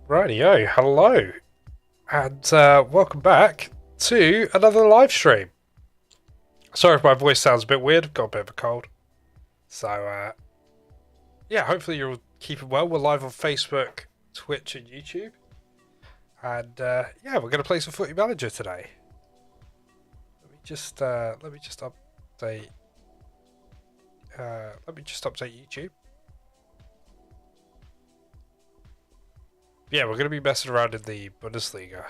Rightio, hello, and welcome back to another live stream. Sorry if my voice sounds a bit weird, I've got a bit of a cold. So, yeah, hopefully you're all keeping well. We're live on Facebook, Twitch, and YouTube. And, yeah, we're going to play some Footy Manager today. Let me just update YouTube. Yeah, we're going to be messing around in the Bundesliga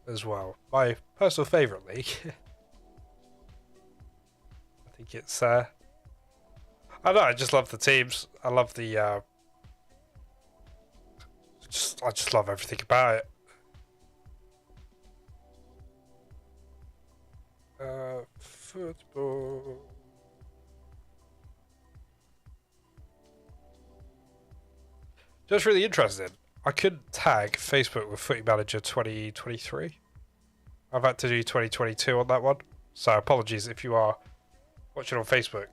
as well. My personal favourite league. I think it's, I don't know, I just love the teams. I love the, I just love everything about it. Football. Just really interested. I couldn't tag Facebook with Footy Manager 2023. I've had to do 2022 on that one. So apologies if you are watching on Facebook.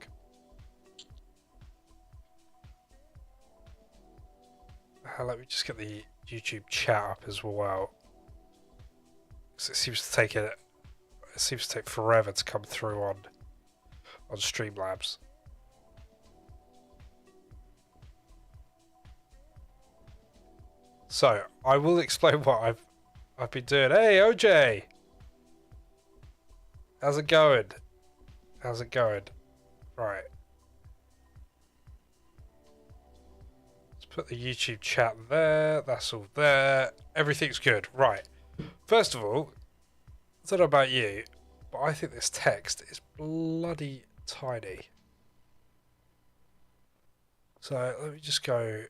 Let me just get the YouTube chat up as well. Because it seems to take forever to come through on Streamlabs. So I will explain what I've been doing. Hey OJ, how's it going? How's it going? Right. Let's put the YouTube chat there. That's all there. Everything's good. Right. First of all, I don't know about you, but I think this text is bloody tiny. So let me just go.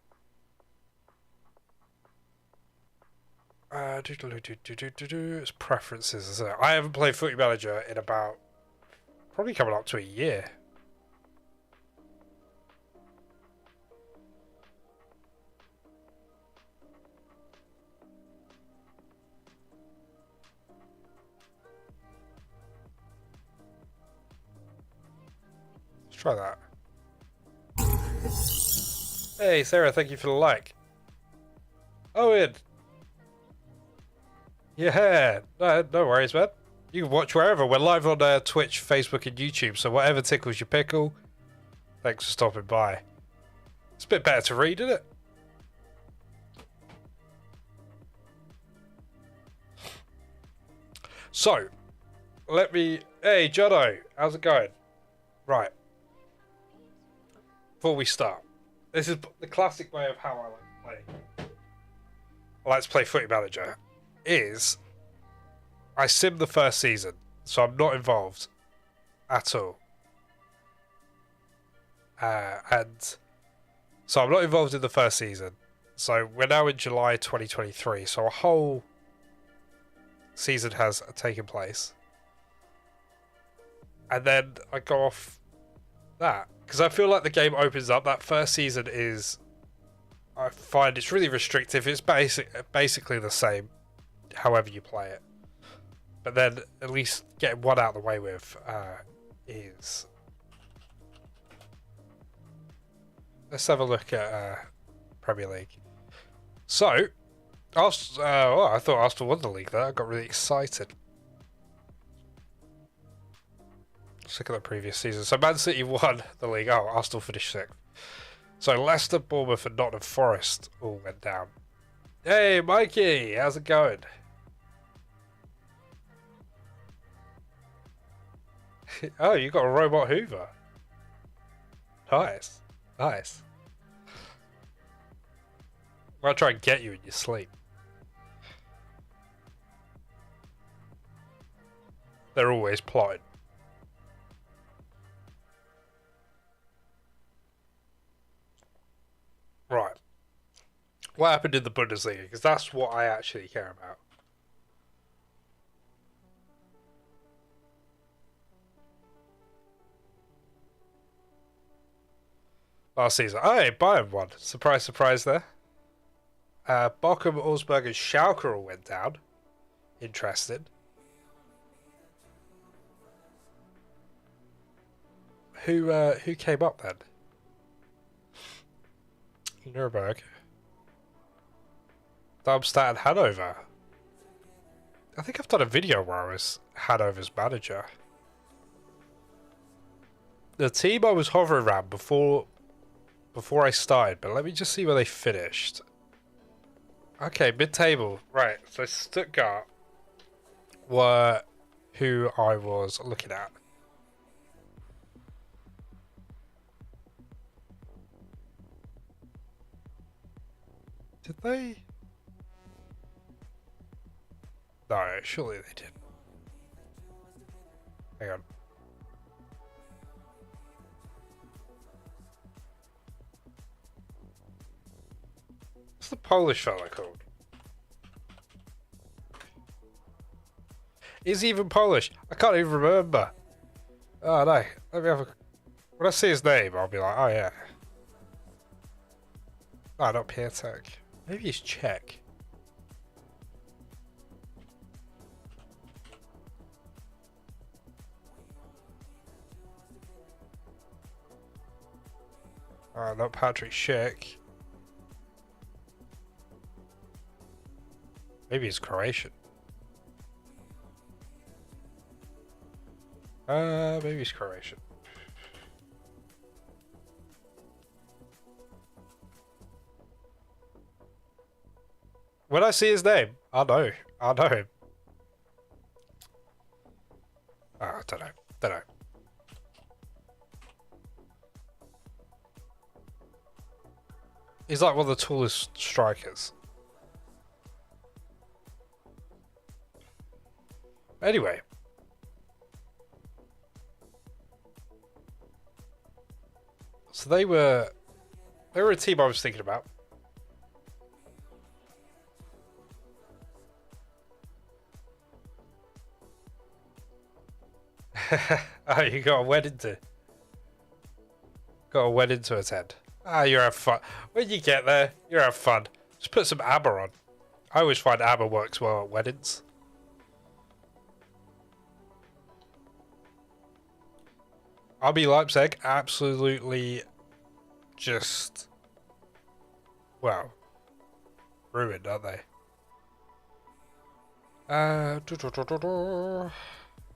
It's preferences, isn't it? I haven't played Footy Manager in about probably coming up to a year. Let's try that. Hey Sarah, thank you for the like. Owen. Yeah, no worries, man. You can watch wherever. We're live on Twitch, Facebook, and YouTube, so whatever tickles your pickle. Thanks for stopping by. It's a bit better to read, isn't it? So, Hey, Jono, how's it going? Right. Before we start, this is the classic way of how I like to play. I like to play Footy Manager. Is I sim the first season, so I'm not involved at all. And so I'm not involved in the first season. So we're now in July 2023, so a whole season has taken place. And then I go off that. Because I feel like the game opens up. That first season is, I find it's really restrictive. It's basically the same however you play it, but then at least getting one out of the way with is. Let's have a look at Premier League. So, I thought Arsenal won the league there. I got really excited. Let's look at the previous season. So Man City won the league. Oh, Arsenal finished 6th. So Leicester, Bournemouth, and Nottingham Forest all went down. Hey, Mikey, how's it going? Oh, you got a robot Hoover. Nice. Nice. I'll try and get you in your sleep. They're always plotting. Right. What happened in the Bundesliga? Because that's what I actually care about. Last season. Oh, hey, Bayern won. Surprise, surprise there. Bochum, Augsburg, and Schalke all went down. Interesting. Who came up then? Nuremberg. Darmstadt and Hanover. I think I've done a video where I was Hanover's manager. The team I was hovering around before I started, but let me just see where they finished. Okay, mid-table. Right, so Stuttgart were who I was looking at. Did they? No, surely they didn't. Hang on. What's the Polish fella called? Is he even Polish? I can't even remember. Oh no. Let me have a... When I see his name, I'll be like, oh yeah. No, not Piatek. Maybe he's Czech. Not Patrick Schick. Maybe he's Croatian. Maybe he's Croatian. When I see his name, I know. I know him. Oh, I don't know. Don't know. He's like one of the tallest strikers. Anyway. So they were a team I was thinking about. Oh, you got a wedding to attend. Ah, you're having fun. When you get there, you're having fun. Just put some ABBA on. I always find ABBA works well at weddings. RB Leipzig absolutely just, well, ruined, aren't they?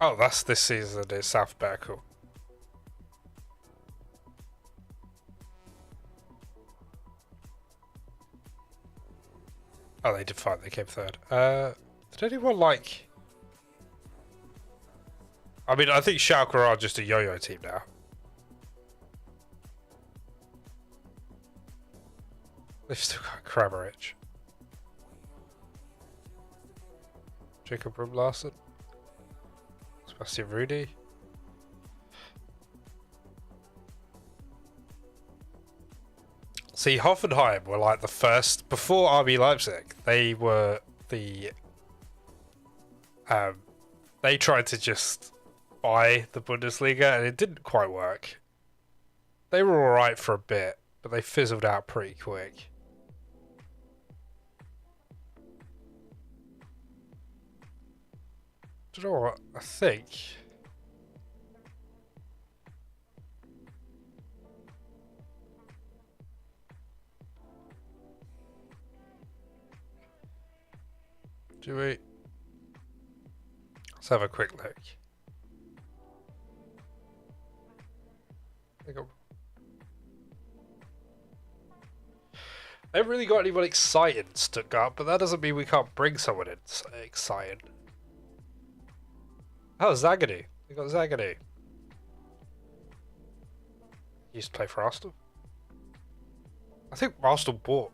Oh, that's this season. It's South Berkel. Oh, they did fine. They came third. Did anyone like... I mean, I think Schalke are just a yo-yo team now. They've still got Kramaric. Jacob Brumlarsen. Sebastian Rudy. See, Hoffenheim were like the first, before RB Leipzig, they were the... they tried to just buy the Bundesliga and it didn't quite work. They were alright for a bit, but they fizzled out pretty quick. Do you know what? I think... Do we... Let's have a quick look. They haven't really got anyone exciting, Stuttgart, but that doesn't mean we can't bring someone in exciting. Oh, Zagadou. They got Zagadou. He used to play for Arsenal. I think Arsenal bought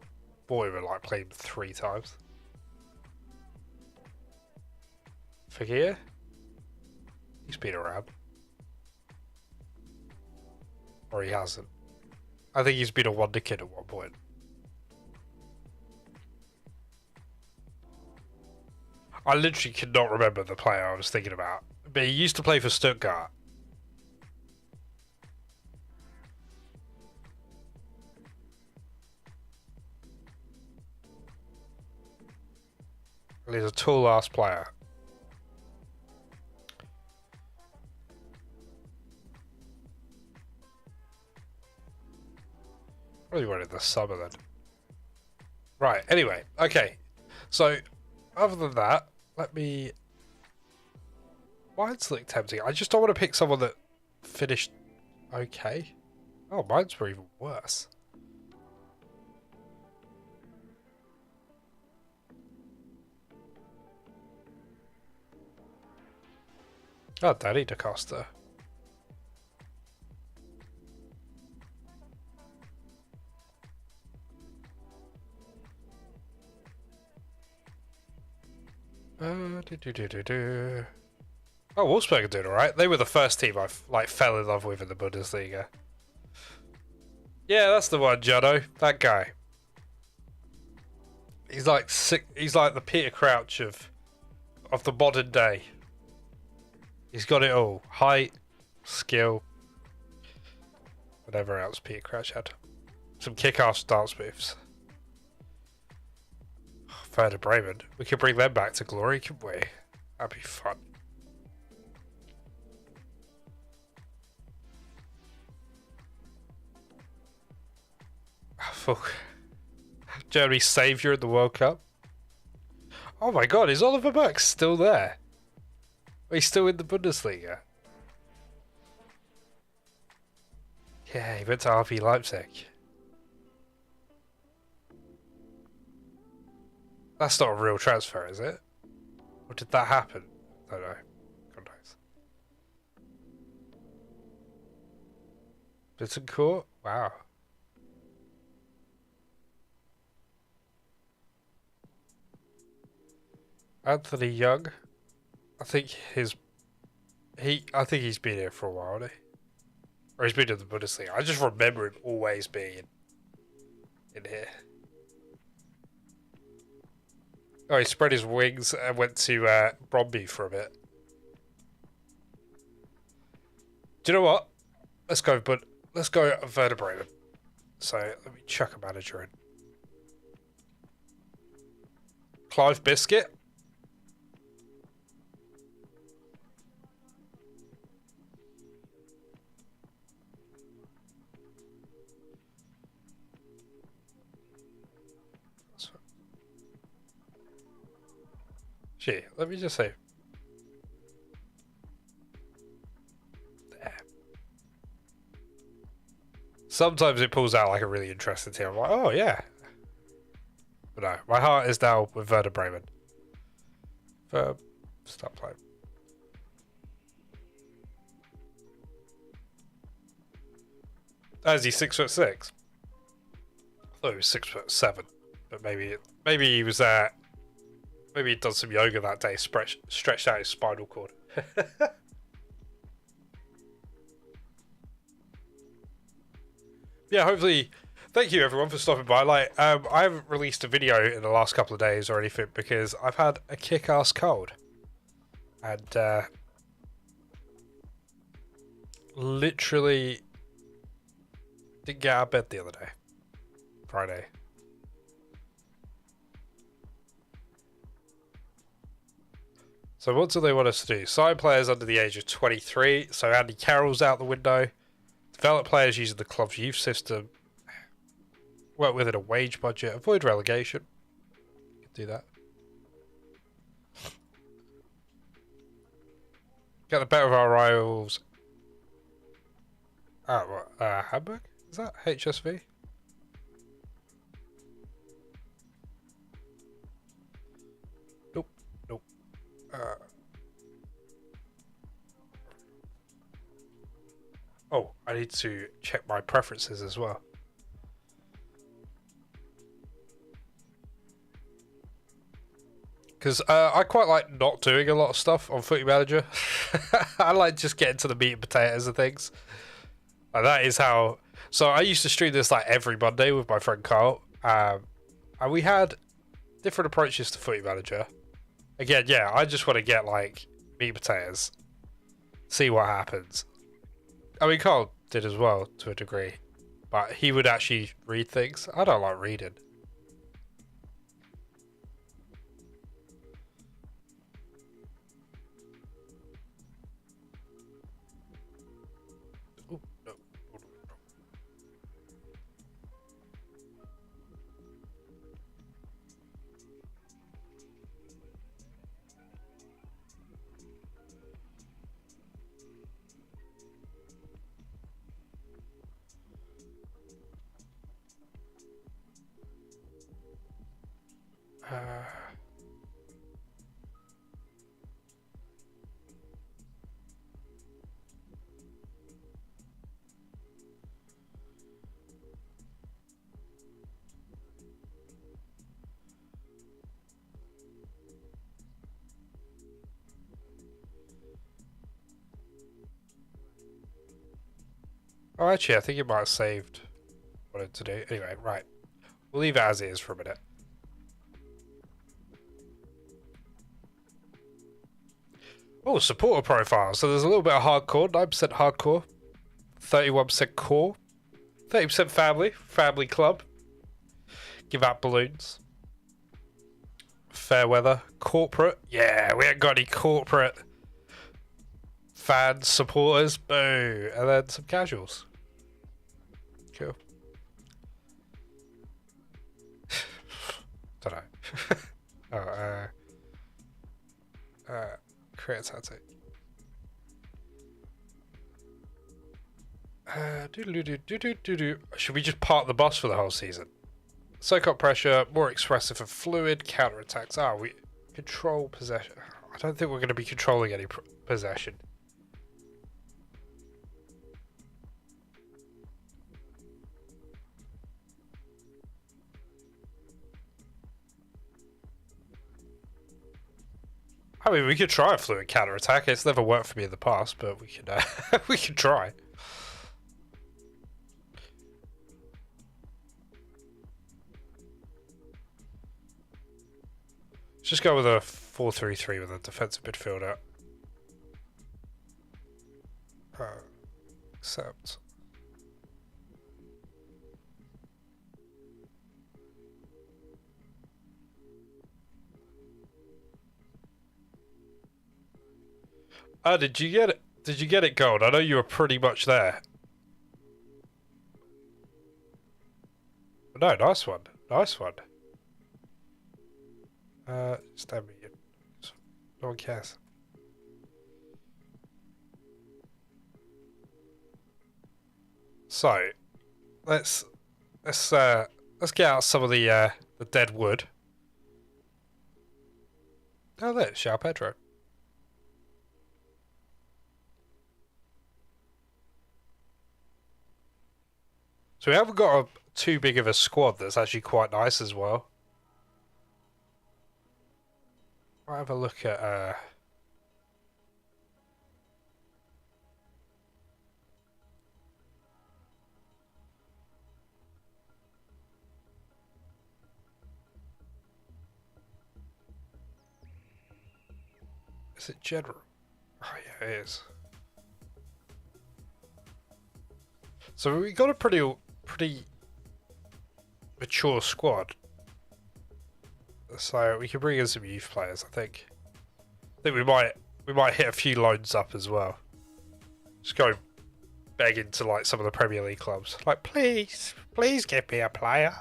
him and like played him 3 times. Fekir? He's been around. Or he hasn't. I think he's been a wonder kid at one point. I literally could not remember the player I was thinking about. But he used to play for Stuttgart. And he's a tall ass player. Really wanted the summer then. Right, anyway, okay. So, other than that, let me... Mine's look tempting. I just don't want to pick someone that finished okay. Oh, mine's were even worse. Oh, Danny DaCosta. Oh, Wolfsburg are doing alright. They were the first team I fell in love with in the Bundesliga. Yeah, that's the one, Jono. That guy. He's like sick. He's like the Peter Crouch of the modern day. He's got it all: height, skill, whatever else Peter Crouch had. Some kick-ass dance moves. Werder Bremen. We could bring them back to glory, couldn't we? That'd be fun. Fuck. Germany's saviour in the World Cup. Oh my god, is Oliver Burke still there? He's still in the Bundesliga. Yeah, he went to RB Leipzig. That's not a real transfer, is it? Or did that happen? I don't know. God knows. Bittencourt? Wow. Anthony Young. I think he's been here for a while, hasn't he? Or he's been in the Bundesliga. I just remember him always being in here. Oh, he spread his wings and went to Bromby for a bit. Do you know what? Let's go Werder Bremen. So let me chuck a manager in. Clive Biscuit. Gee, let me just say. There. Sometimes it pulls out like a really interesting team. I'm like, oh yeah. But no, my heart is now with Werder Bremen. Stop playing. Is he 6'6"? I thought he was 6'7", but maybe he was maybe he'd done some yoga that day, stretched out his spinal cord. Yeah, hopefully. Thank you everyone for stopping by. Like, I haven't released a video in the last couple of days or anything because I've had a kick-ass cold, and literally didn't get out of bed the other day, Friday. So what do they want us to do? Sign players under the age of 23. So Andy Carroll's out the window. Develop players using the club's youth system. Work within a wage budget. Avoid relegation. You can do that. Get the better of our rivals. Hamburg? Is that HSV? Nope. Nope. Oh, I need to check my preferences as well. Because I quite like not doing a lot of stuff on Footy Manager. I like just getting to the meat and potatoes of things. And that is how... So I used to stream this like every Monday with my friend Carl. And we had different approaches to Footy Manager. Again, yeah, I just want to get like meat and potatoes. See what happens. I mean, Carl did as well to a degree. But he would actually read things. I don't like reading. Uh, oh, actually, I think it might have saved what I wanted to do. Anyway, right. We'll leave it as it is for a minute. Oh, supporter profile. So there's a little bit of hardcore, 9% hardcore, 31% core, 30% family, family club. Give out balloons. Fair weather. Corporate. Yeah, we ain't got any corporate fans, supporters. Boo. And then some casuals. Cool. Don't know. Create a tactic. Should we just park the bus for the whole season? Soak up pressure, more expressive and fluid, counter-attacks. We control possession. I don't think we're going to be controlling any possession. I mean, we could try a fluid counter-attack. It's never worked for me in the past, but we could we could try. Let's just go with a 4-3-3 with a defensive midfielder. Accept. Oh, did you get it? Did you get it, Gold? I know you were pretty much there. No, nice one. Nice one. Stab me. No one cares. So, let's get out some of the dead wood. Oh, there's João Pedro. So we haven't got too big of a squad. That's actually quite nice as well. I'll have a look at is it general? Oh yeah, it is. So we got a pretty mature squad. So we can bring in some youth players, I think. I think we might hit a few loans up as well. Just go begging to like some of the Premier League clubs. Like, please give me a player.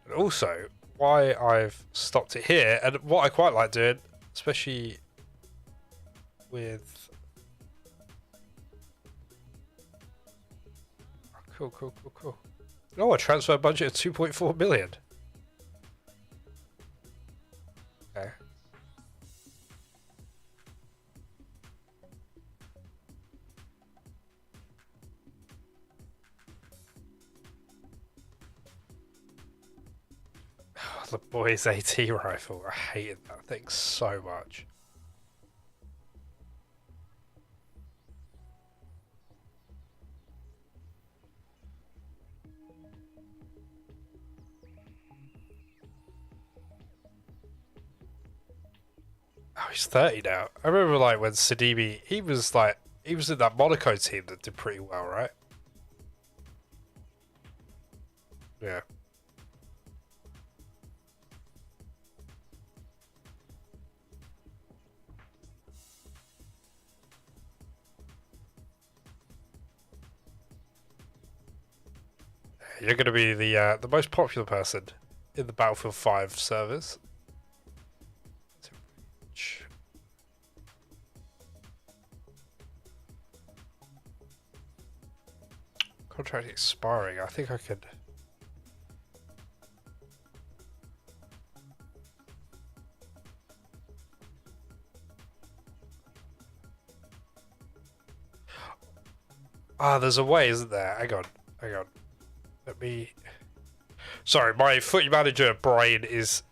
And also, why I've stopped it here, and what I quite like doing, especially with cool. Oh, a transfer budget of 2.4 million. Okay. Oh, the boys' AT rifle. I hated that thing so much. Oh, he's 30 now. I remember like when Sidimi, he was in that Monaco team that did pretty well, right? Yeah. You're going to be the most popular person in the Battlefield 5 servers. contract expiring. I think I could. Ah, there's a way, isn't there? Hang on, hang on. Let me. Sorry, my footy manager brain is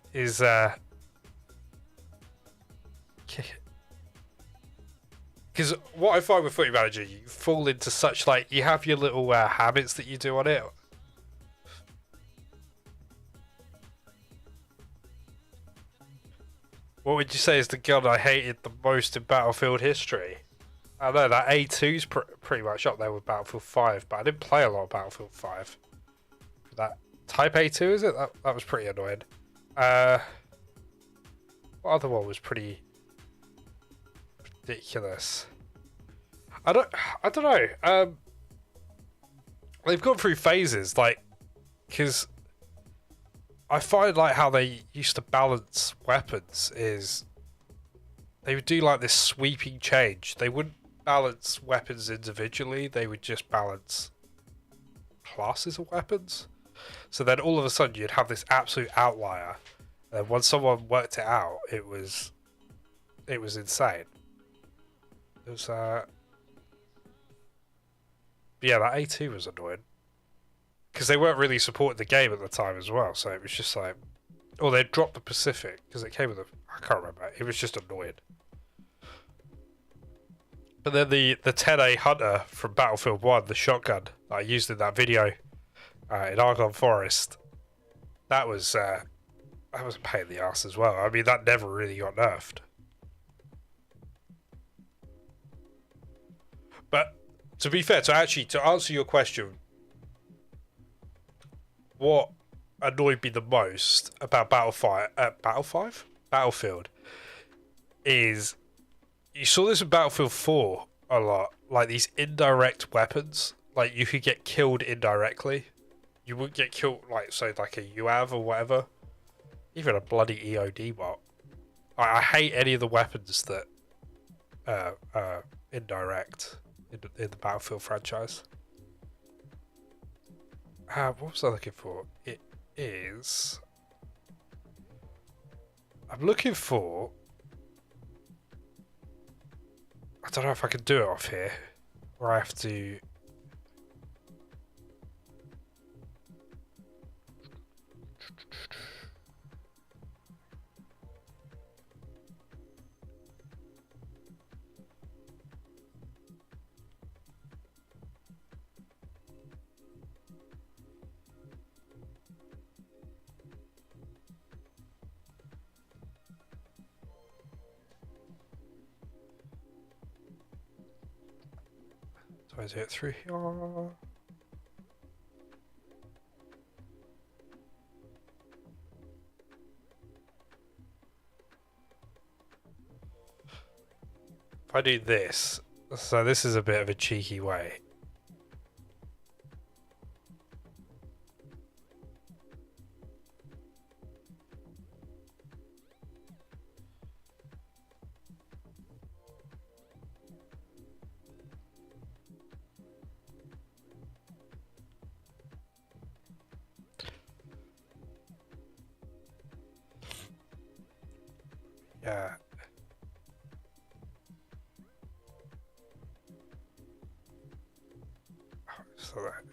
because what I find with footy manager, you fall into such like you have your little habits that you do on it. What would you say is the gun I hated the most in Battlefield history? I know that A2's pretty much up there with Battlefield 5, but I didn't play a lot of Battlefield 5. That Type A2, is it? That was pretty annoying. What other one was pretty ridiculous? I don't know. They've gone through phases, like, because I find like how they used to balance weapons is they would do like this sweeping change. They wouldn't balance weapons individually, they would just balance classes of weapons. So then all of a sudden you'd have this absolute outlier. And when someone worked it out, it was insane. It was yeah, that A2 was annoying. Because they weren't really supporting the game at the time as well, so it was just like, oh, they dropped the Pacific because it came with I can't remember. It was just annoying. But then the 10A Hunter from Battlefield 1, the shotgun that I used in that video in Argonne Forest, that was a pain in the ass as well. I mean, that never really got nerfed. But to be fair, to answer your question, what annoyed me the most about Battlefield is you saw this in Battlefield 4 a lot, like these indirect weapons. Like you could get killed indirectly. You wouldn't get killed like like a UAV or whatever. Even a bloody EOD bot. I hate any of the weapons that indirect in the Battlefield franchise. What was I looking for? It is. I'm looking for. I don't know if I can do it off here, or I have to. Do I do it through here? If I do this, so this is a bit of a cheeky way. Yeah. So that.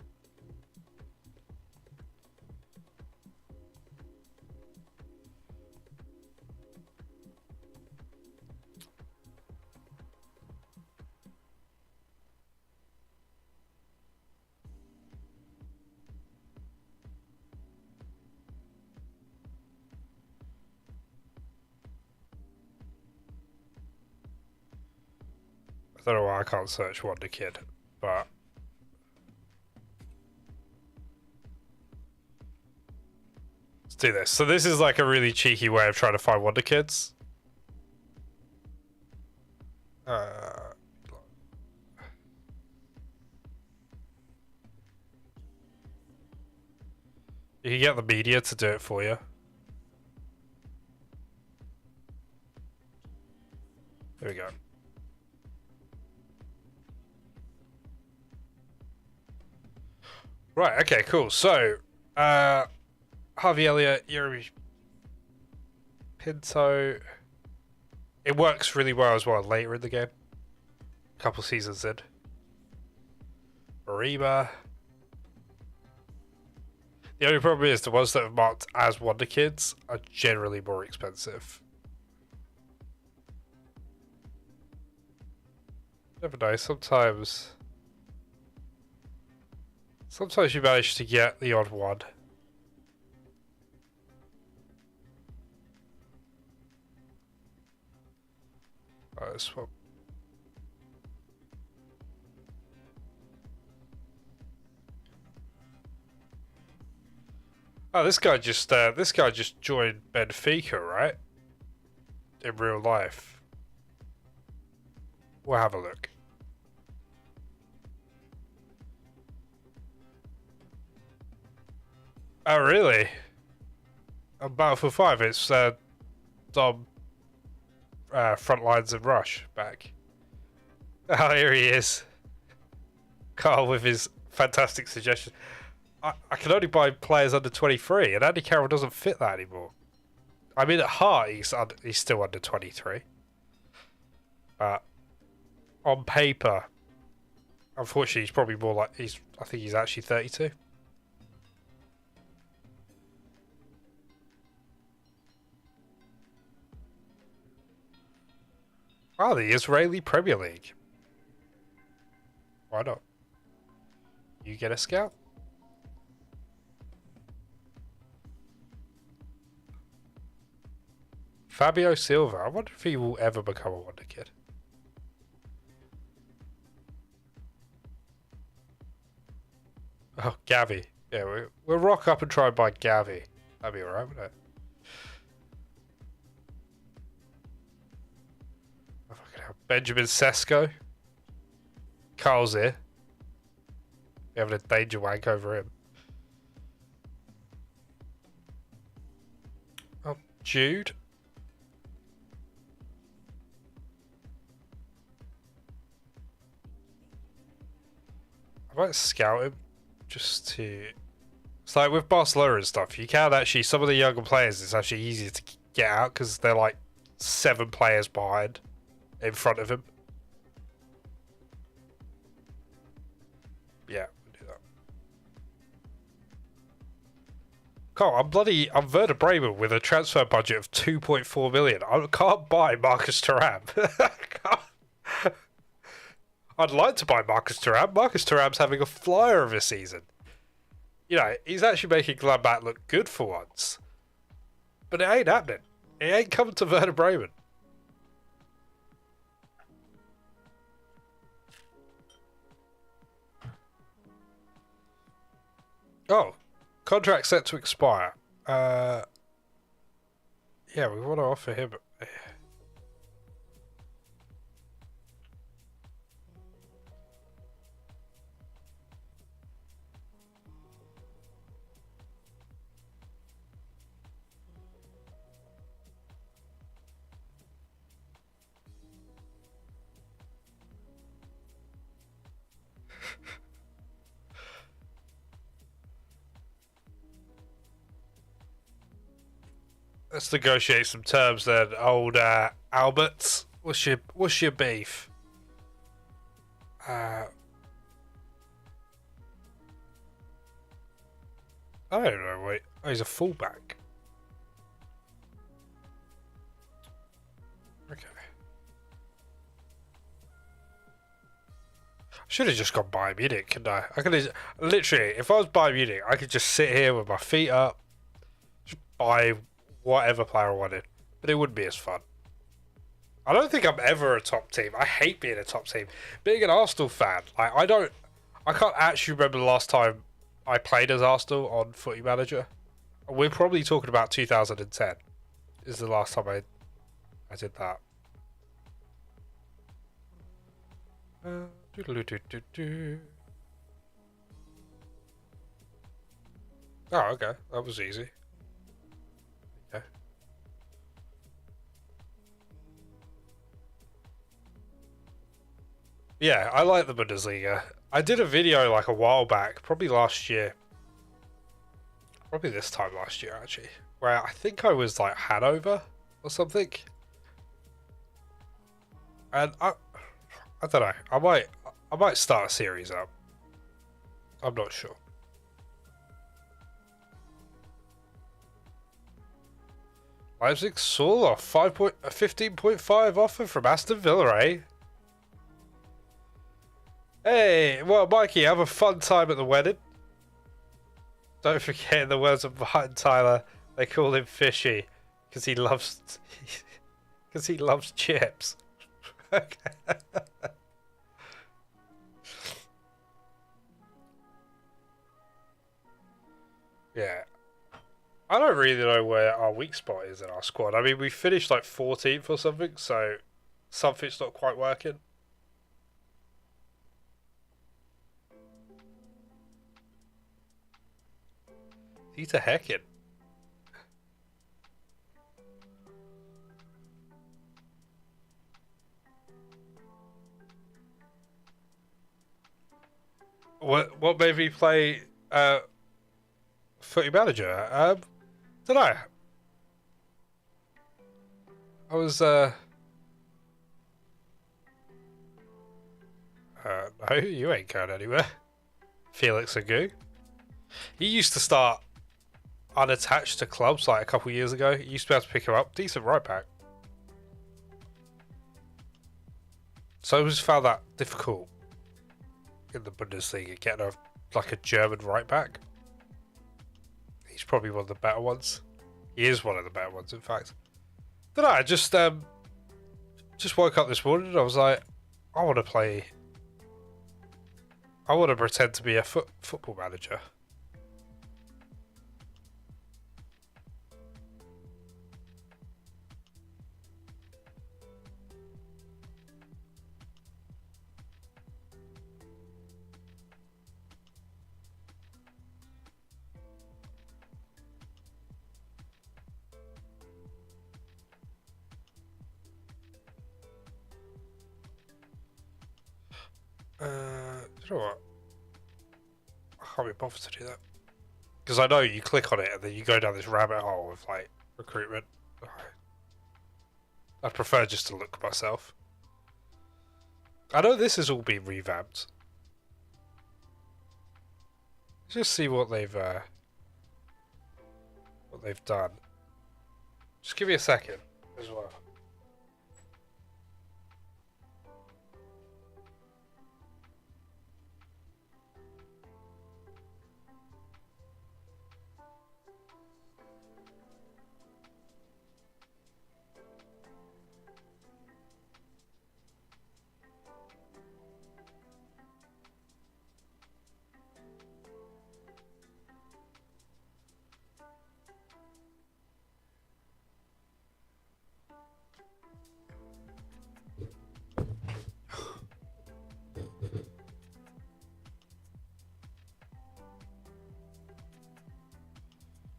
I don't know why I can't search Wonder Kid, but let's do this. So this is like a really cheeky way of trying to find Wonder Kids. You can get the media to do it for you. There we go. Right, okay, cool. So, Harvey Elliott, Yuri Pinto. It works really well as well later in the game. A couple seasons in. Mariba. The only problem is the ones that are marked as Wonder Kids are generally more expensive. Never know, sometimes you manage to get the odd one. Alright, let's swap. Oh, this guy just joined Benfica, right? In real life. We'll have a look. Oh, really? On Battlefield 5, it's Dom front lines and rush back. Oh, here he is. Carl with his fantastic suggestion. I can only buy players under 23, and Andy Carroll doesn't fit that anymore. I mean, at heart, he's still under 23. But on paper, unfortunately, he's probably more like I think he's actually 32. Oh, the Israeli Premier League. Why not? You get a scout? Fabio Silva. I wonder if he will ever become a Wonder Kid. Oh, Gavi. Yeah, we'll rock up and try and buy Gavi. That'd be alright, wouldn't it? Oh, fucking hell. Benjamin Sesko. Carl's here. We're having a danger wank over him. Oh, Jude. I might scout him just to. It's like with Barcelona and stuff, you can actually, some of the younger players, it's actually easier to get out because they're like 7 players behind in front of him. Yeah, we'll do that. Carl, I'm Werder Bremen with a transfer budget of 2.4 million. I can't buy Marcus Thuram. I'd like to buy Marcus Thuram. Marcus Thuram's having a flyer of a season. You know, he's actually making Gladbach look good for once. But it ain't happening. It ain't coming to Werder Bremen. Oh, contract set to expire. Yeah, we want to offer him. Let's negotiate some terms then, old Alberts. What's your beef? I don't know. Wait, oh, he's a fullback. Okay. I should have just gone Bayern Munich, couldn't I? I could have literally, if I was Bayern Munich, I could just sit here with my feet up, just buy whatever player I wanted, but it wouldn't be as fun. I don't think I'm ever a top team. I hate being a top team. Being an Arsenal fan, like I can't actually remember the last time I played as Arsenal on Footy Manager. We're probably talking about 2010 is the last time I did that. Oh, okay. That was easy. Okay. Yeah, I like the Bundesliga. I did a video like a while back, probably last year. Probably this time last year, actually. Where I think I was like Hanover or something. And I don't know. I might start a series up. I'm not sure. Leipzig saw a 15.5 offer from Aston Villa, eh? Hey, well, Mikey, have a fun time at the wedding. Don't forget, in the words of Martin Tyler, they call him Fishy because he loves because he loves chips. Yeah, I don't really know where our weak spot is in our squad. I mean, we finished like 14th or something, so something's not quite working. He's a heckin'. What made me play Footy Manager? Don't know. I was no, you ain't going anywhere. Felix Agu. He used to start unattached to clubs like a couple years ago. You used to be able to pick him up. Decent right back. So I just found that difficult in the Bundesliga getting a German right back. He's probably one of the better ones. He is one of the better ones, in fact. Don't know. I just woke up this morning and I was like, I want to play. I want to pretend to be a football manager. You know what? I can't be bothered to do that. Because I know you click on it and then you go down this rabbit hole of like recruitment. I'd prefer just to look myself. I know this has all been revamped. Let's just see what they've done. Just give me a second as well.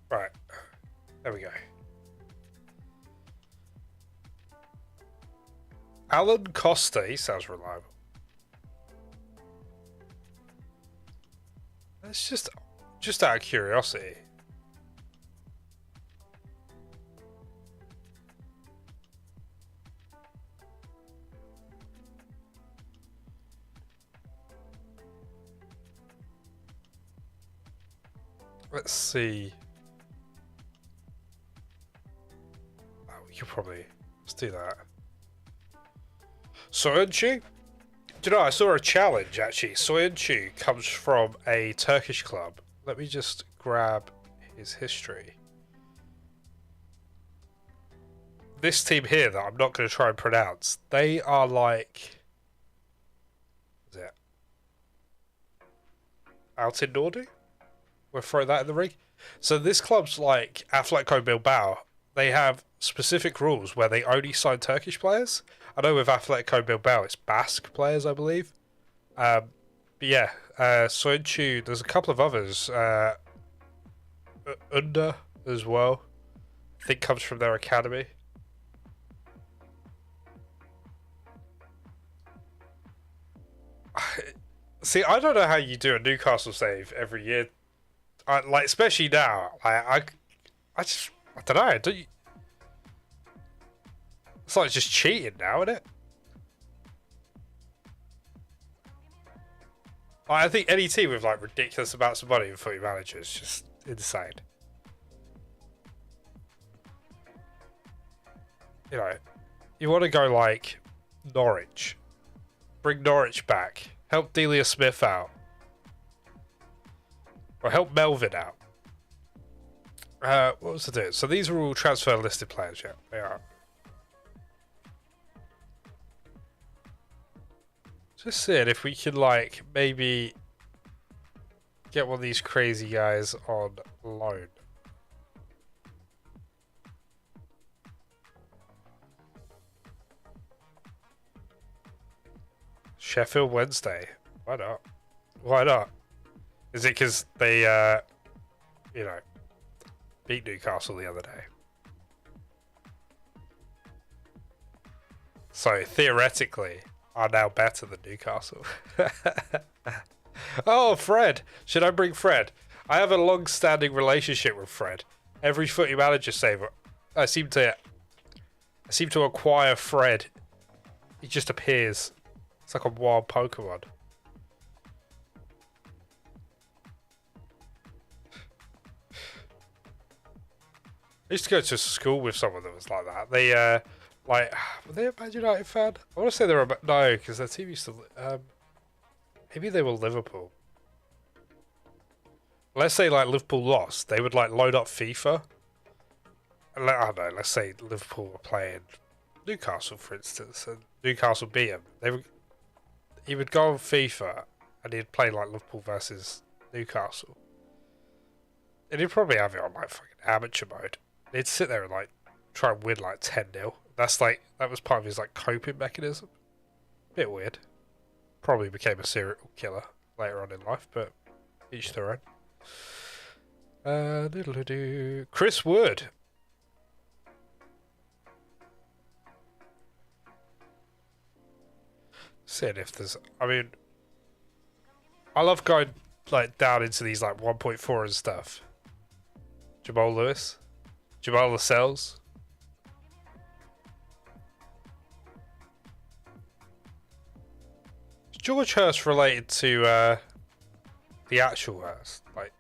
Right, there we go. Alan Costa, he sounds reliable. It's just out of curiosity. Let's see. Oh, we could probably let's do that. Soyuncu? Do you know, I saw a challenge actually. Soyuncu comes from a Turkish club. Let me just grab his history. This team here that I'm not going to try and pronounce, they are like. Is it? Altin Nordu? We'll throw that in the ring. So this club's like Atletico Bilbao. They have specific rules where they only sign Turkish players. I know with Atletico Bilbao it's Basque players, I believe. But yeah, Soyuncu, there's a couple of others. Under as well. I think comes from their academy. See, I don't know how you do a Newcastle save every year. Like, especially now. I don't know. Don't you, it's like just cheating now, isn't it? Like, I think any team with like ridiculous amounts of money in Footy Manager is just insane. You know, you want to go like Norwich, bring Norwich back, help Delia Smith out, or help Melvin out. What was the do? So these are all transfer listed players, yeah, they are. Just seeing if we can like maybe get one of these crazy guys on loan. Sheffield Wednesday. Why not? Why not? Is it because they, you know, beat Newcastle the other day? So theoretically, are now better than Newcastle. Oh, Fred! Should I bring Fred? I have a long-standing relationship with Fred. Every Footy Manager saver, I seem to acquire Fred. He just appears. It's like a wild Pokemon. I used to go to school with someone that was like that. They, like, were they a Man United fan? I want to say they were a... No, because their team used to... maybe they were Liverpool. Let's say, like, Liverpool lost. They would, like, load up FIFA. I don't know, let's say Liverpool were playing Newcastle, for instance, and Newcastle beat them. He would go on FIFA, and he'd play, like, Liverpool versus Newcastle. And he'd probably have it on, like, fucking amateur mode. He'd sit there and, like, try and win, like, 10-0. That was part of his, like, coping mechanism. Bit weird. Probably became a serial killer later on in life, but each their own. Chris Wood. Seeing if there's... I mean... I love going, like, down into these, like, 1.4 and stuff. Jamal Lewis. Jamal Lascelles. Is George Hurst related to, the actual Hurst? Like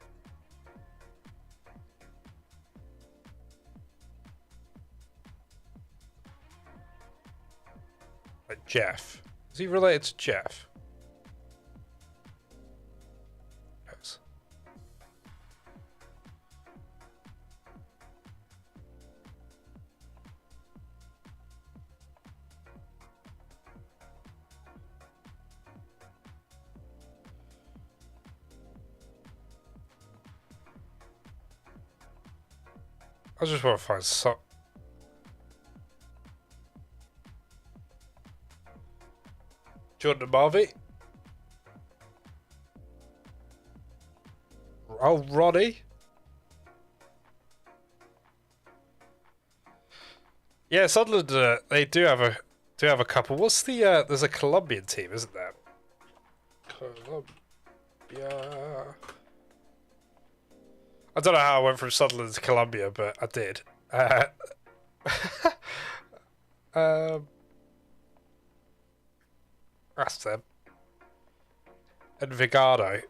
Jeff. Is he related to Jeff? Yes. I just want to find some... Jordan Marvey. Oh, Roddy. Yeah, Sunderland. They do have a couple. What's the? There's a Colombian team, isn't there? Colombia. I don't know how I went from Sunderland to Colombia, but I did. That's them. And Vigado.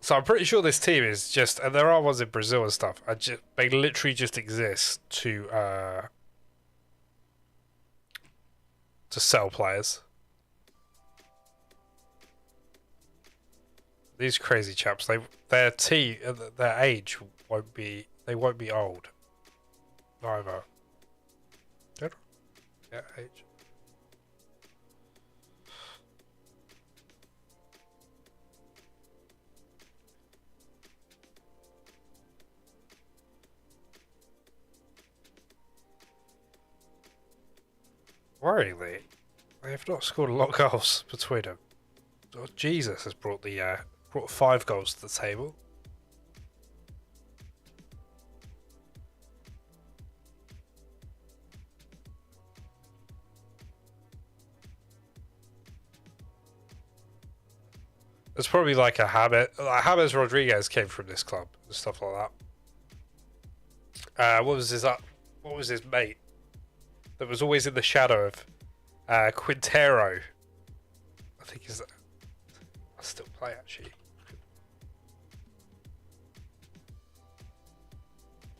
So I'm pretty sure this team is just, and there are ones in Brazil and stuff. They literally just exist to sell players. These crazy chaps, their age won't be, they won't be old. Neither. Yeah, age. Worryingly, they have not scored a lot of goals between them. Oh, Jesus has brought 5 goals to the table. There's probably like a habit. Like James Rodriguez came from this club and stuff like that. What was his mate that was always in the shadow of Quintero? I think is that. I still play actually.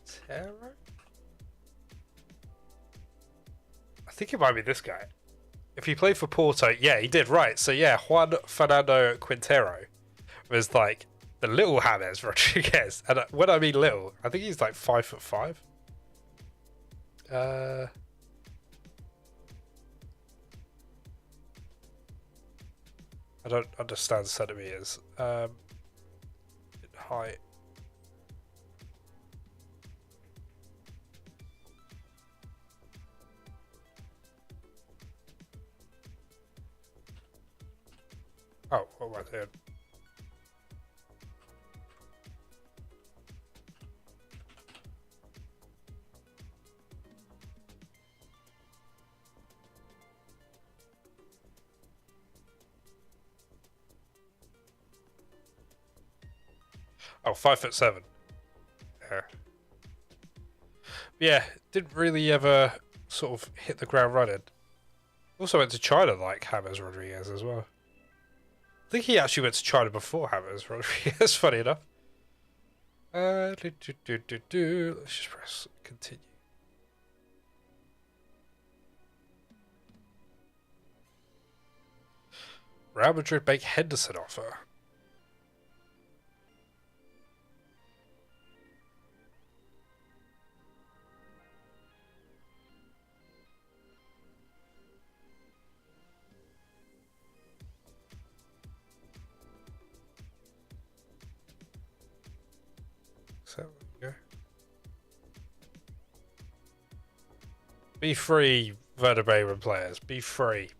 Quintero? I think it might be this guy. If he played for Porto, yeah, he did, right. So yeah, Juan Fernando Quintero was like the little James Rodriguez. And when I mean little, I think he's like 5'5". I don't understand centimeters. Height. Oh, what am I doing? Oh, 5'7". Yeah. Yeah, didn't really ever sort of hit the ground running. Also went to China like James Rodriguez as well. I think he actually went to China before James Rodriguez, funny enough. Let's just press continue. Real Madrid make Henderson offer. So there we go. Be free, Werder Bremen players. Be free.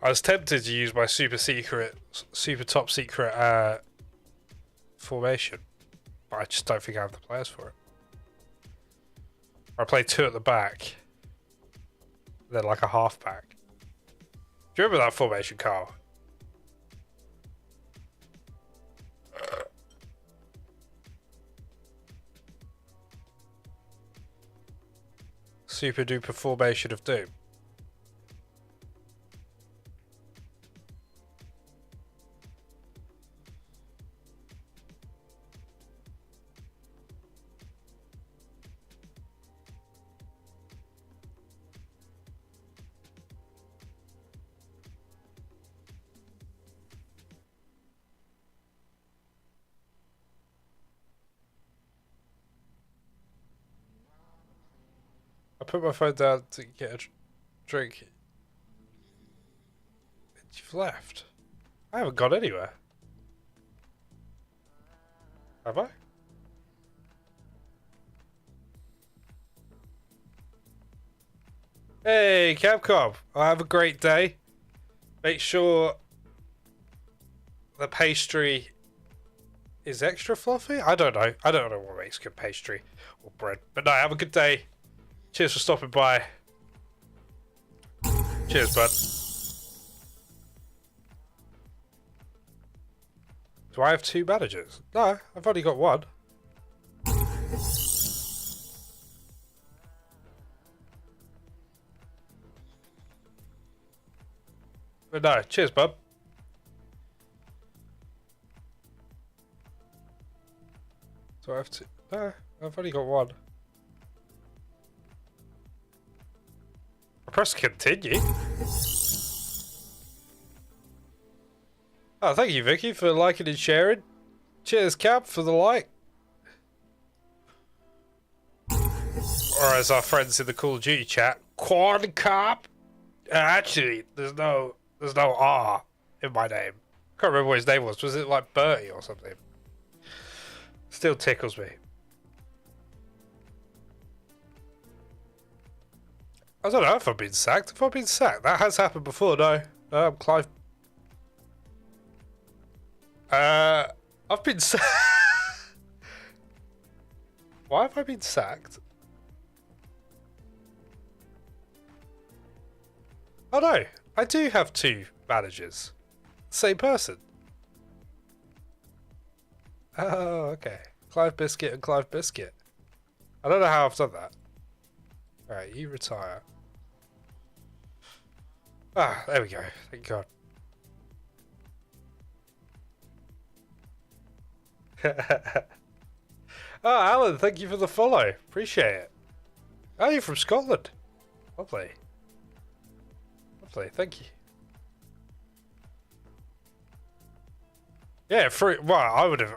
I was tempted to use my super top secret formation, but I just don't think I have the players for it. I play 2 at the back, then like a half back. Do you remember that formation, Carl? Super duper formation of doom. I put my phone down to get a drink. You've left. I haven't gone anywhere. Have I? Hey, Capcom. Have a great day. Make sure the pastry is extra fluffy. I don't know. I don't know what makes good pastry or bread. But no, have a good day. Cheers for stopping by. Cheers, bud. Do I have 2 managers? No, I've only got 1. But no, cheers, bud. Do I have 2? No, I've only got 1. I press continue. Oh, thank you, Vicky, for liking and sharing. Cheers, Cap, for the like. Or as our friends in the Call of Duty chat, Quad Cop. Actually, there's no R in my name. Can't remember what his name was. Was it like Bertie or something? Still tickles me. I don't know if I've been sacked. If I've been sacked, that has happened before. No, I'm Clive. I've been sacked. Why have I been sacked? Oh no, I do have two managers. Same person. Oh, okay. Clive Biscuit and Clive Biscuit. I don't know how I've done that. Alright, you retire. Ah, there we go. Thank God. Oh, Alan, thank you for the follow. Appreciate it. Oh, you're from Scotland. Lovely. Lovely, thank you. Yeah, well, I would have.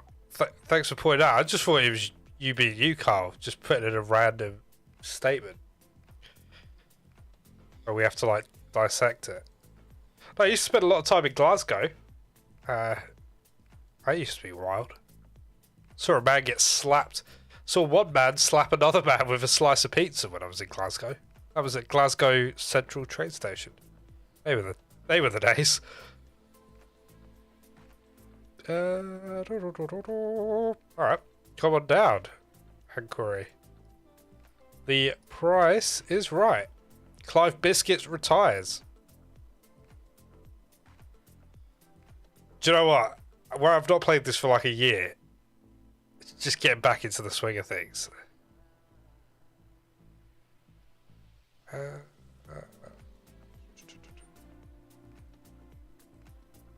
Thanks for pointing out. I just thought it was you being you, Carl. Just putting in a random statement. Or we have to, like, dissect it. No, I used to spend a lot of time in Glasgow. I used to be wild. Saw a man get slapped. Saw one man slap another man with a slice of pizza when I was in Glasgow. I was at Glasgow Central train station. They were the days. Alright, come on down, Hankory. The price is right. Clive Biscuits retires. Do you know what? Where I've not played this for like a year, just getting back into the swing of things.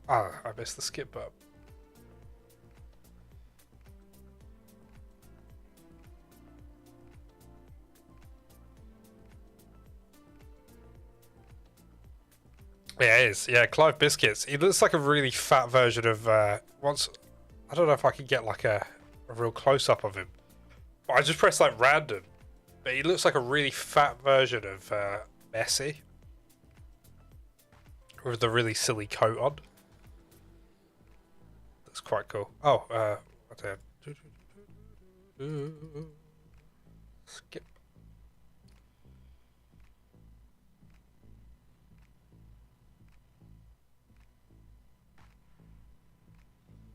I missed the skip button. Yeah, it is. Yeah, Clive Biscuits. He looks like a really fat version of I don't know if I can get like a real close up of him. But I just pressed like random. But he looks like a really fat version of Messi. With the really silly coat on. That's quite cool. Oh, what's that? Skip.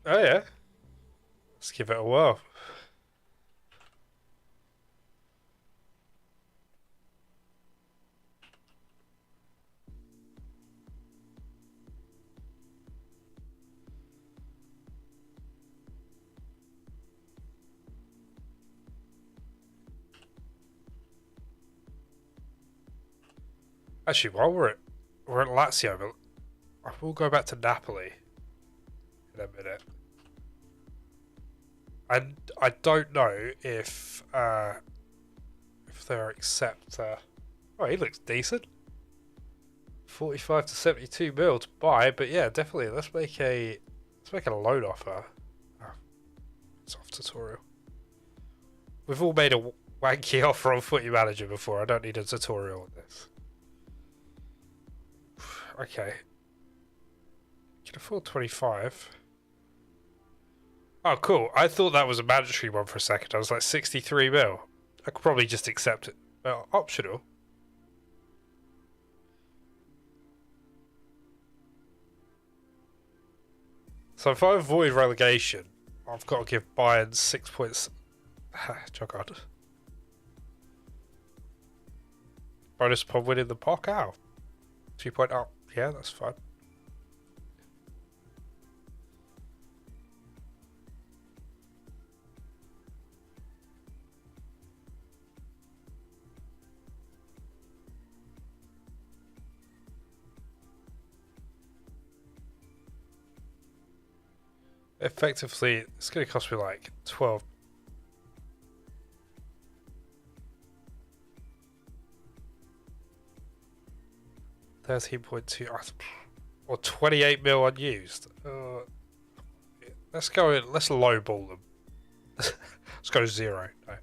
Oh yeah. Let's give it a whirl. Actually, while we're at Lazio, but I will go back to Napoli in a minute. And I don't know if they'll accept. Oh, he looks decent. 45 to 72 mil to buy, but yeah, definitely. Let's make a loan offer. Oh, it's off tutorial. We've all made a wanky offer on Footy Manager before. I don't need a tutorial on this. Okay. Can afford 25. Oh, cool. I thought that was a mandatory one for a second. I was like, 63 mil. I could probably just accept it. But optional. So if I avoid relegation, I've got to give Bayern 6 points. Oh god. Bonus upon winning the Pokal. 2 point up. Yeah, that's fine. Effectively, it's going to cost me like 12. $13.2 or 28 mil unused. Let's go in. Let's lowball them. Let's go 0. No.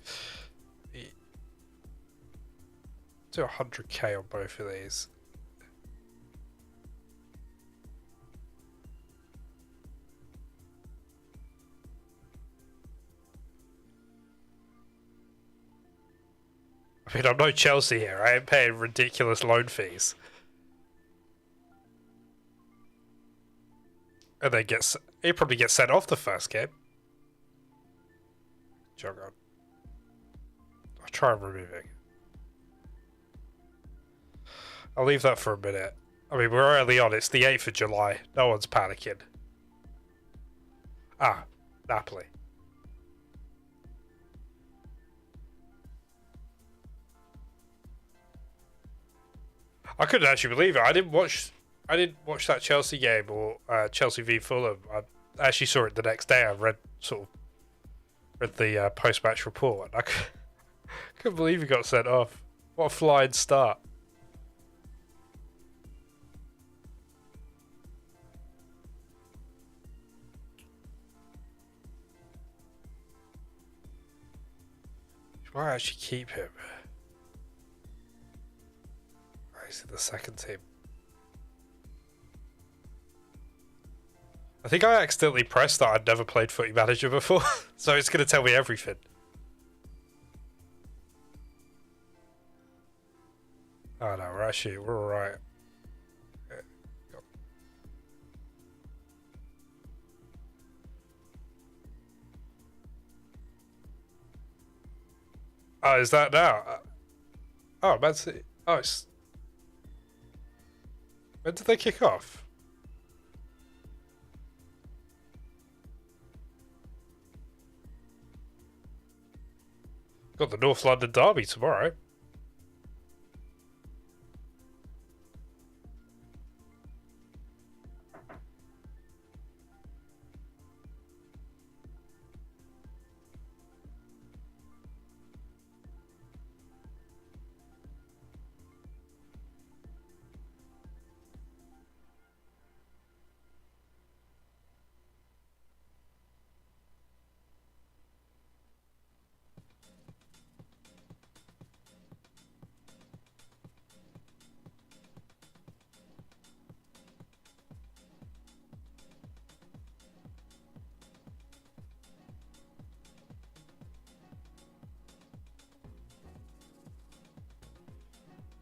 Do 100k on both of these. I mean, I'm no Chelsea here. I ain't paying ridiculous loan fees. And then he probably gets sent off the first game. Jog on. I'll try removing. I'll leave that for a minute. I mean, we're early on. It's the 8th of July. No one's panicking. Ah, Napoli. I couldn't actually believe it. I didn't watch that Chelsea game or Chelsea v Fulham. I actually saw it the next day. I read the post-match report. I couldn't believe he got sent off. What a flying start! You might actually keep him. He's in the second team. I think I accidentally pressed that I'd never played Footy Manager before, so it's going to tell me everything. Oh no, we're alright. Oh, is that now? Oh, Man City. Oh, it's... When did they kick off? Got the North London derby tomorrow.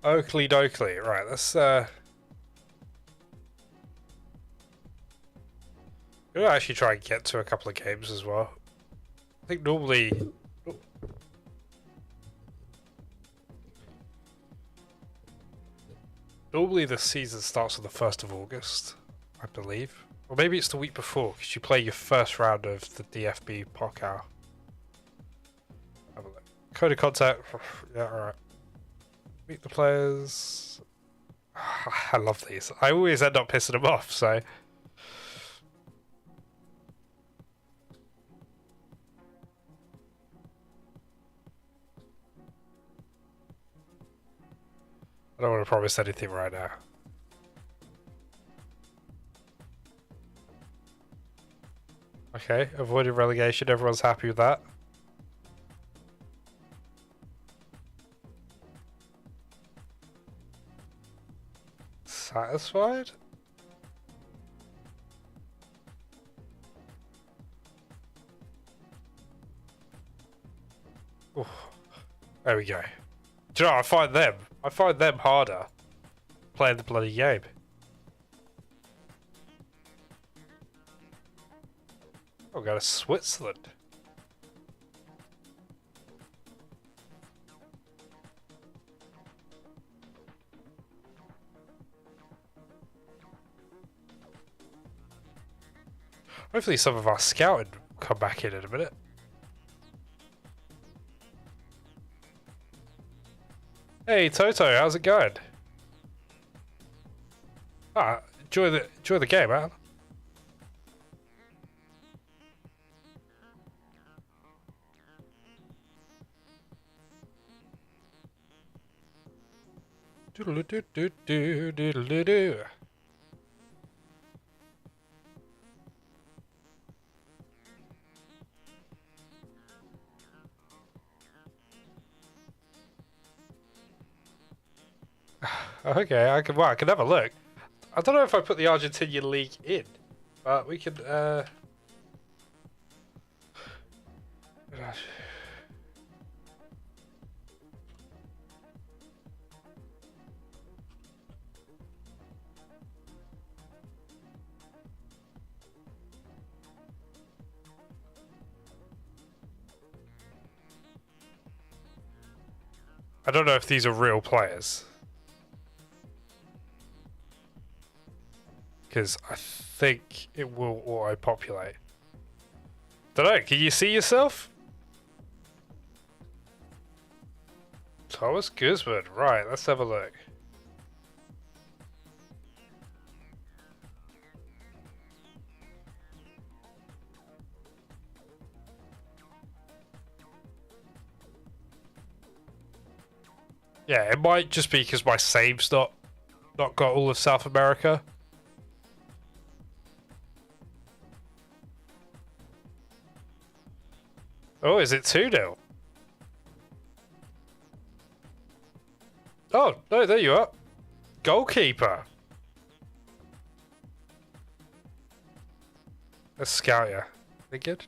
Oakley dokley. Right, let's we'll actually try and get to a couple of games as well. I think normally the season starts on the 1st of August, I believe. Or maybe it's the week before, because you play your first round of the DFB Pokal. Have a look. Code of contact. Yeah, alright. Meet the players. I love these. I always end up pissing them off, so... I don't want to promise anything right now. Okay, avoiding relegation. Everyone's happy with that. Satisfied? Ooh. There we go. Do you know, I find them harder playing the bloody game. I'll go to Switzerland. Hopefully some of our scouting will come back in a minute. Hey Toto, how's it going? Ah, enjoy the game, man. Doodle doo doo doo doodle doo doo. Okay, I can have a look. I don't know if I put the Argentinian league in, but we could I don't know if these are real players. because I think it will auto-populate. Don't know, can you see yourself? Thomas Guzman, right, let's have a look. Yeah, it might just be because my save's not got all of South America. Oh, is it 2-0? Oh, no, there you are. Goalkeeper. Let's scout you. They good?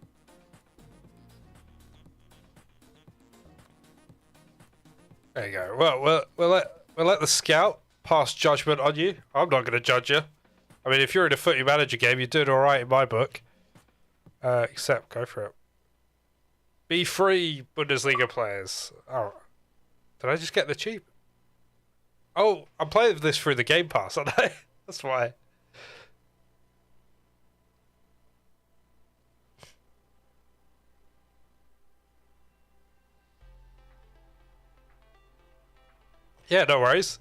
There you go. Well, we'll let the scout pass judgment on you. I'm not going to judge you. I mean, if you're in a footy manager game, you're doing all right in my book. Except, go for it. Be free, Bundesliga players. Oh, did I just get the cheap? Oh, I'm playing this through the Game Pass, aren't I? That's why. Yeah, no worries.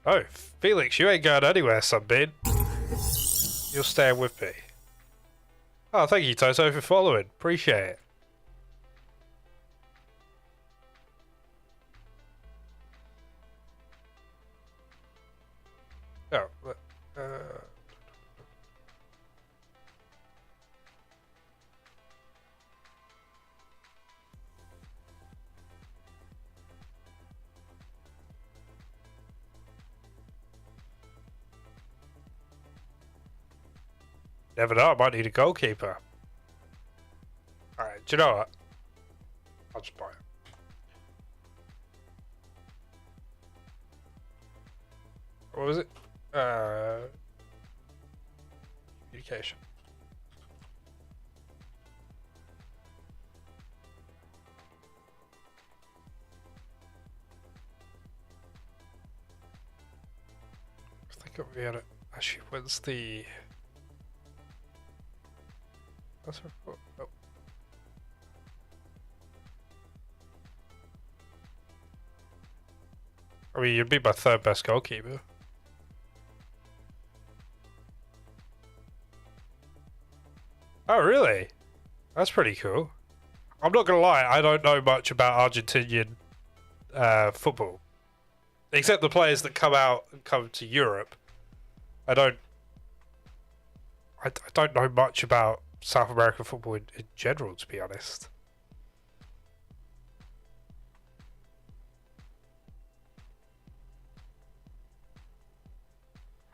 Oh, Felix, you ain't going anywhere, Sunbeam. You're staying with me. Oh, thank you, Toto, for following. Appreciate it. Oh, never know, I might need a goalkeeper. Alright, do you know what? I'll just buy it. What was it? Communication. I think it'll be able to... Actually, when's the... That's her... Oh. I mean, you'd be my third best goalkeeper. Oh, really? That's pretty cool. I'm not gonna lie, I don't know much about Argentinian football. Except the players that come out and come to Europe. I don't know much about South American football in general, to be honest.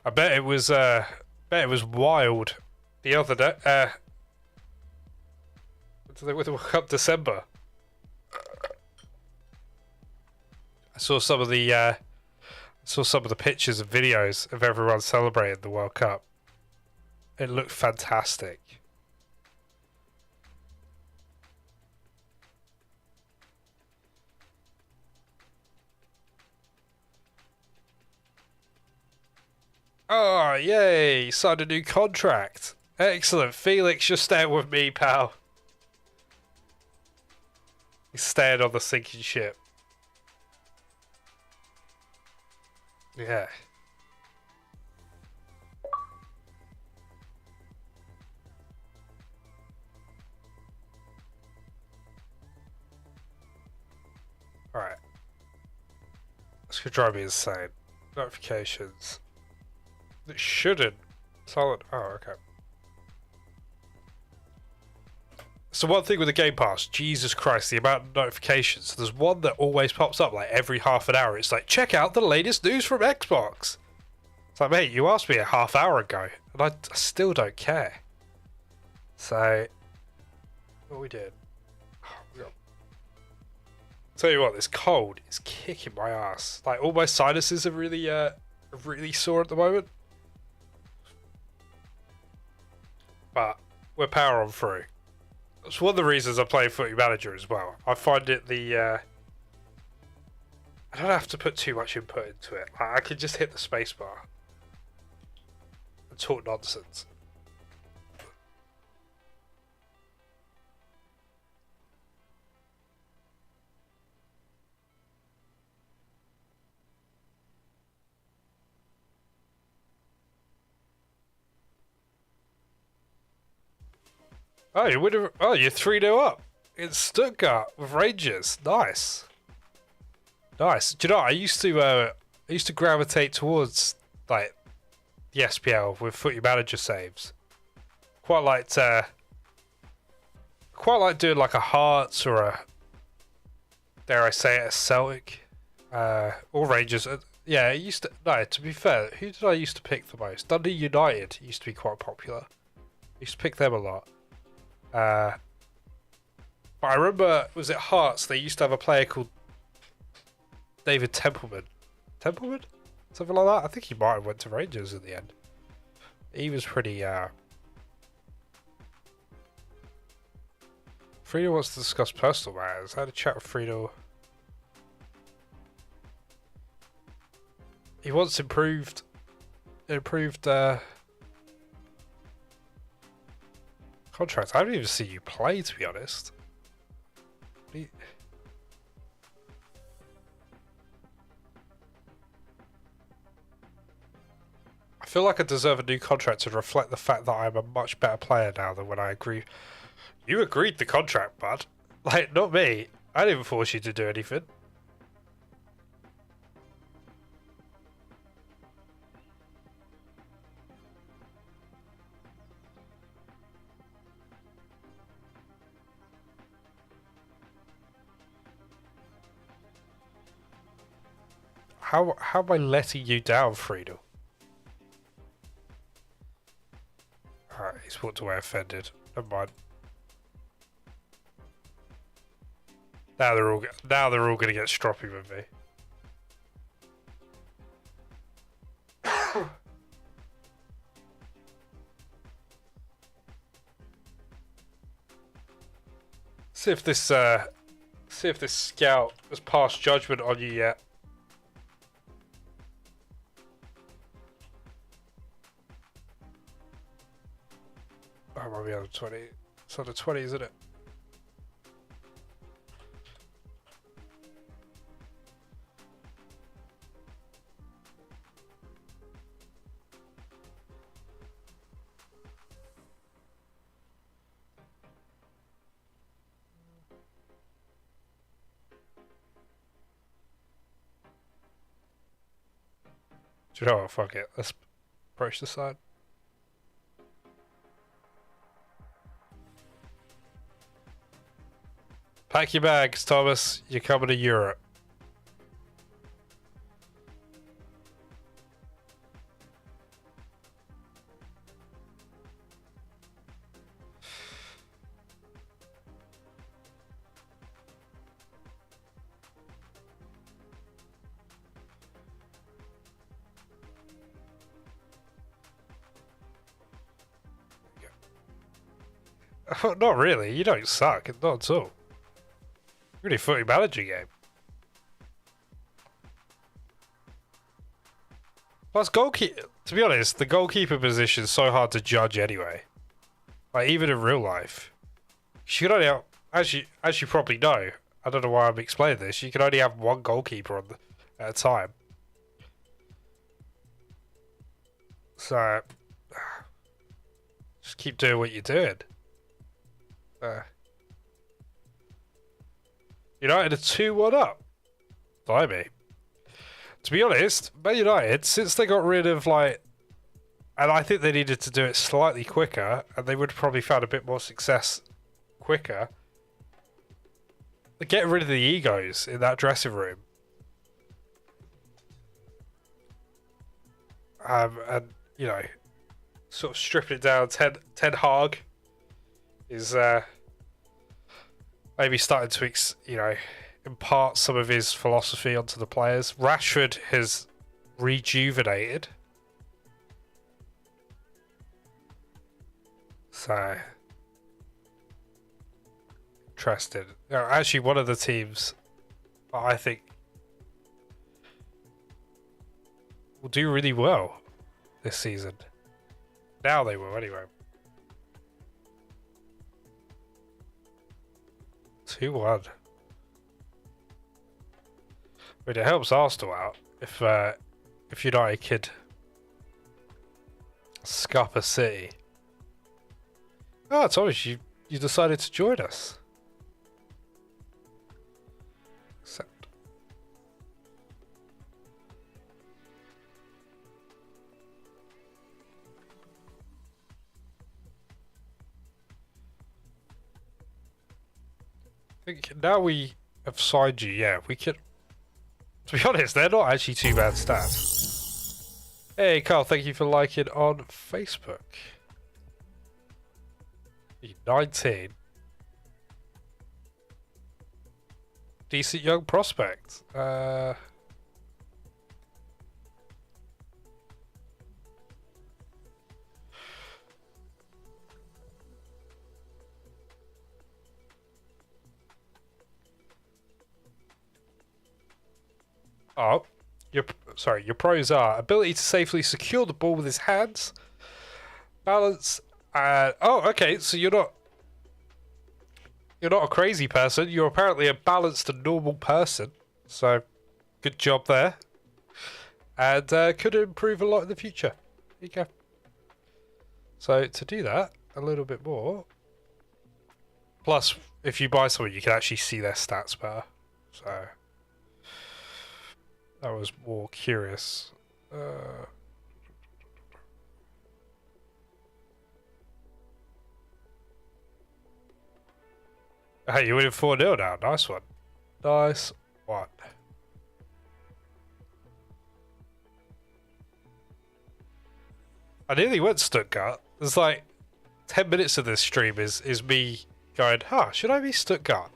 I bet it was wild the other day. With the World Cup December. I saw some of the pictures and videos of everyone celebrating the World Cup. It looked fantastic. Oh, yay! Signed a new contract. Excellent. Felix, you're staying with me, pal. He's staying on the sinking ship. Yeah. Alright. This could drive me insane. Notifications. It shouldn't. Solid. Oh, okay. So one thing with the Game Pass, Jesus Christ, the amount of notifications. There's one that always pops up like every half an hour. It's like, check out the latest news from Xbox. It's like, mate, you asked me a half hour ago, and I still don't care. So, what we did? Tell you what, this cold is kicking my ass. Like, all my sinuses are really sore at the moment. But we're powering through. It's one of the reasons I play Footy Manager as well. I find it the I don't have to put too much input into it. Like, I can just hit the spacebar and talk nonsense. Oh, you're 3-0 up in Stuttgart with Rangers. Nice. Nice. Do you know, I used to gravitate towards like the SPL with Footy Manager saves. Quite like doing like a Hearts or a, dare I say it, a Celtic, or Rangers. Yeah, it used to. No, to be fair, who did I used to pick the most? Dundee United used to be quite popular. I used to pick them a lot. But I remember, was it Hearts? They used to have a player called David Templeman. Templeman? Something like that? I think he might have went to Rangers in the end. He was pretty, Friedel wants to discuss personal matters. I had a chat with Friedel. He wants improved contracts. I don't even see you play, to be honest. I feel like I deserve a new contract to reflect the fact that I'm a much better player now than when I agree. You agreed the contract, bud. Like, not me. I didn't force you to do anything. How am I letting you down, Friedel? Alright, he's walked away offended. Never mind. Now they're all gonna get stroppy with me. See if this scout has passed judgment on you yet. Oh, might be under 20. It's under 20, isn't it? Do you know what? Fuck it. Let's approach the side. Pack your bags, Thomas. You're coming to Europe. Oh, not really. You don't suck. Not at all. Really footy manager game. Plus, goalkeeper. To be honest, the goalkeeper position is so hard to judge anyway. Like, even in real life, you can only have, as you probably know. I don't know why I'm explaining this. You can only have one goalkeeper at a time. So, just keep doing what you're doing. United are 2-1 up. Blimey. To be honest, Man United, since they got rid of, like... And I think they needed to do it slightly quicker, and they would have probably found a bit more success quicker. Get rid of the egos in that dressing room. And, you know, sort of stripping it down. Ten Hag is maybe starting to, impart some of his philosophy onto the players. Rashford has rejuvenated. So, interested. Actually, one of the teams I think will do really well this season. Now they will, anyway. 2-1. I mean, it helps Arsenal out if United could scup a City. Oh, it's always you decided to join us. Accept. I think now we have signed you, yeah, we could. To be honest, they're not actually too bad stats. Hey, Carl, thank you for liking on Facebook. 19. Decent young prospect. Oh, your pros are ability to safely secure the ball with his hands, balance. Oh, okay. So you're not a crazy person. You're apparently a balanced and normal person. So, good job there. And could improve a lot in the future. There you go. So to do that a little bit more. Plus, if you buy something, you can actually see their stats better. So that was more curious. Hey, you're winning 4-0 now. Nice one. Nice one. I nearly went Stuttgart. There's like 10 minutes of this stream is me going, huh, should I be Stuttgart?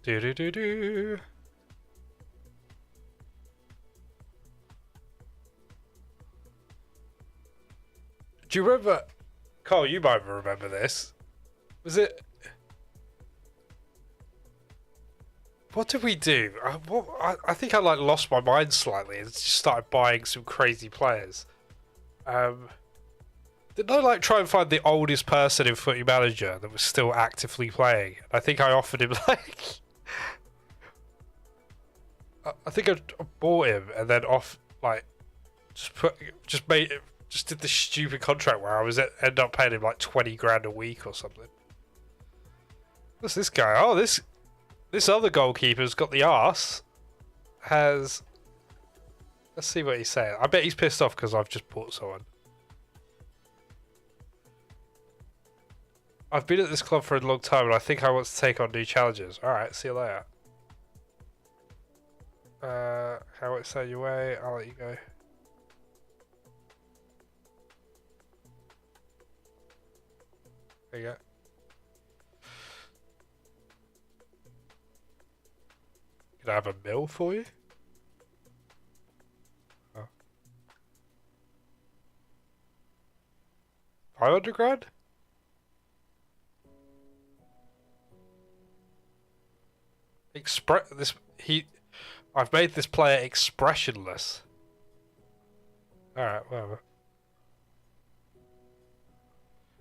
Do. Do you remember, Cole? You might remember this. Was it? What did we do? I think I like lost my mind slightly and just started buying some crazy players. Didn't I like try and find the oldest person in Footy Manager that was still actively playing? I think I offered him like. I think I bought him and then just did this stupid contract where I was end up paying him like 20 grand a week or something. What's this guy? Oh, this other goalkeeper's got the arse. Let's see what he's saying. I bet he's pissed off because I've just bought someone. I've been at this club for a long time and I think I want to take on new challenges. Alright, see you later. How it say your way? I'll let you go. There you go. Can I have a mill for you? Oh. 500 grand? I've made this player expressionless. Alright, whatever.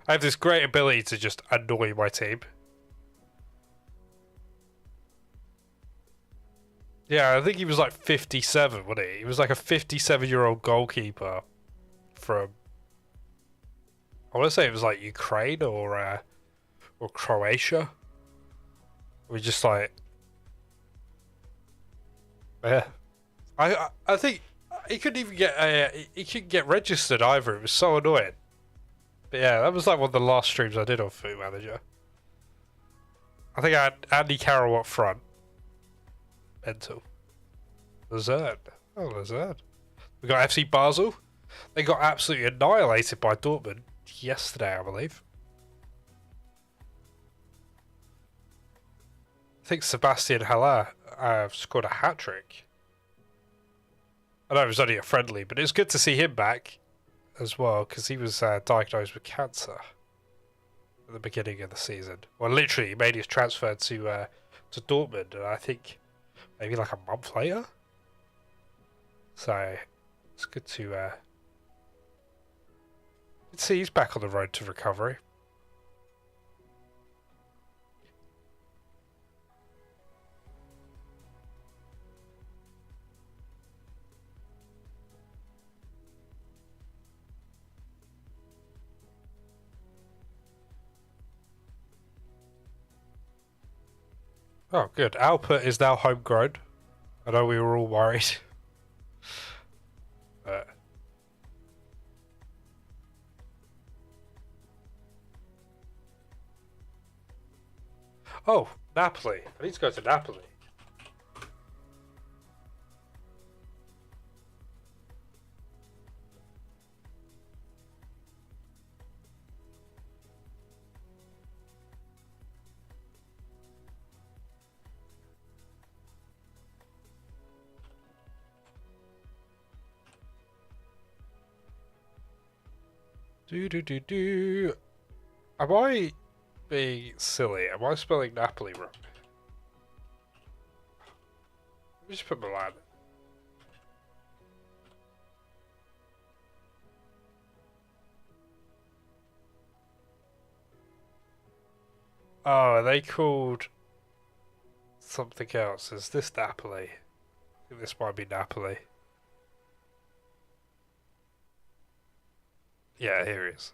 I have this great ability to just annoy my team. Yeah, I think he was like 57, wasn't he? He was like a 57-year-old goalkeeper from... I want to say it was like Ukraine or Croatia. We just like... Yeah. I think he couldn't even get registered either. It was so annoying. But yeah, that was like one of the last streams I did on Foot Manager. I think I had Andy Carroll up front. Mental. Luzern. Oh, Luzern. We got FC Basel. They got absolutely annihilated by Dortmund yesterday, I believe. I think Sebastian Haller scored a hat-trick. I know it was only a friendly, but it's good to see him back as well because he was diagnosed with cancer at the beginning of the season. Well, literally, he made his transfer to Dortmund, and I think maybe like a month later. So it's good to see he's back on the road to recovery. Oh, good. Output is now homegrown. I know we were all worried. But oh, Napoli. I need to go to Napoli. Do. Am I being silly? Am I spelling Napoli wrong? Let me just put Milan. Oh, are they called something else? Is this Napoli? I think this might be Napoli. Yeah, here he is.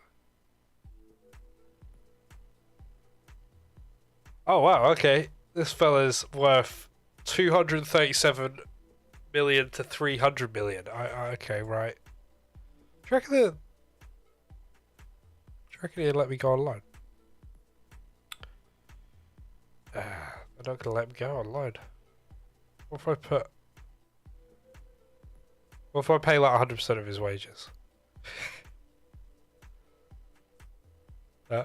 Oh wow, okay. This fella's worth 237 million to 300 million. Okay, right. Do you reckon he'd let me go online? They're not gonna let me go online. What if I put? What if I pay like 100% of his wages? Okay.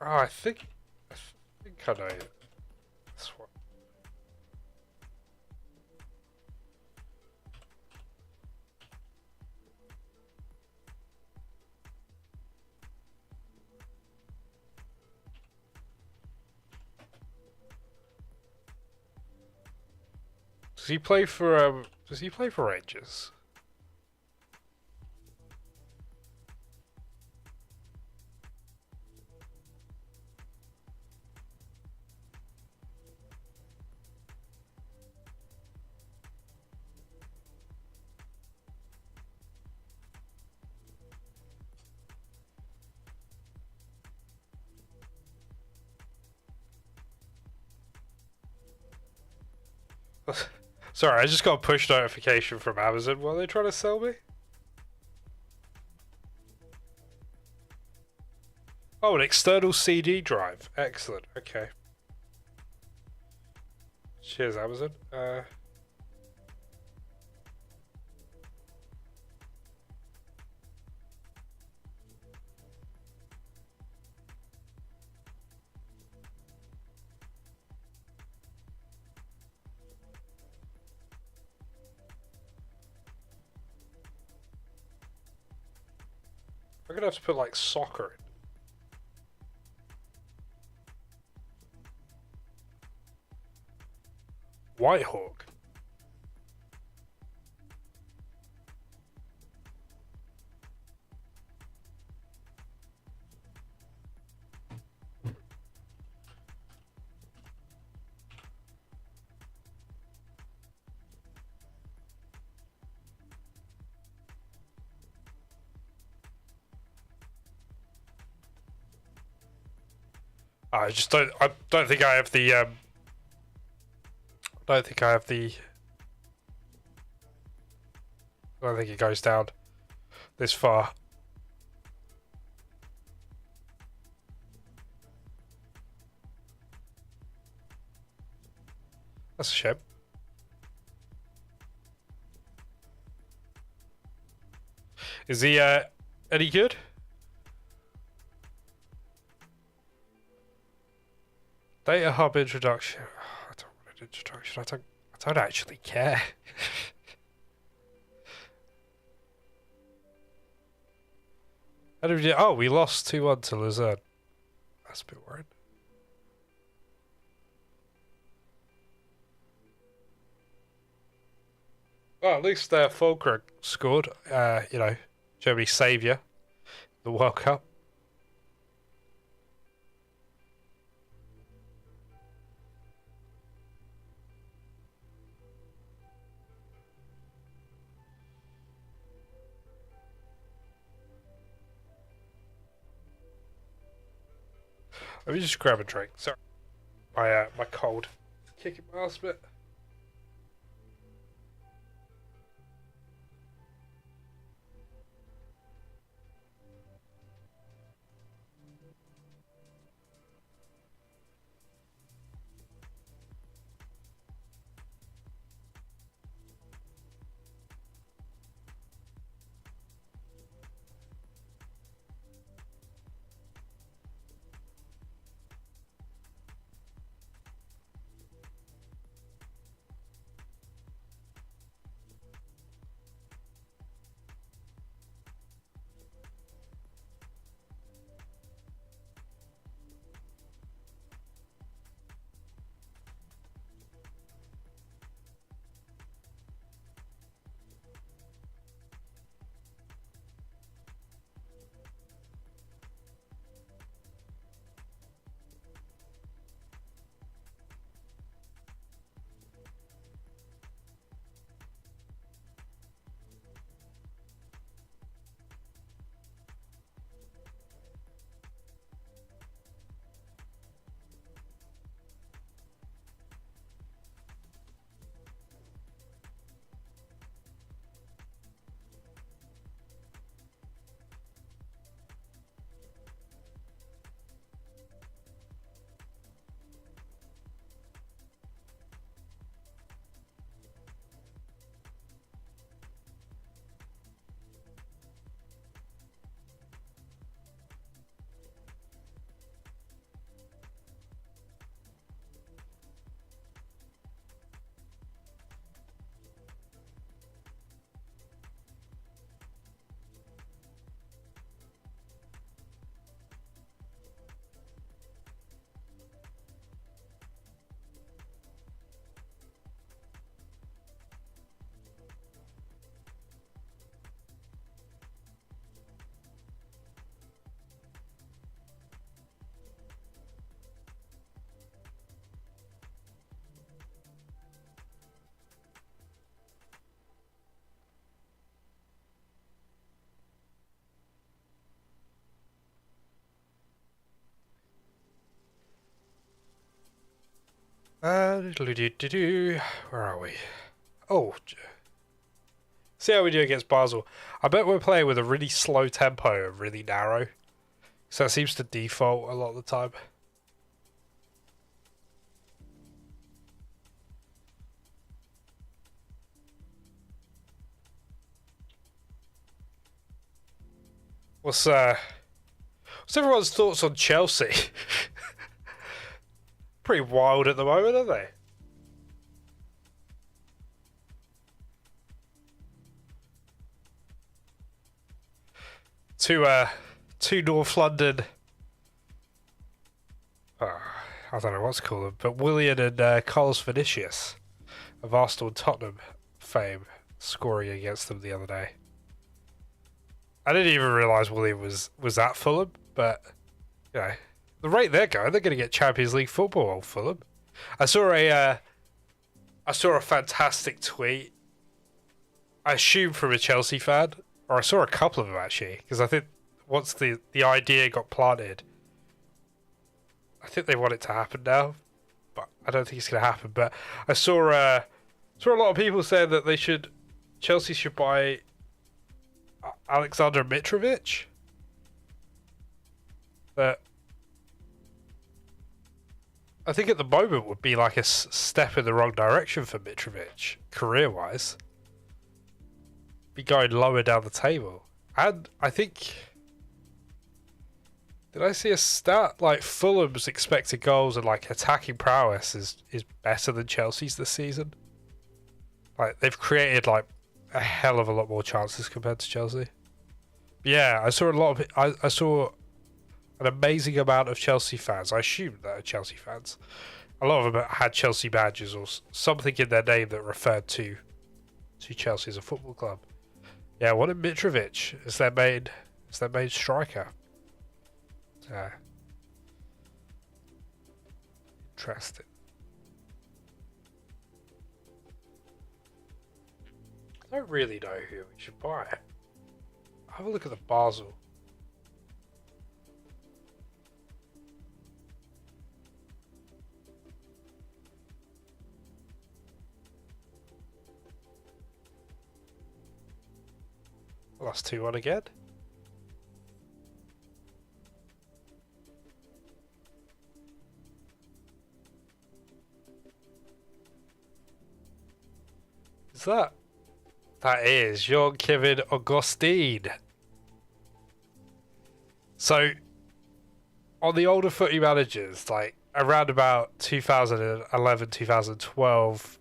Oh, I think I know this one. Does he play for Rangers? Sorry, I just got a push notification from Amazon. What are they trying to sell me? Oh, an external CD drive. Excellent. Okay. Cheers, Amazon. I'm gonna have to put like soccer in. Whitehawk. I just don't. I don't think I have the. Don't think I have the. I don't think it goes down this far. That's a shame. Is he any good? Data hub introduction. I don't want an introduction. I don't actually care. How did we do? Oh, we lost 2-1 to Luzerne. That's a bit worried. Well, at least Fulkrug scored. Germany's saviour, the World Cup. Let me just grab a drink. Sorry, my cold kicking my ass a bit. Where are we? Oh, see how we do against Basel. I bet we're playing with a really slow tempo and really narrow. So that seems to default a lot of the time. What's everyone's thoughts on Chelsea? Pretty wild at the moment, aren't they? Two North London. I don't know what's called them, but Willian and Carlos Vinicius of Arsenal and Tottenham fame scoring against them the other day. I didn't even realise Willian was at Fulham, but you know, the rate they're going to get Champions League football on Fulham. I saw a fantastic tweet. I assume from a Chelsea fan, or I saw a couple of them actually, because I think once the idea got planted, I think they want it to happen now, but I don't think it's going to happen. But I saw a lot of people saying that Chelsea should buy Alexander Mitrovic. But I think at the moment would be like a step in the wrong direction for Mitrovic, career-wise. Be going lower down the table. And I think Did I see a stat like Fulham's expected goals and like attacking prowess is better than Chelsea's this season? Like they've created like a hell of a lot more chances compared to Chelsea. But yeah, I saw a lot of I saw an amazing amount of Chelsea fans. I assume that are Chelsea fans. A lot of them had Chelsea badges or something in their name that referred to Chelsea as a football club. Yeah, what in Mitrovic is their main striker. Interesting. I don't really know who we should buy. Have a look at the Basel. Lost 2-1 again. Is that? That is Jean-Kevin Augustine. So, on the older footy managers, like around about 2011, 2012,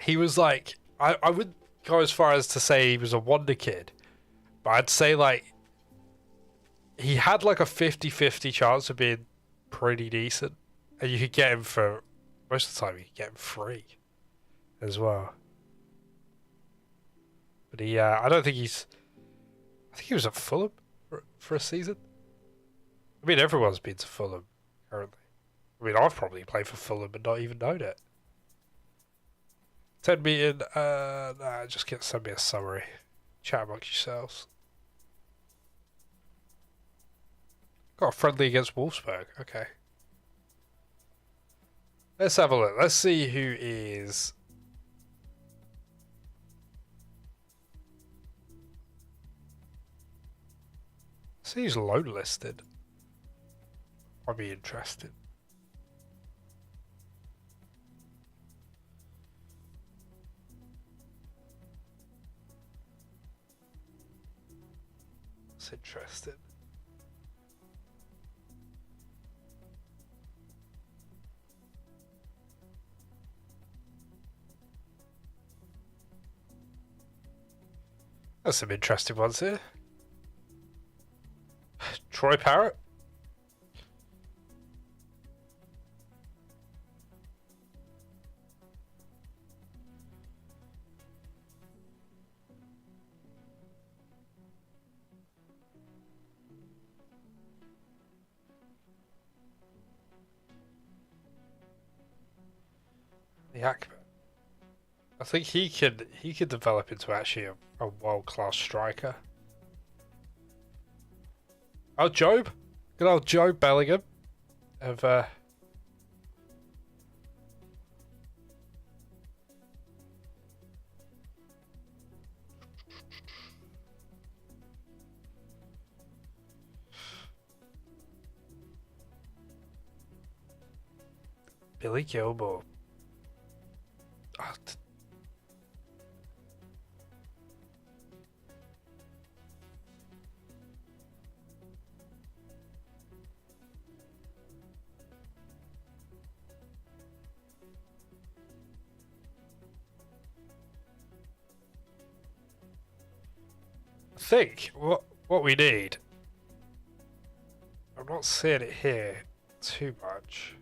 he was like, I wouldn't go as far as to say he was a wonder kid, but I'd say like he had like a 50-50 chance of being pretty decent, and you could get him for most of the time you could get him free as well. But he, I don't think he's. I think he was at Fulham for a season. I mean, everyone's been to Fulham currently. I mean, I've probably played for Fulham and not even known it. 10 meeting, nah, just send me a summary. Chat amongst yourselves. Got a friendly against Wolfsburg, okay. Let's have a look. Let's see who is. See who's low listed. I'd be interested. That's interesting. There's some interesting ones here. Troy Parrott. The Akbar. I think he could develop into actually a world class striker. Oh, Job, good old Job Bellingham of Billy Gilmore. Oh, I think what we need. I'm not seeing it here too much.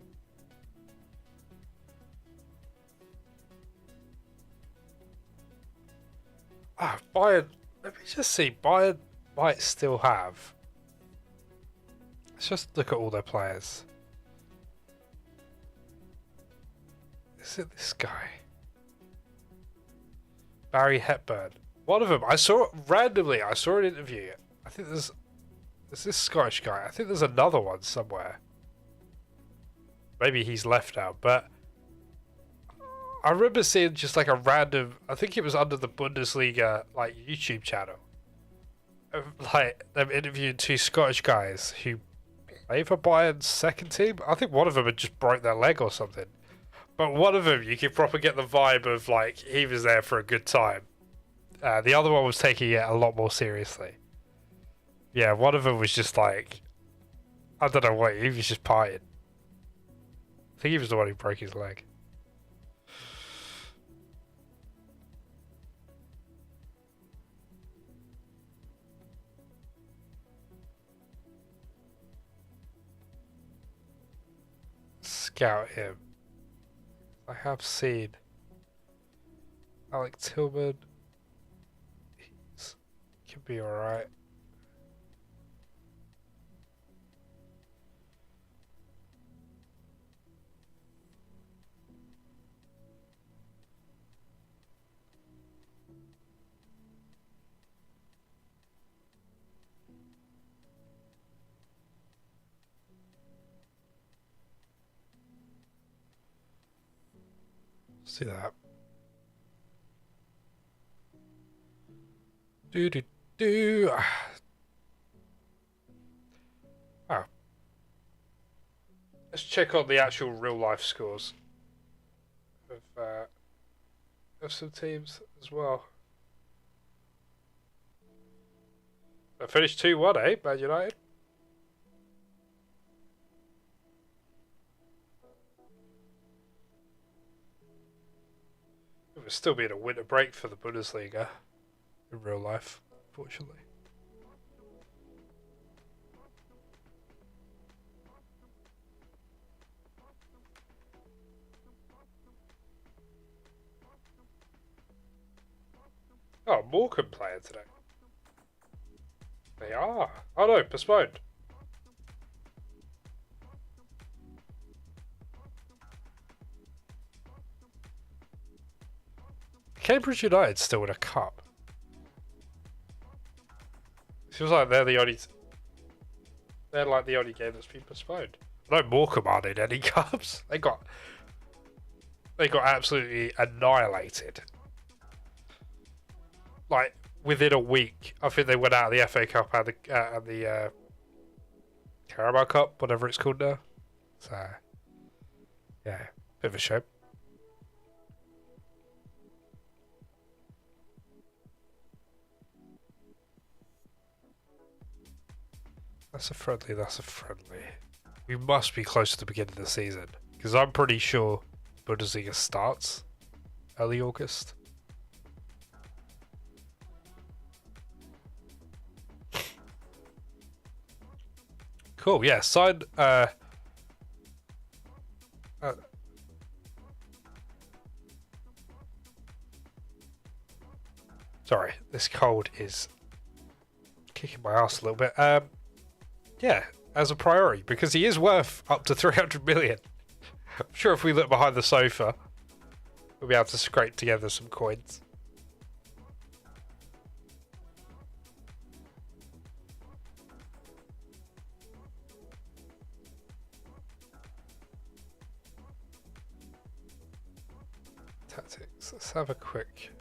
Ah, Bayern. Let me just see. Bayern might still have. Let's just look at all their players. Is it this guy? Barry Hepburn. One of them. I saw randomly. I saw an interview. I think there's this Scottish guy. I think there's another one somewhere. Maybe he's left now, but I remember seeing just like a random. I think it was under the Bundesliga like YouTube channel. Like them interviewing two Scottish guys who play for Bayern's second team. I think one of them had just broke their leg or something. But one of them, you could proper get the vibe of like he was there for a good time. The other one was taking it a lot more seriously. Yeah, one of them was just like, I don't know what, he was just partying. I think he was the one who broke his leg. Scout him. I have seen Alec Tillman. He's could be alright. See that. Do do do. Oh. Let's check on the actual real life scores of some teams as well. I finished 2-1, eh? Man United. It would still be in a winter break for the Bundesliga in real life, fortunately. Oh, Morecambe playing today. They are. Oh no, postponed. Cambridge United still win a cup. It feels like they're the only. They're like the only game that's been postponed. I know Morecambe aren't in any cups. They got absolutely annihilated. Like within a week, I think they went out of the FA Cup and the Carabao Cup, whatever it's called now. So yeah, bit of a shame. That's a friendly, that's a friendly. We must be close to the beginning of the season. Because I'm pretty sure Bundesliga starts early August. Cool, yeah, sign... sorry, this cold is kicking my ass a little bit. Yeah, as a priority, because he is worth up to 300 million. I'm sure if we look behind the sofa, we'll be able to scrape together some coins. Tactics, let's have a quick...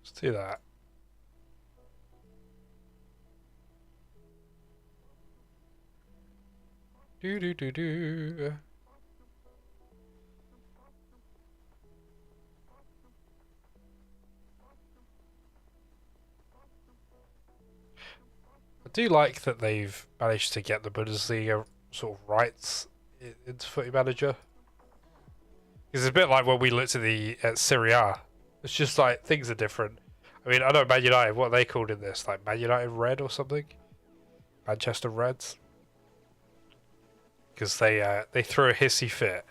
Let's do that. Do do do do. I do like that they've managed to get the Bundesliga sort of rights into Footy Manager. Because it's a bit like when we looked at Serie A. It's just like things are different. I mean, I know Man United, what are they called in this? Like Man United Red or something? Manchester Reds? Because they threw a hissy fit.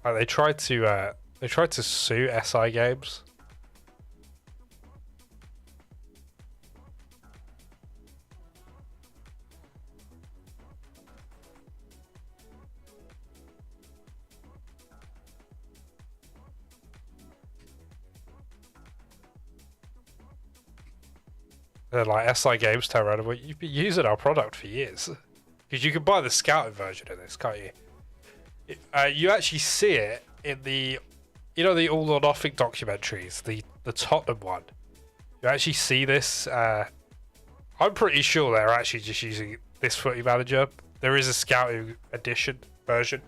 Like they tried to sue SI Games. They're like, SI Games turn around and went, you've been using our product for years. Because you can buy the scouted version of this, can't you? You actually see it in the you know, the All or Nothing documentaries, the Tottenham one. You actually see this. I'm pretty sure they're actually just using this footy manager. There is a scouting edition version.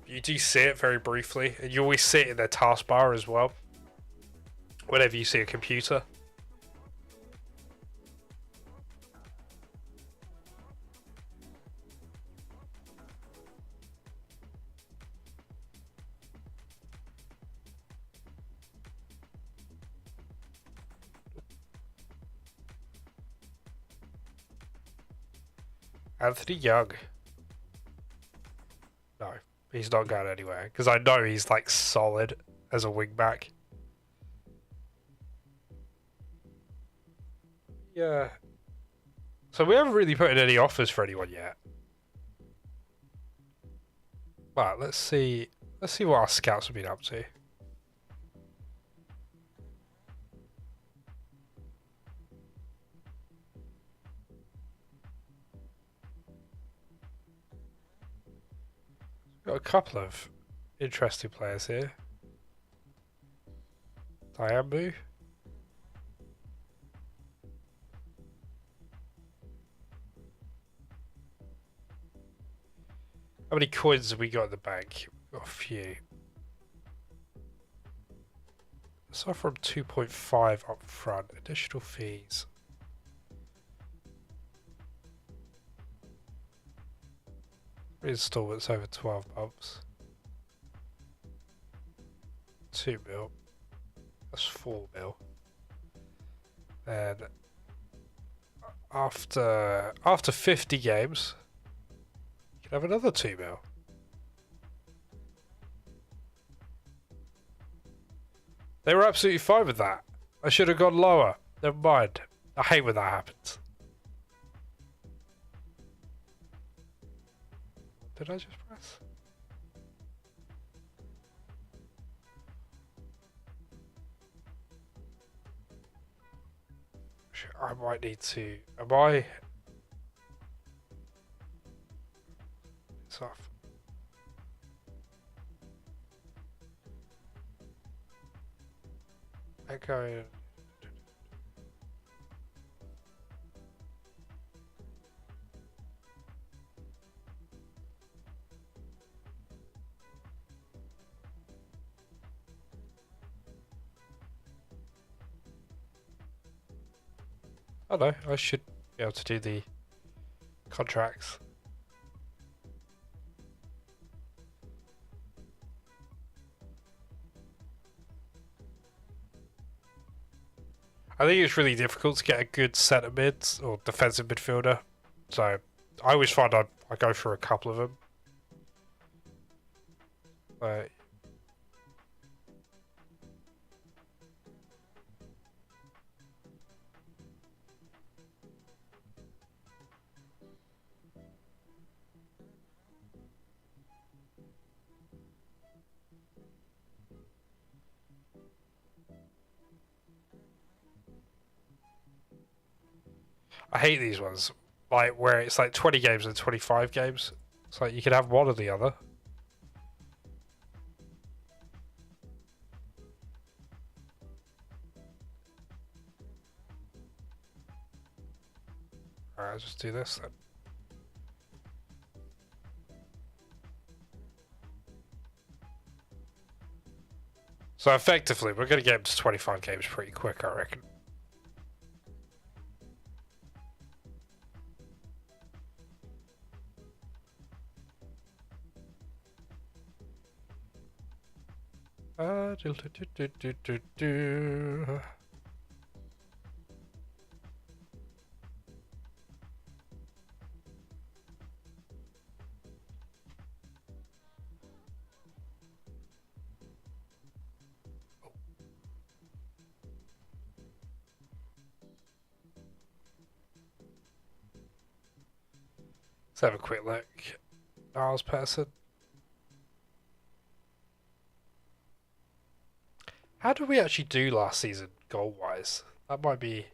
You do see it very briefly, and you always see it in their taskbar as well. Whenever you see a computer. Anthony Young. No, he's not going anywhere because I know he's like solid as a wing back. Yeah. So we haven't really put in any offers for anyone yet. But let's see. Let's see what our scouts have been up to. Got a couple of interesting players here. Diambu. How many coins have we got in the bank? We've got a few. Let's offer them 2.5 up front. Additional fees. Installments over 12 months. 2 mil. That's 4 mil. Then after 50 games, you can have another 2 mil. They were absolutely fine with that. I should have gone lower. Never mind. I hate when that happens. Did I just press? I might need to. Am I? It's off. Echo. Oh no, I should be able to do the contracts. I think it's really difficult to get a good centre mid or defensive midfielder. So I always find I go for a couple of them. I hate these ones, like where it's like 20 games and 25 games. It's like you can have one or the other. Alright, I'll just do this then. So effectively, we're going to get him to 25 games pretty quick, I reckon. Let's have a quick look. Niles person. How did we actually do last season, goal-wise? That might be...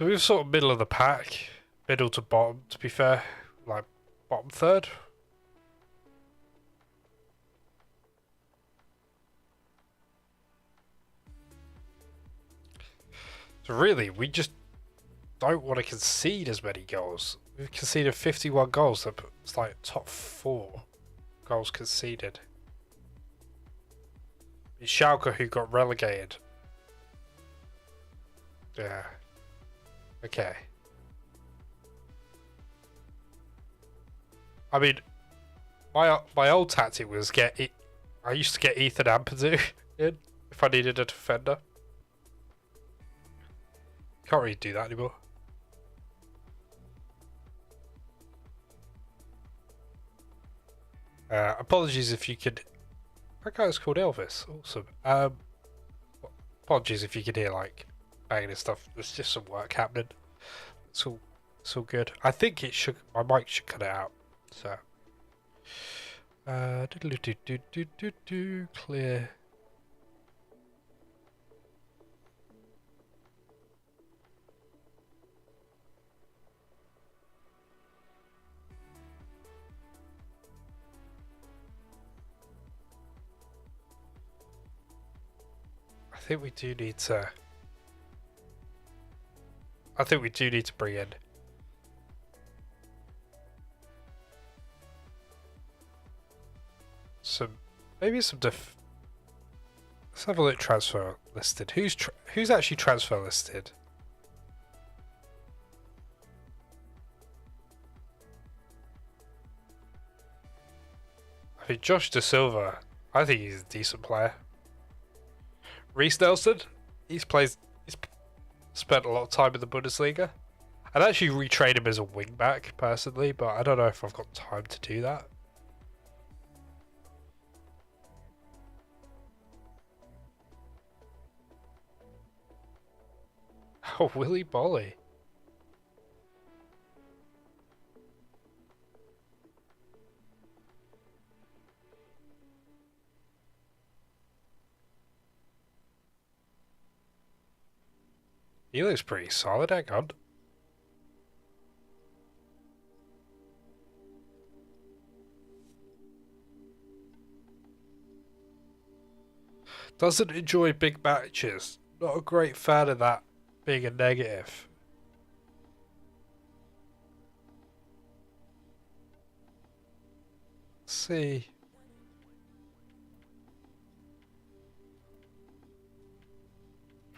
So we were sort of middle of the pack, middle to bottom. To be fair, like bottom third. So really, we just don't want to concede as many goals. We've conceded 51 goals. It's like top 4 goals conceded. It's Schalke who got relegated. Yeah. Okay. I mean, my old tactic was I used to get Ethan Ampadu in if I needed a defender. Can't really do that anymore. Apologies if you could. That guy was called Elvis. Awesome. Apologies if you could hear like banging and stuff. There's just some work happening. It's all good. I think it should. My mic should cut it out. So. Clear. I think we do need to bring in maybe some let's have a look. Transfer listed. Who's actually transfer listed? I think Josh Da Silva. I think he's a decent player. Reece Nelson. He's spent a lot of time in the Bundesliga. I'd actually retrain him as a wing back personally, but I don't know if I've got time to do that. Oh, Willy Bolly. He looks pretty solid, hang on. Doesn't enjoy big matches. Not a great fan of that being a negative. Let's see.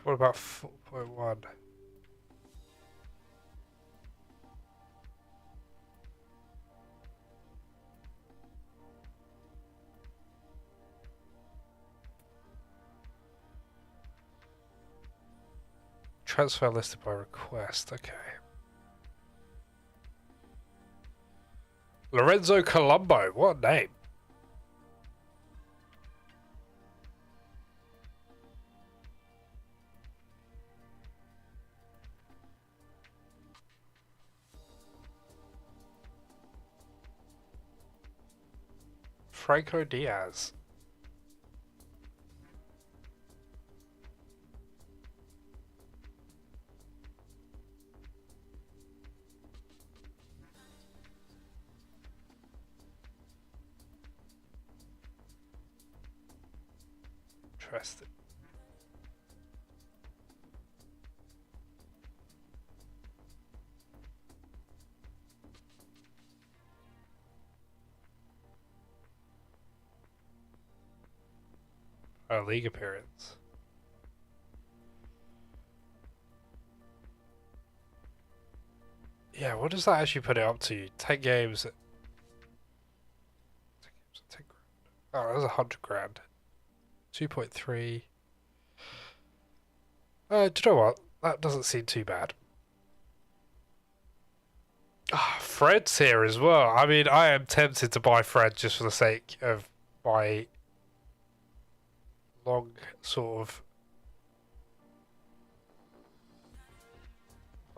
What about 4.1? Transfer listed by request, okay. Lorenzo Colombo, what a name. Franco Diaz. Interesting. League appearance. Yeah, what does that actually put it up to? 10 games. 10 grand. Oh, that's 100 grand. 2.3. Do you know what? That doesn't seem too bad. Ah, Fred's here as well. I mean, I am tempted to buy Fred just for the sake of my long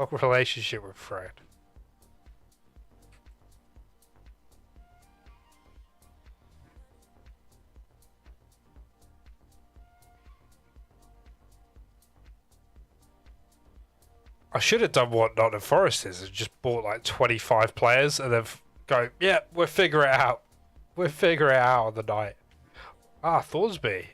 relationship with Fred. I should have done what Nottingham Forest is and just bought like 25 players and then go, yeah, we'll figure it out. We'll figure it out on the night. Ah, Thorsby.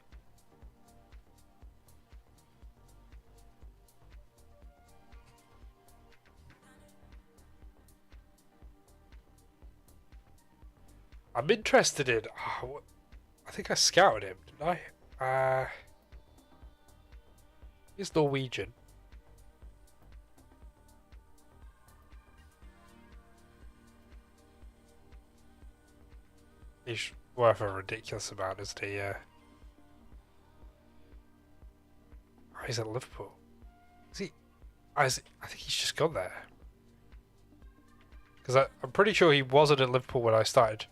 I'm interested in. Oh, I think I scouted him, didn't I? He's Norwegian. He's worth a ridiculous amount, isn't he? Yeah. Oh, he's at Liverpool. Is he? I think he's just gone there. Because I'm pretty sure he wasn't at Liverpool when I started.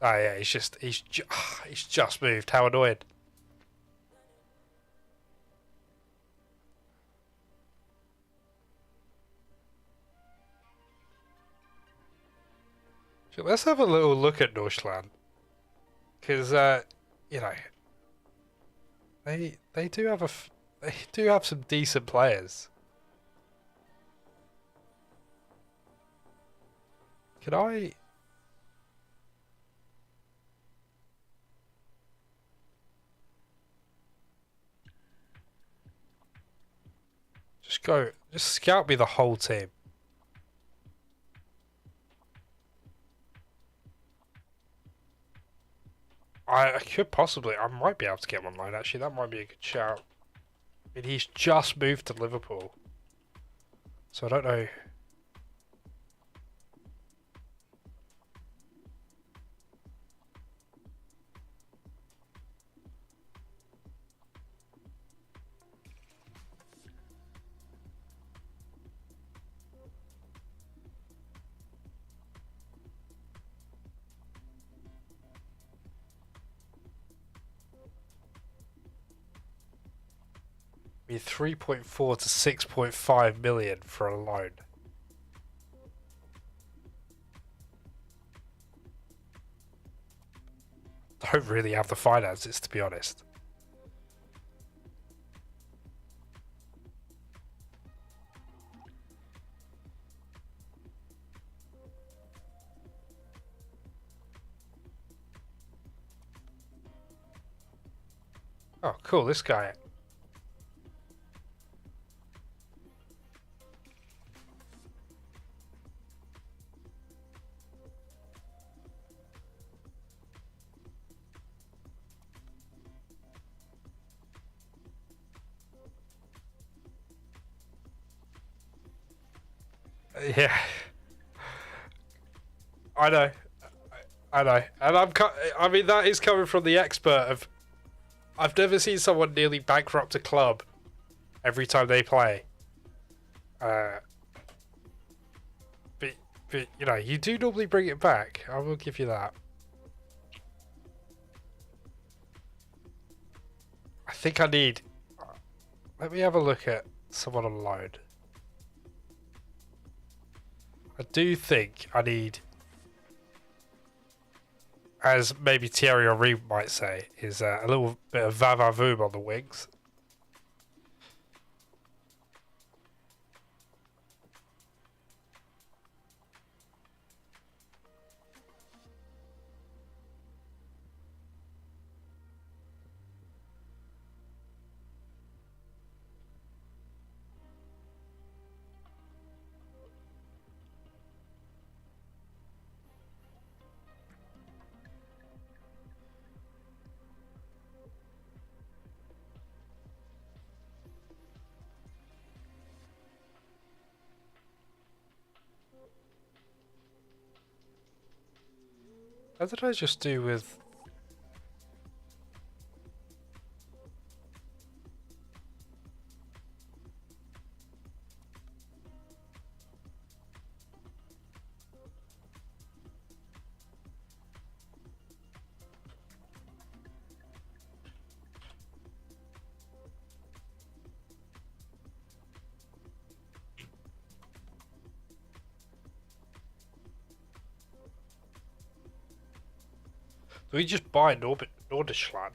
Ah, yeah, he's just moved. How annoying. So let's have a little look at Deutschland. Because, you know, they do have they do have some decent players. Can I? Just scout me the whole team. I could possibly, I might be able to get him online actually, that might be a good shout. I mean, he's just moved to Liverpool. So I don't know. Be 3.4 to 6.5 million for a loan. Don't really have the finances, to be honest. Oh, cool, this guy. Yeah. I know. I know. And I mean, that is coming from the expert of... I've never seen someone nearly bankrupt a club every time they play. But you know, you do normally bring it back. I will give you that. I think I need... Let me have a look at someone on loan. I do think I need, as maybe Thierry Henry might say, is a little bit of va-va-voom on the wings. How did I just do with... Do we just buy Norddeutschland?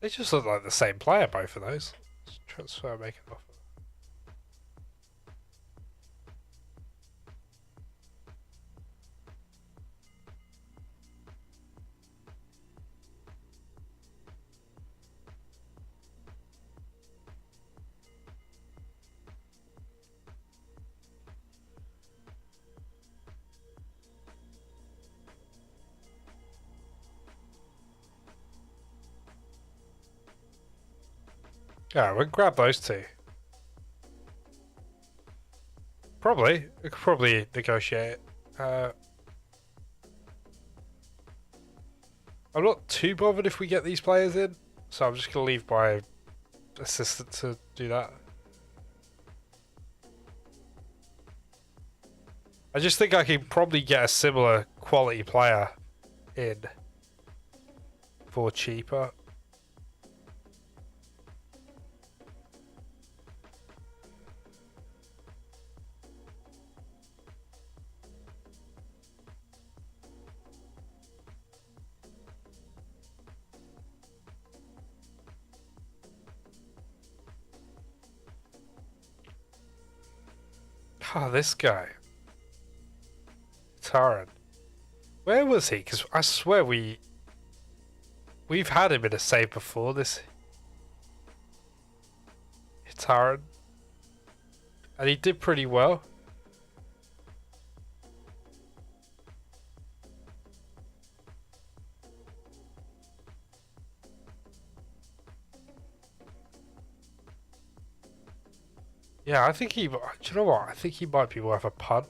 They just look like the same player, both of those. Let's transfer, make an offer. Yeah, we can grab those two. Probably. We could probably negotiate. I'm not too bothered if we get these players in, so I'm just going to leave my assistant to do that. I just think I can probably get a similar quality player in for cheaper. Oh, this guy. Taran. Where was he? Because I swear we've had him in a save before, this Taran. And he did pretty well. Yeah, I think he... Do you know what? I think he might be worth a punt.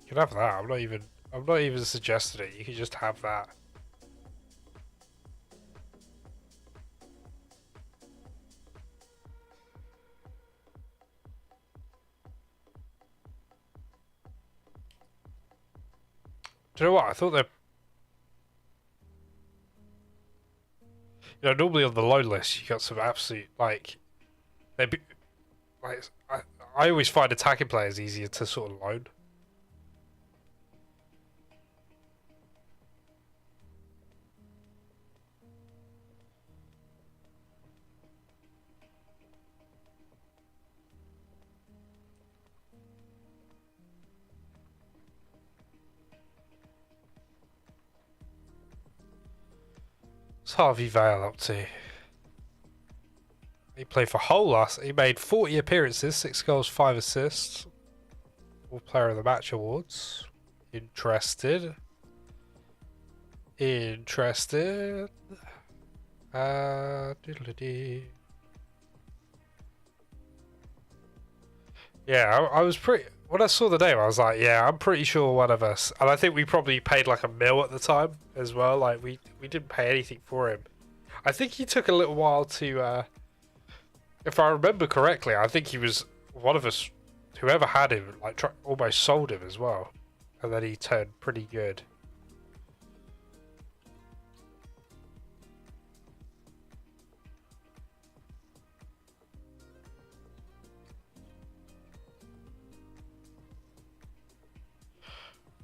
You can have that. I'm not even suggesting it. You can just have that. Do you know what? I thought they're... You know, normally on the low list, you got some absolute, like... They be, like I always find attacking players easier to sort of loan. What's Harvey Vale up to? He played for Hull last. He made 40 appearances, 6 goals, 5 assists. All Player of the Match awards. Interested. Interested. Doodle-dee. Yeah, I was pretty... When I saw the name, I was like, yeah, I'm pretty sure one of us. And I think we probably paid like $1 million at the time as well. Like, we didn't pay anything for him. I think he took a little while to... if I remember correctly, I think he was one of us... Whoever had him, like, almost sold him as well. And then he turned pretty good.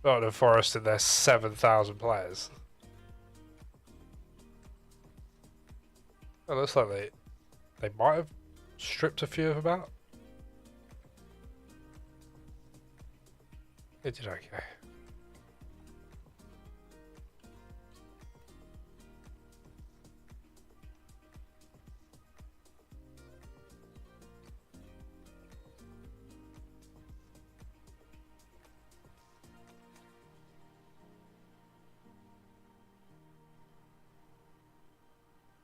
Nottingham Forest and their 7,000 players. It looks like they might have stripped a few of them out. It did okay.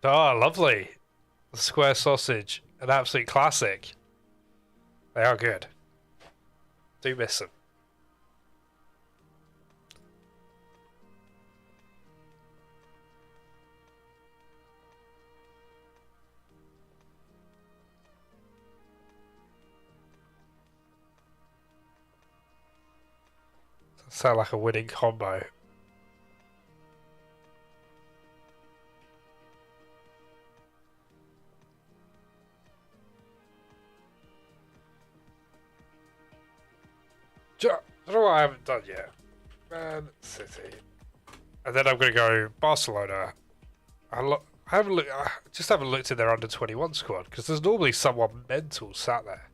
Oh, lovely. The square sausage. An absolute classic. They are good. Do miss them. Sound like a winning combo. Do you know what I haven't done yet? Man City. And then I'm going to go Barcelona. I haven't looked. I just haven't looked at their under-21 squad because there's normally someone mental sat there.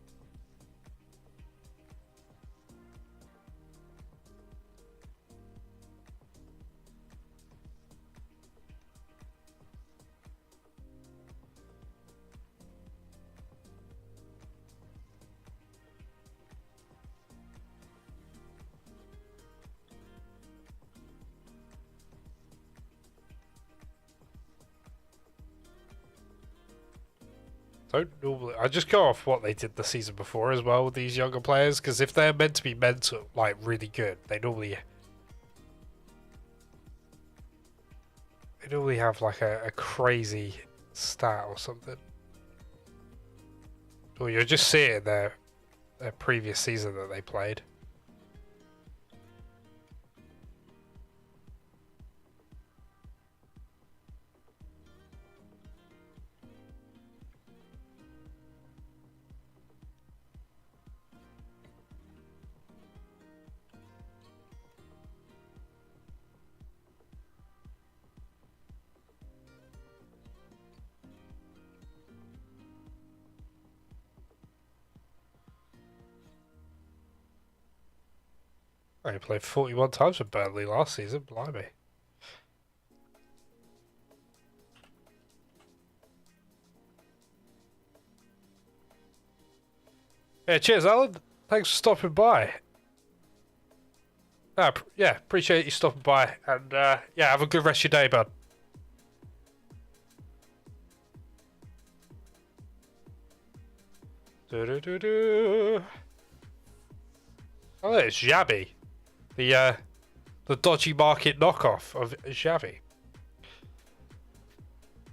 Don't normally. I just go off what they did the season before as well with these younger players because if they're meant to be mental, like really good, they normally have like a crazy stat or something. Or you're just seeing their previous season that they played. I played 41 times with Burnley last season, blimey. Yeah, cheers, Alan. Thanks for stopping by. Yeah, appreciate you stopping by. And yeah, have a good rest of your day, bud. Do-do-do-do. Oh, it's Xabi. The dodgy market knockoff of Xavi.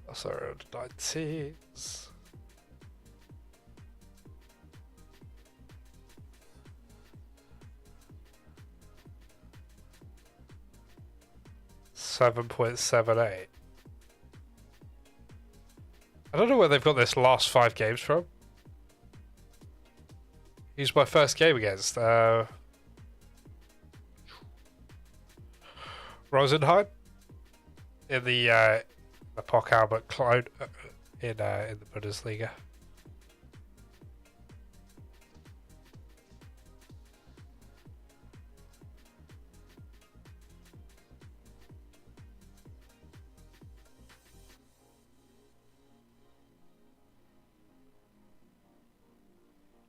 That's around 90s. $7.78. I don't know where they've got this last 5 games from. Here's my first game against Rosenheim in the Pock Albert clone in the Bundesliga.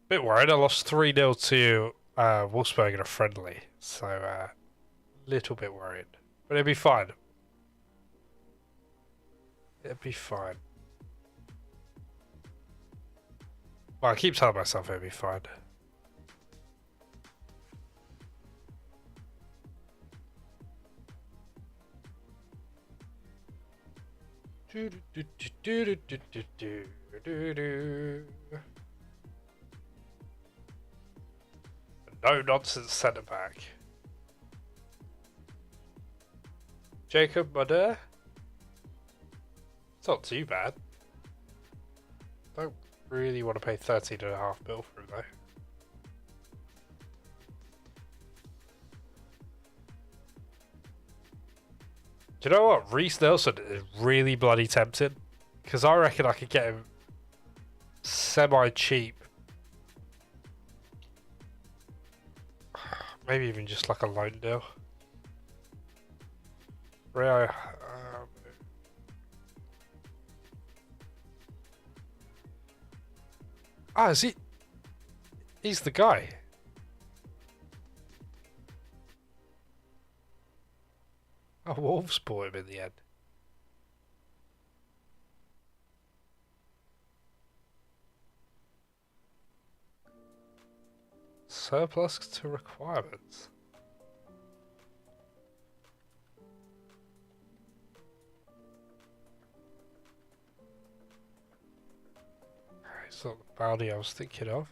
Bit worried. I lost 3-0 to Wolfsburg in a friendly, so little bit worried. But it'll be fine. It'll be fine. Well, I keep telling myself it'll be fine. No nonsense centre back. Jacob Mutter. It's not too bad. Don't really want to pay 13.5 mil for him though. Do you know what? Reece Nelson is really bloody tempting. Because I reckon I could get him semi-cheap. Maybe even just like a loan deal. Rio. Is he? He's the guy. Oh, Wolves bought him in the end. Surplus to requirements. It's not the bounty I was thinking of.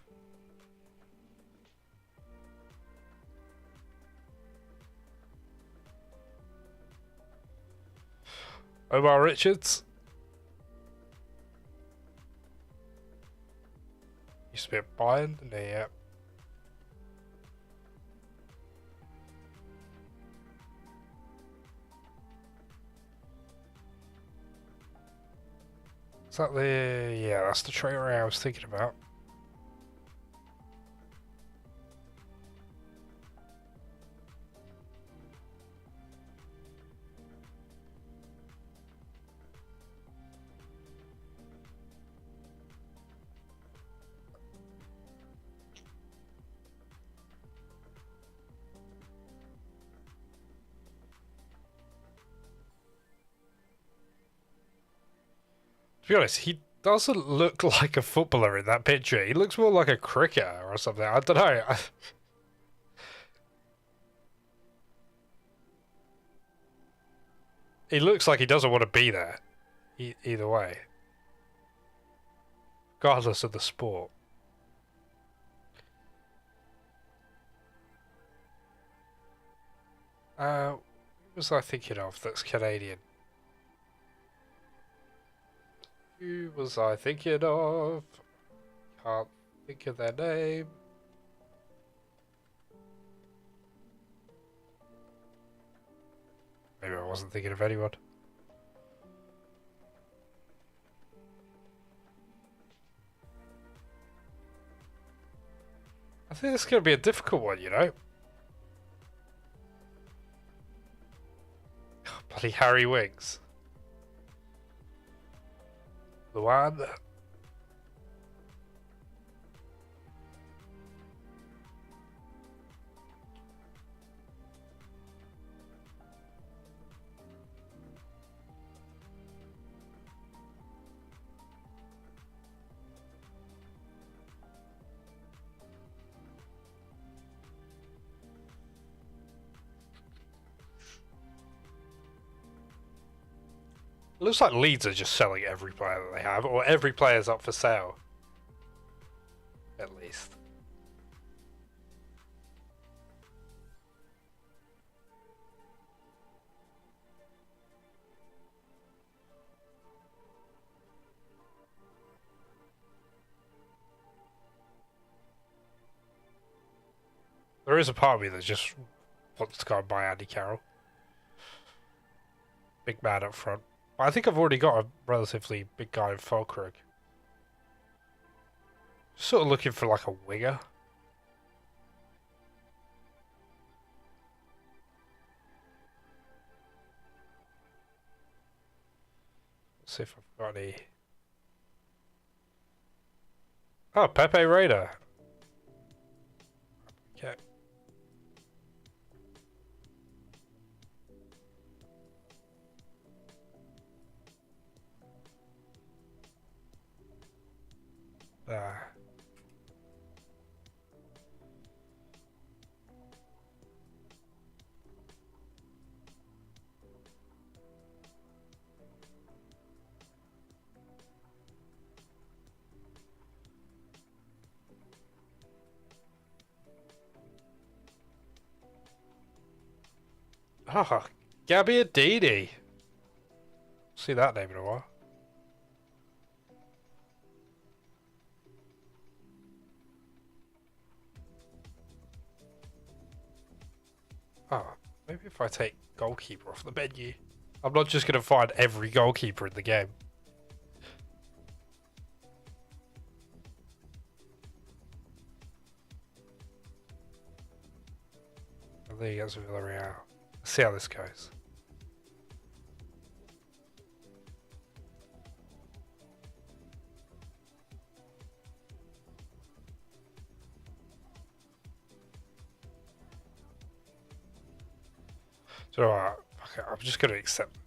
Omar Richards. Used to be at Bayern, didn't he? Yeah. Is that the... Yeah, that's the trailer I was thinking about. To be honest, he doesn't look like a footballer in that picture. He looks more like a cricketer or something. I don't know. He looks like he doesn't want to be there. Either way. Regardless of the sport. What was I thinking of that's Canadian? Who was I thinking of? Can't think of their name. Maybe I wasn't thinking of anyone. I think this is going to be a difficult one, you know? Bloody Harry Wings. Luan. It looks like Leeds are just selling every player that they have, or every player's up for sale. At least. There is a part of me that just wants to go and buy Andy Carroll. Big man up front. I think I've already got a relatively big guy in Falkirk. Sort of looking for like a winger. Let's see if I've got any. Oh, Pepe Reina. Okay. Ah. Ah, Gabby Adidi. See that name in a while. Oh, maybe if I take goalkeeper off the menu. I'm not just going to find every goalkeeper in the game. And there he goes with Villarreal. Let's see how this goes. So okay, I'm just going to accept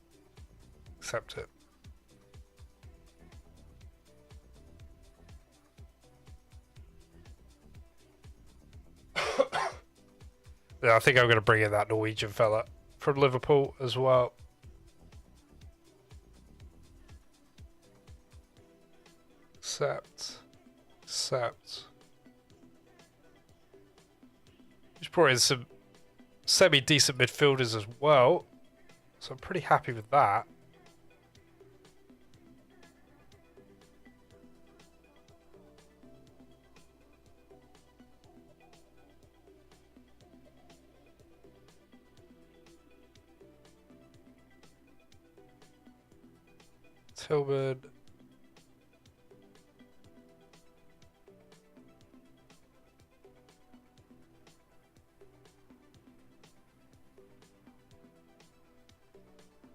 it. Yeah, I think I'm going to bring in that Norwegian fella from Liverpool as well. Accept. Just brought in some semi-decent midfielders as well, so I'm pretty happy with that. Tillman.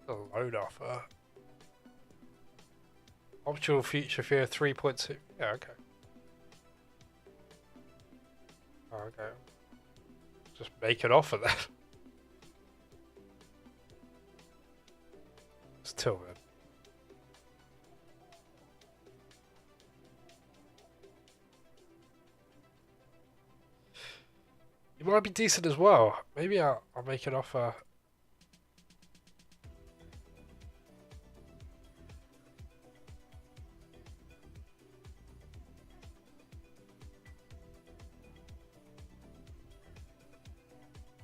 A loan offer. Optional future fee of 3.2. Yeah, okay. Okay. Just make an offer then. It's Tillman. You might be decent as well. Maybe I'll make an offer.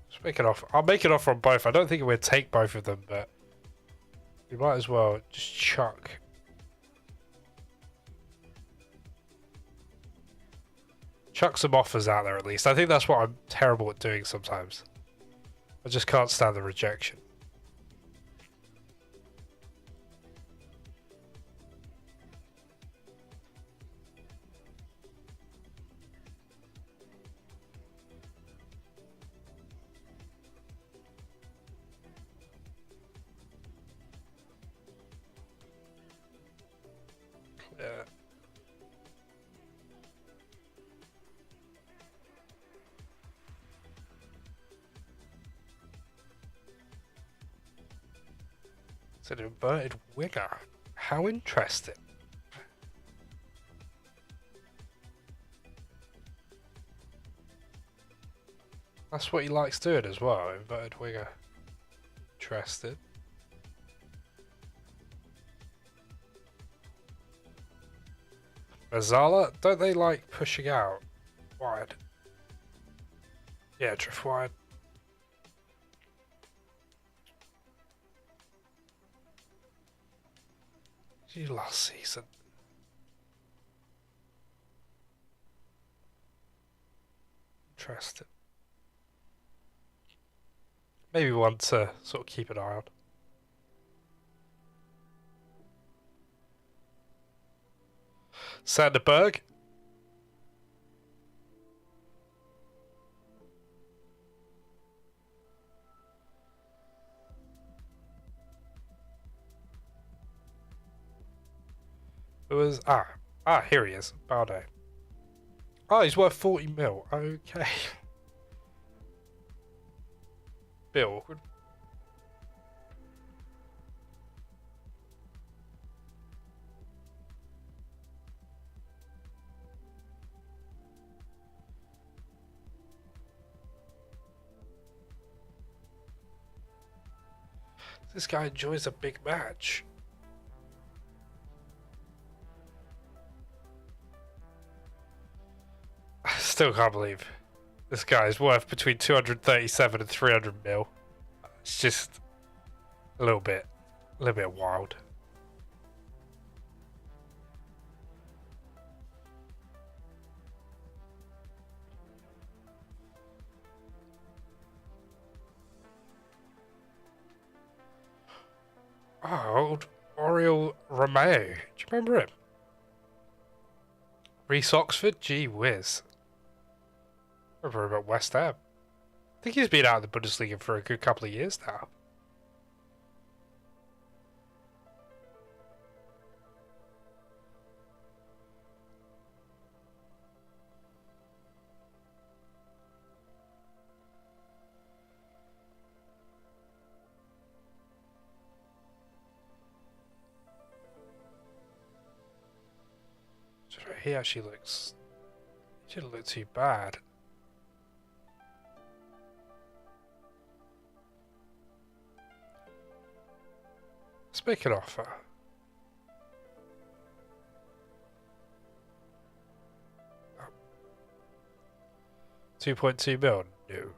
Just make an offer. I'll make an offer on both. I don't think we'll take both of them, but we might as well just chuck. Chuck some offers out there at least. I think that's what I'm terrible at doing sometimes. I just can't stand the rejection. Yeah. It's an inverted winger. How interesting. That's what he likes doing as well, inverted winger. Interesting. Mazala, don't they like pushing out wide? Yeah, drift wide. You last season. Interesting. Maybe one to sort of keep an eye on. Sanderberg. It was here he is. Balde. Oh, he's worth 40 mil. Okay. Bit awkward. This guy enjoys a big match. I still can't believe this guy is worth between 237 and 300 mil. It's just a little bit wild. Oh, old Oriol Romeo. Do you remember him? Reece Oxford? Gee whiz. I remember him at West Ham. I think he's been out of the Bundesliga for a good couple of years now. He actually looks... He didn't look too bad. Let's make an offer. Oh. 2.2 mil? No.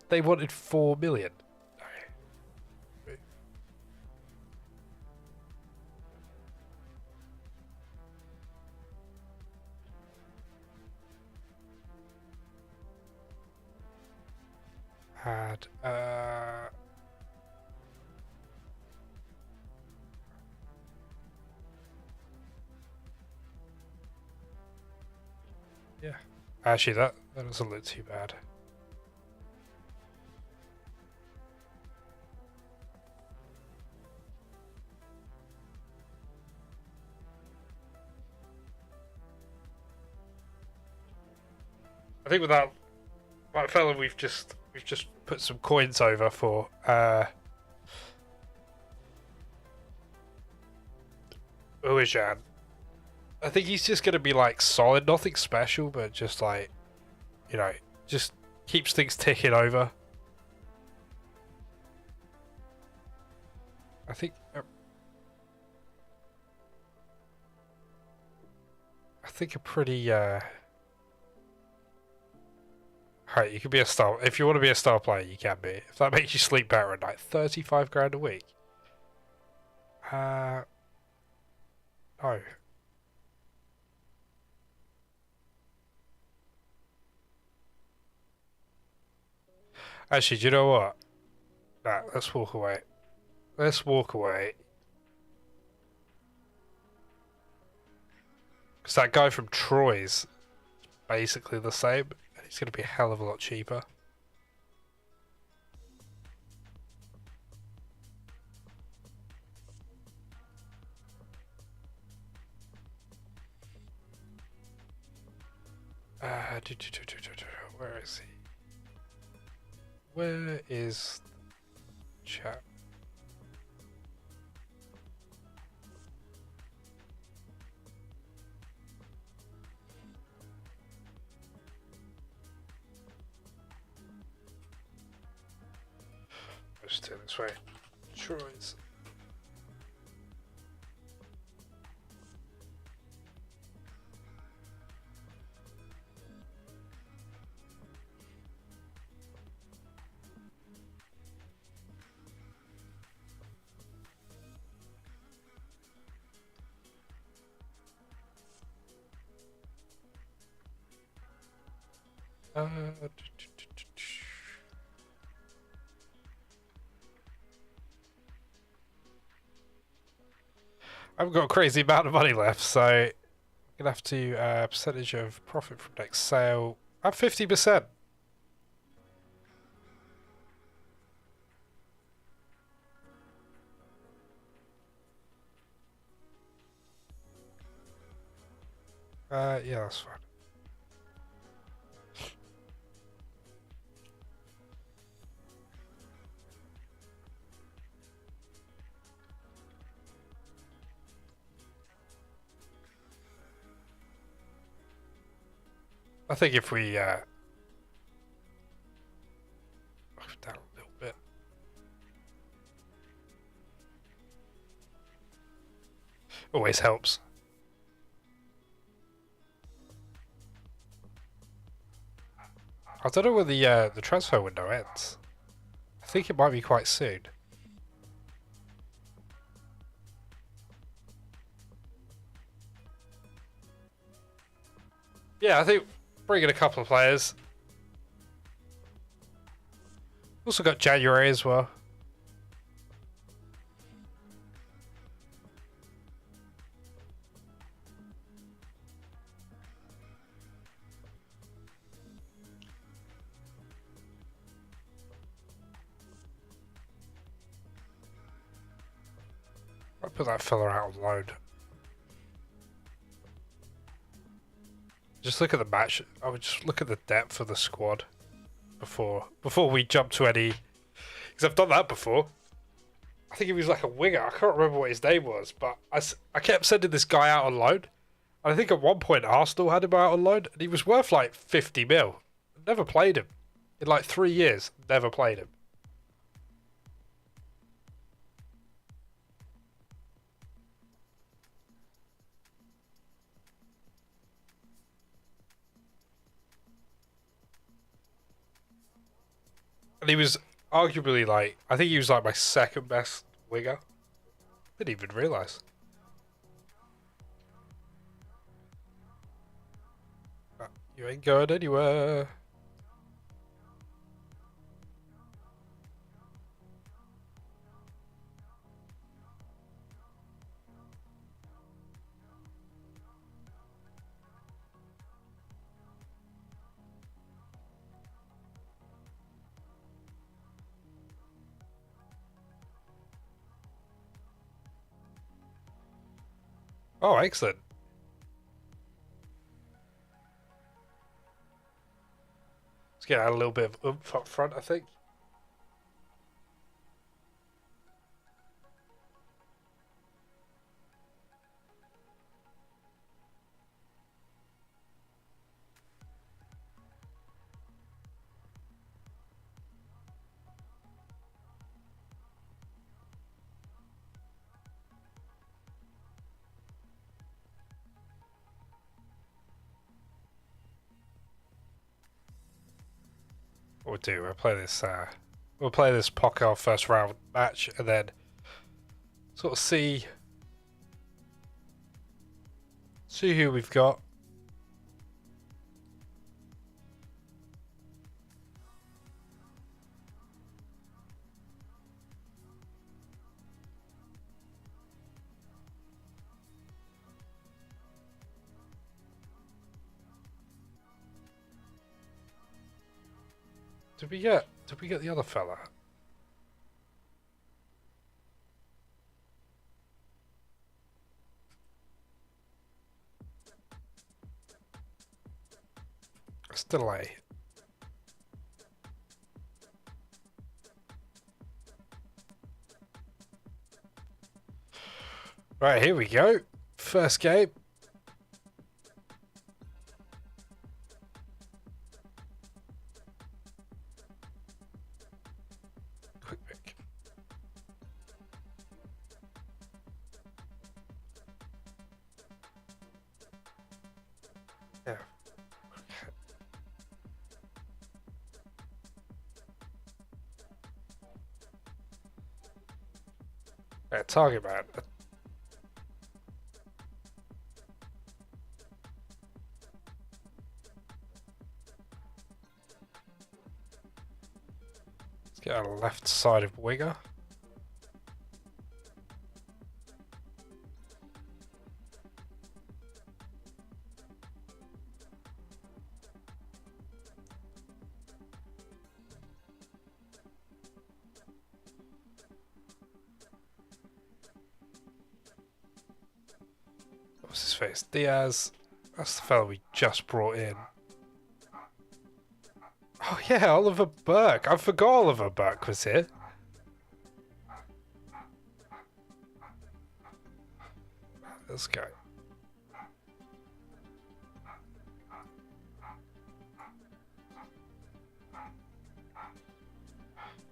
They wanted 4 million. Add, yeah. Actually, that doesn't look too bad. I think with that fella, we've just put some coins over for Uejan. I think he's just gonna be like solid, nothing special, but just like, you know, just keeps things ticking over. I think a pretty Right, you can be a star. If you want to be a star player, you can be. If that makes you sleep better at night, 35 grand a week. No. Actually, do you know what? Nah, let's walk away. Let's walk away. Because that guy from Troy's basically the same. And he's going to be a hell of a lot cheaper. Where is he? Where is chat? Let's do it this way. Troy's. I've got a crazy amount of money left, so I'm gonna have to percentage of profit from next sale. I'm 50%. Yeah, that's fine. I think if we down a little bit. Always helps. I don't know when the transfer window ends. I think it might be quite soon. Yeah, I think bring in a couple of players. Also got January as well. I'll put that fella out on loan. Just look at the match. I would just look at the depth of the squad before we jump to any. Because I've done that before. I think he was like a winger. I can't remember what his name was, but I kept sending this guy out on loan. And I think at one point Arsenal had him out on loan, and he was worth like 50 mil. Never played him. In like 3 years, never played him. And he was arguably like, I think he was like my second best winger. Didn't even realise. You ain't going anywhere. Oh, excellent. Let's get out a little bit of oomph up front, I think. What we'll do, we'll play this poker first round match, and then sort of see who we've got. Did we get the other fella? It's delay. Right, here we go. First game. Quick pick. Yeah. Target man. Let's get on the left side of winger. What's his face? Diaz. That's the fellow we just brought in. Oh yeah, Oliver Burke. I forgot Oliver Burke was here. Let's go.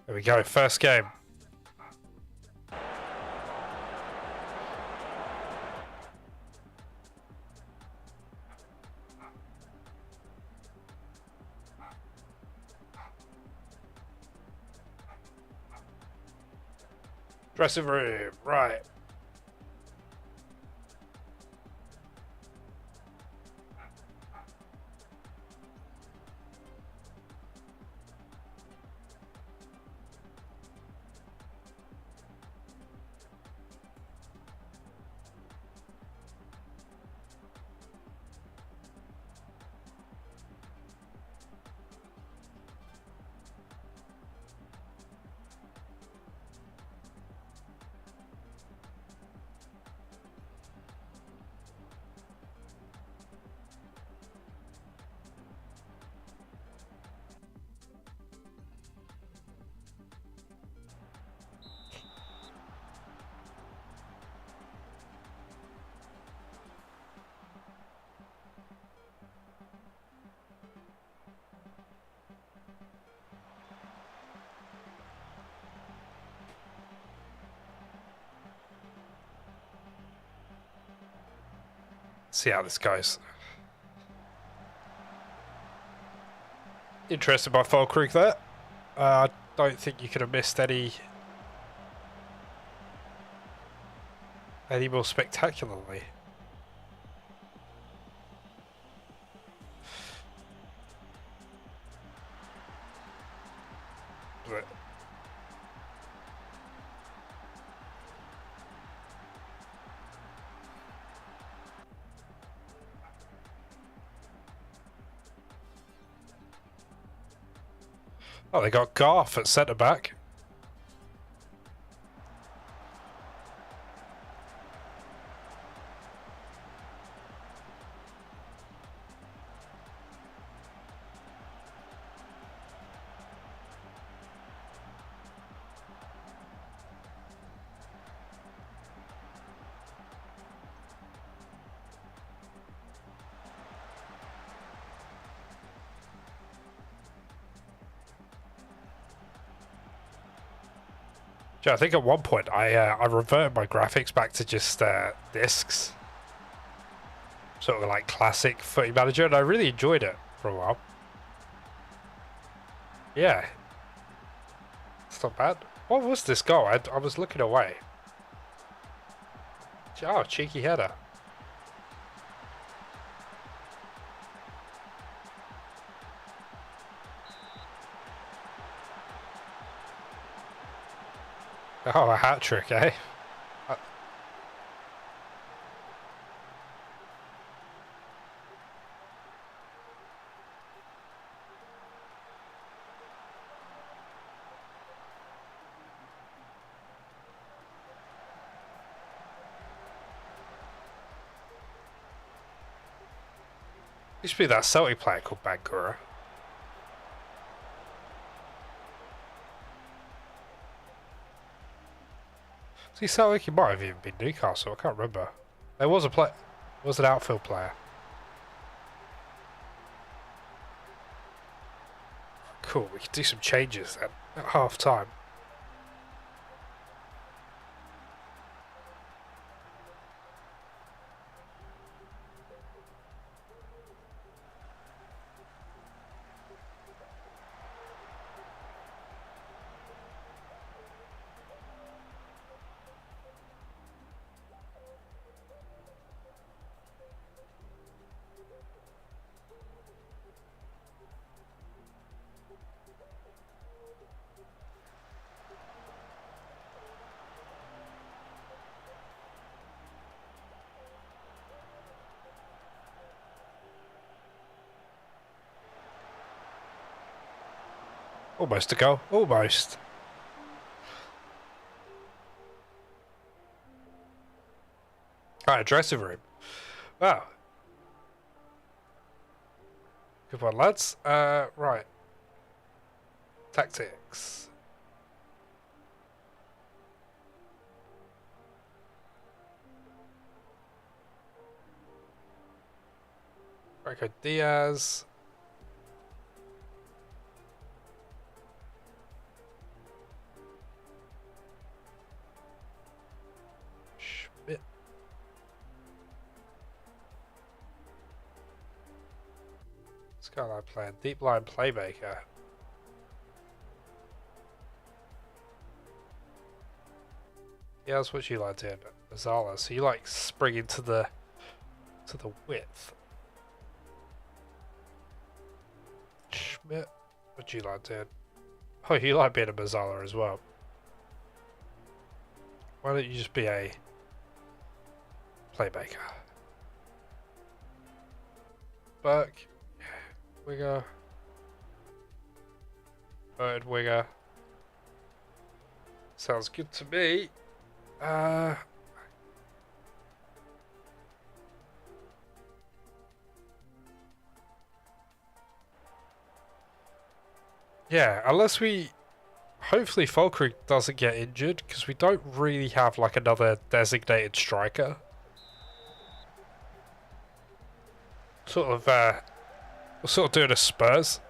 There we go, first game. Dressing room, right. See how this goes. Interested by Falkirk there. I don't think you could have missed any more spectacularly. But oh, they got Garth at centre back. I think at one point I reverted my graphics back to just discs, sort of like classic Footy Manager, and I really enjoyed it for a while. Yeah, it's not bad. What was this goal? I was looking away. Oh, cheeky header. Oh, a hat trick, eh? Used to be that Celtic player called Bangura. See, Celtic, he might have even been Newcastle. I can't remember. There was was an outfield player. Cool. We can do some changes then at half time. Almost a goal. Almost. Alright, dressing room. Wow. Good one, lads. Right. Tactics. Okay, Diaz. Schmidt. This guy I playing. Deep line playmaker. Diaz, what you like doing? Mazala. So you like spring into the width. Schmidt, what you like doing? Oh, you like being a Mazala as well. Why don't you just be a playmaker? Burke, winger, third winger. Sounds good to me. Yeah, unless we... Hopefully Falkirk doesn't get injured, because we don't really have like another designated striker. Sort of, we're sort of doing a Spurs.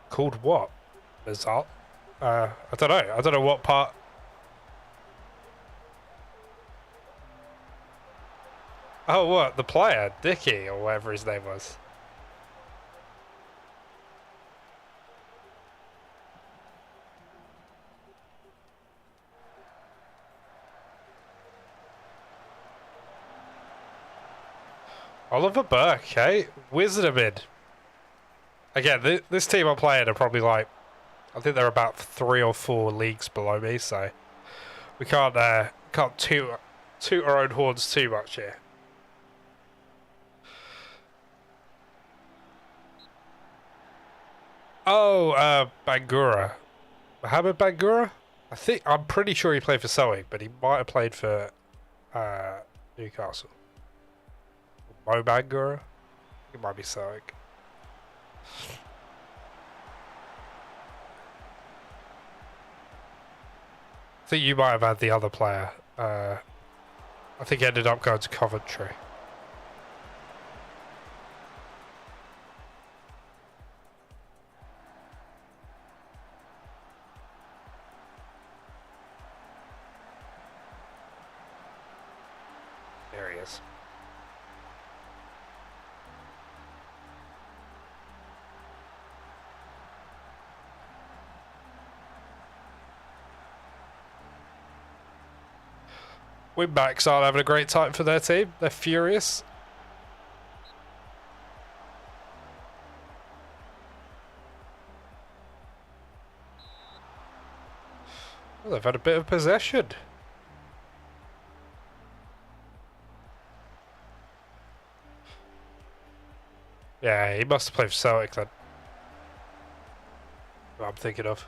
Called what? Bizarre. I don't know. I don't know what part... Oh, what? The player? Dicky, or whatever his name was. Oliver Burke, eh? Wizard him in. Again, this team I'm playing are probably like... I think they're about 3 or 4 leagues below me, so... We can't toot our own horns too much here. Oh, Bangura. Mohamed Bangura? I'm pretty sure he played for Celtic, but he might have played for Newcastle. Mo Bangura? It might be Celtic. I think you might have had the other player. I think he ended up going to Coventry. is. Winbacks aren't having a great time for their team. They're furious. Well, they've had a bit of possession. Yeah, he must have played for Celtic then. What I'm thinking of.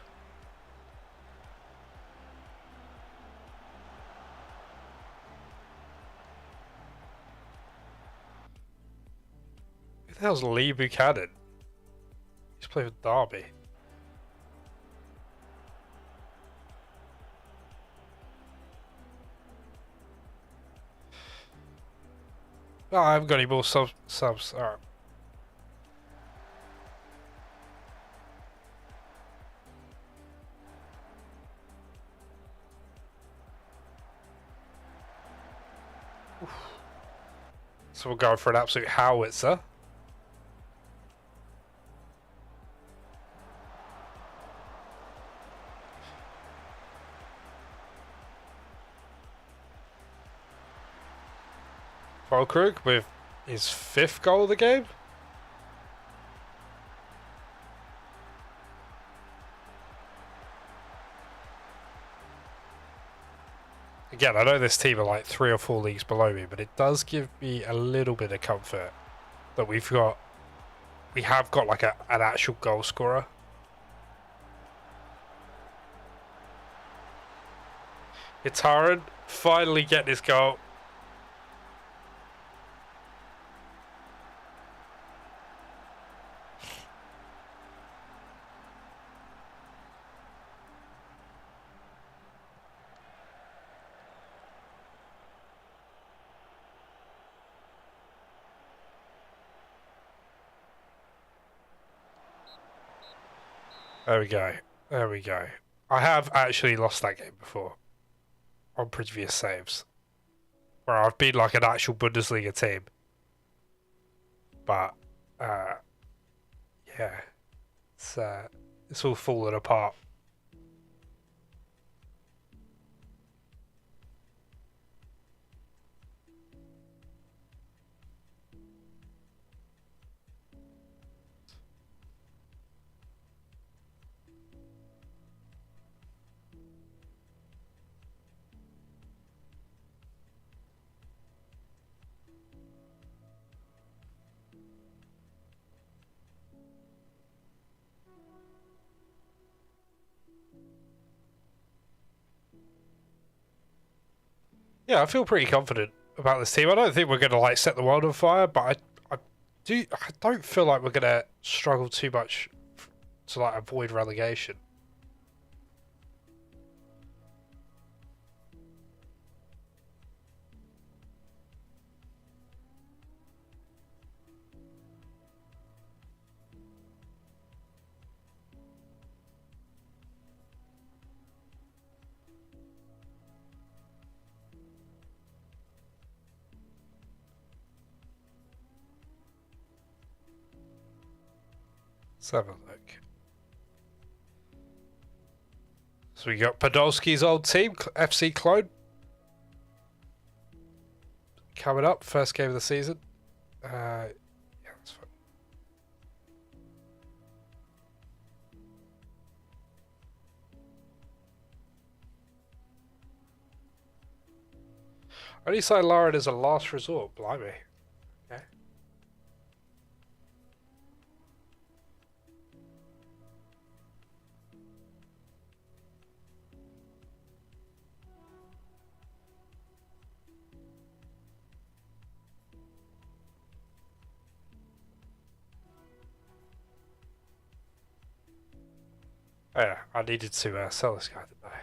Who the hell's Lee Buchanan? He's played with Derby. Oh, I haven't got any more subs. Alright. So we're going for an absolute howitzer. Volkrug with his 5th goal of the game. Again, I know this team are like 3 or 4 leagues below me, but it does give me a little bit of comfort that we have got like an actual goal scorer. Itaran finally getting his goal. There we go. There we go. I have actually lost that game before on previous saves, where I've been like an actual Bundesliga team. But yeah, it's all falling apart. Yeah, I feel pretty confident about this team. I don't think we're going to like set the world on fire, but I don't feel like we're going to struggle too much to like avoid relegation. Let's have a look. So we got Podolski's old team, FC Cologne, coming up. First game of the season. Yeah, that's fine. Only sign Lauren as a last resort. Blimey. Okay. Oh yeah, I needed to sell this guy, didn't I?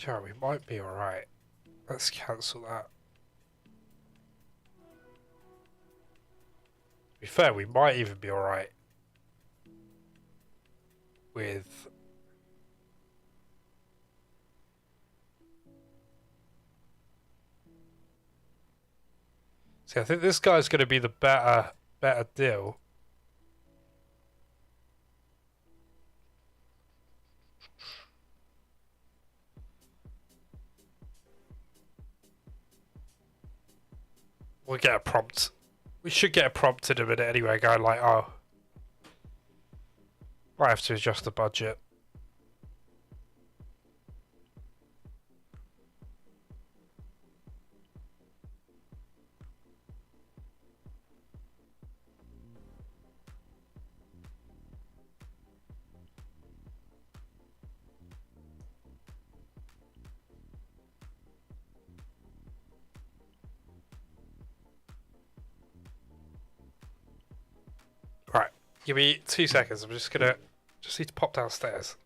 Yeah, we might be alright. Let's cancel that. To be fair, we might even be alright with... See, I think this guy's going to be the better deal. We'll get a prompt. We should get a prompt in a minute anyway, going like, oh, might have to adjust the budget. Right, give me 2 seconds. I'm just need to pop downstairs.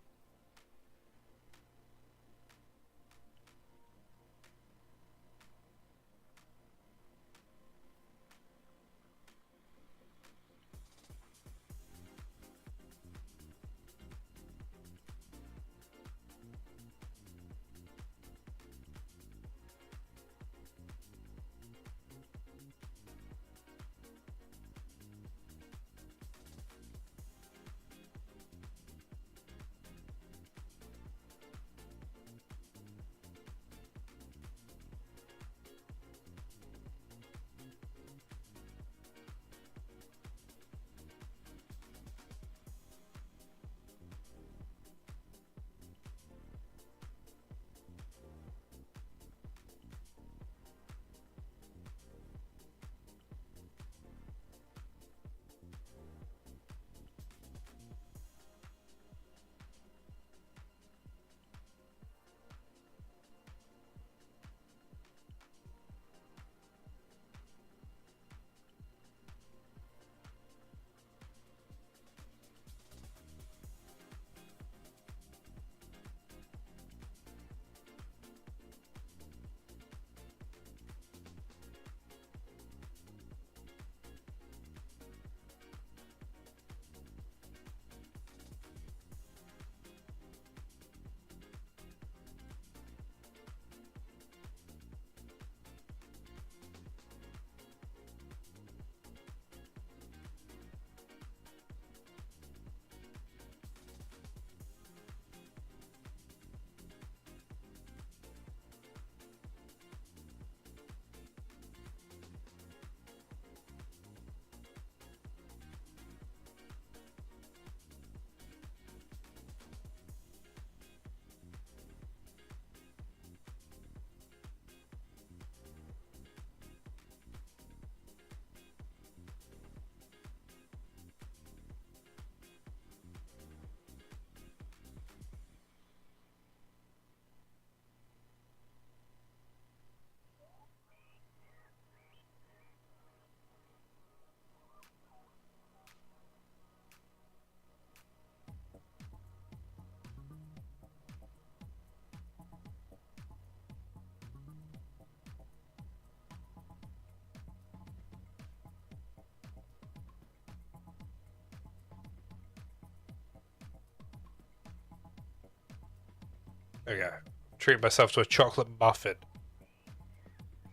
There we go. Treat myself to a chocolate muffin.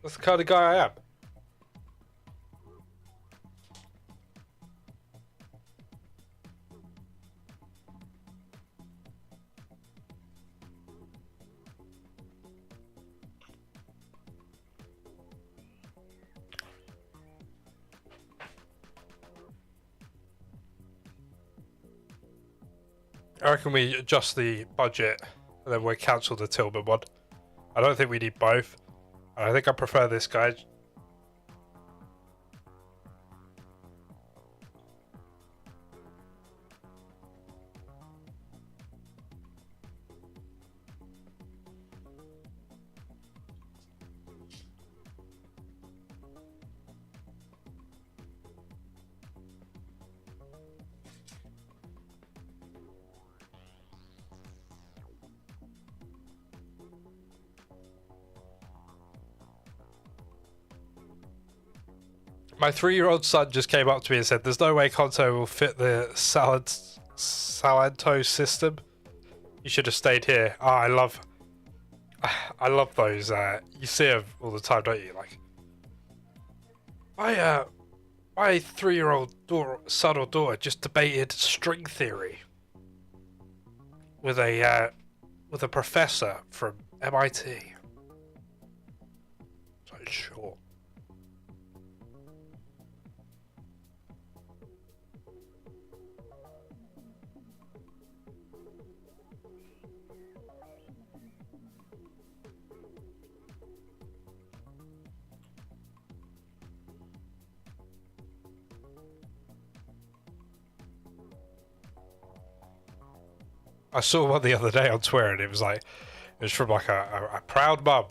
That's the kind of guy I am. I reckon we adjust the budget and then we'll cancel the Tillman one. I don't think we need both. I think I prefer this guy. My 3-year-old son just came up to me and said, "There's no way Conto will fit the Salanto system. You should have stayed here." Oh, I love those. You see them all the time, don't you? Like, my 3-year-old son or daughter just debated string theory with a professor from MIT. So sure. I saw one the other day on Twitter, and it was from like a proud mum.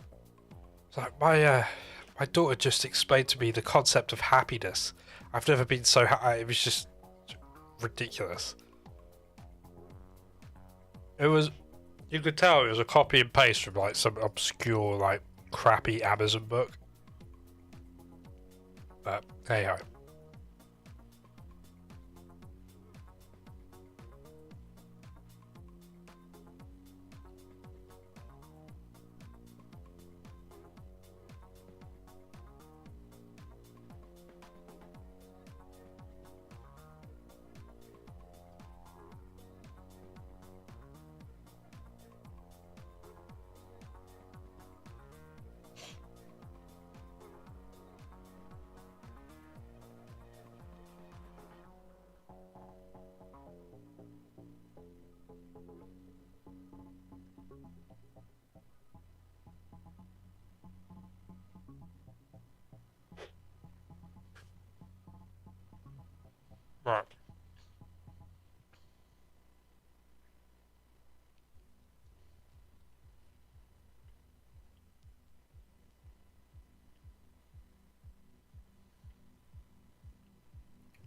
It's like my daughter just explained to me the concept of happiness. I've never been so happy. It was just ridiculous. It was, you could tell it was a copy and paste from like some obscure, like crappy Amazon book. But hey ho. Right.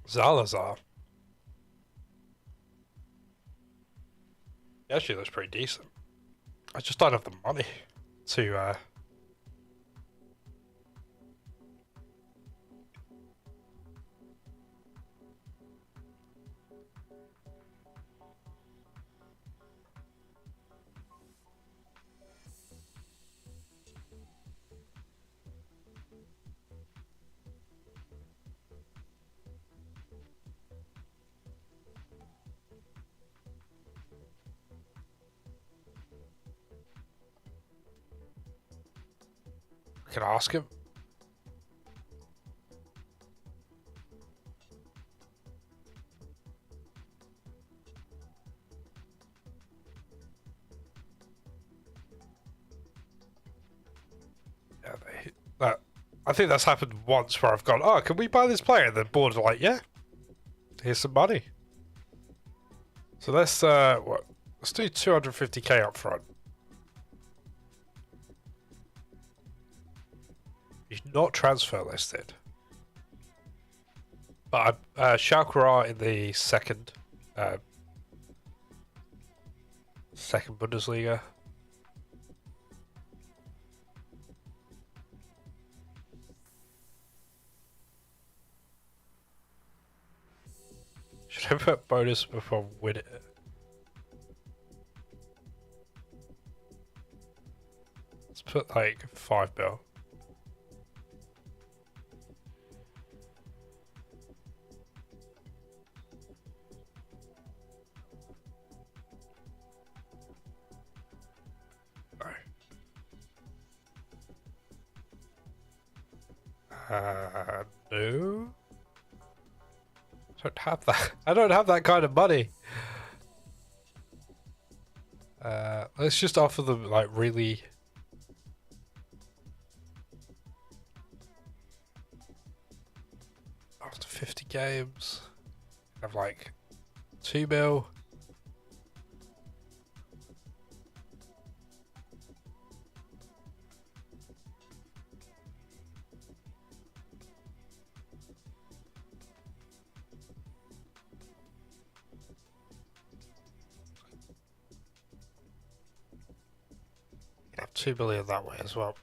Zalazar. He actually looks pretty decent. I just don't have the money to can I ask him. Yeah, that. I think that's happened once where I've gone, "Oh, can we buy this player?" And the board are like, "Yeah, here's some money." So let's let's do 250k up front. He's not transfer listed, but Schalke are in the second Bundesliga. Should I put bonus before win it? Let's put like 5 mil. No. I don't have that. I don't have that kind of money. Let's just offer them like really. After 50 games, have like 2 mil. Have 2 million that way as well.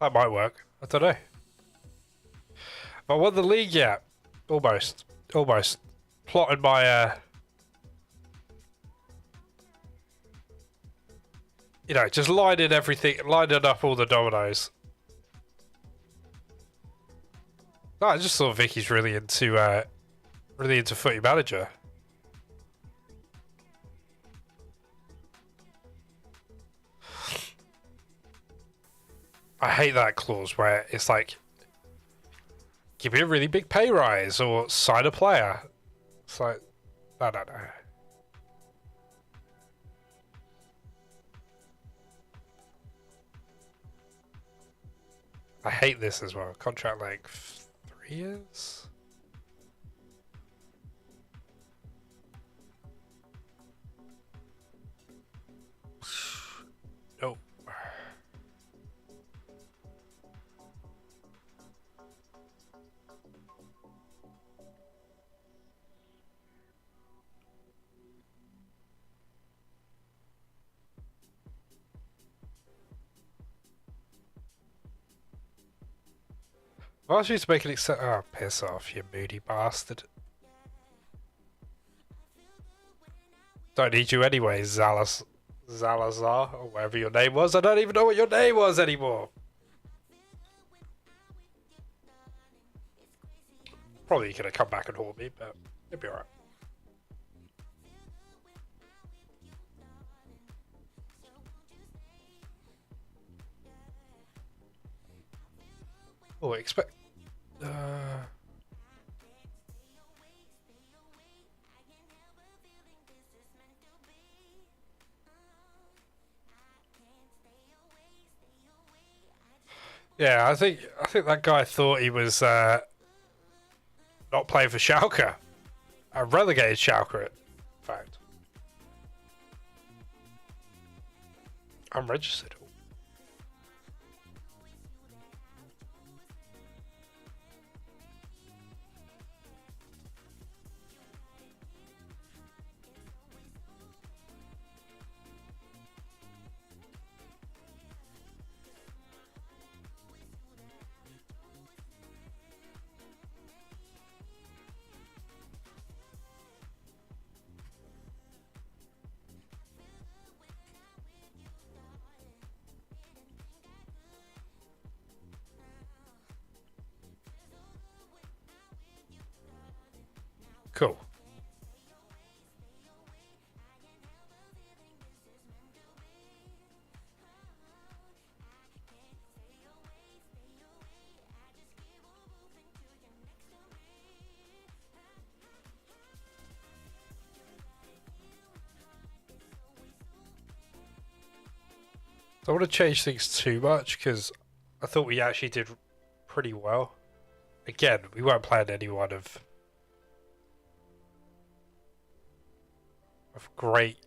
That might work. I don't know. But I won the league yet. Almost. Almost. Plotted my just lining everything, lining up all the dominoes. No, I just thought Vicky's really into Footy Manager. I hate that clause where it's like, give me a really big pay rise or sign a player. It's like, no. I hate this as well. Contract length 3 years? No. I asked you to make an except. Oh, piss off, you moody bastard. Don't need you anyway, Zalazar, or whatever your name was. I don't even know what your name was anymore. Probably gonna come back and haunt me, but it'll be alright. Oh, expect. Yeah, I think that guy thought he was not playing for Schalke. I relegated Schalke, in fact. I'm registered. Cool. Don't want to change things too much because I thought we actually did pretty well. Again, we weren't playing anyone of great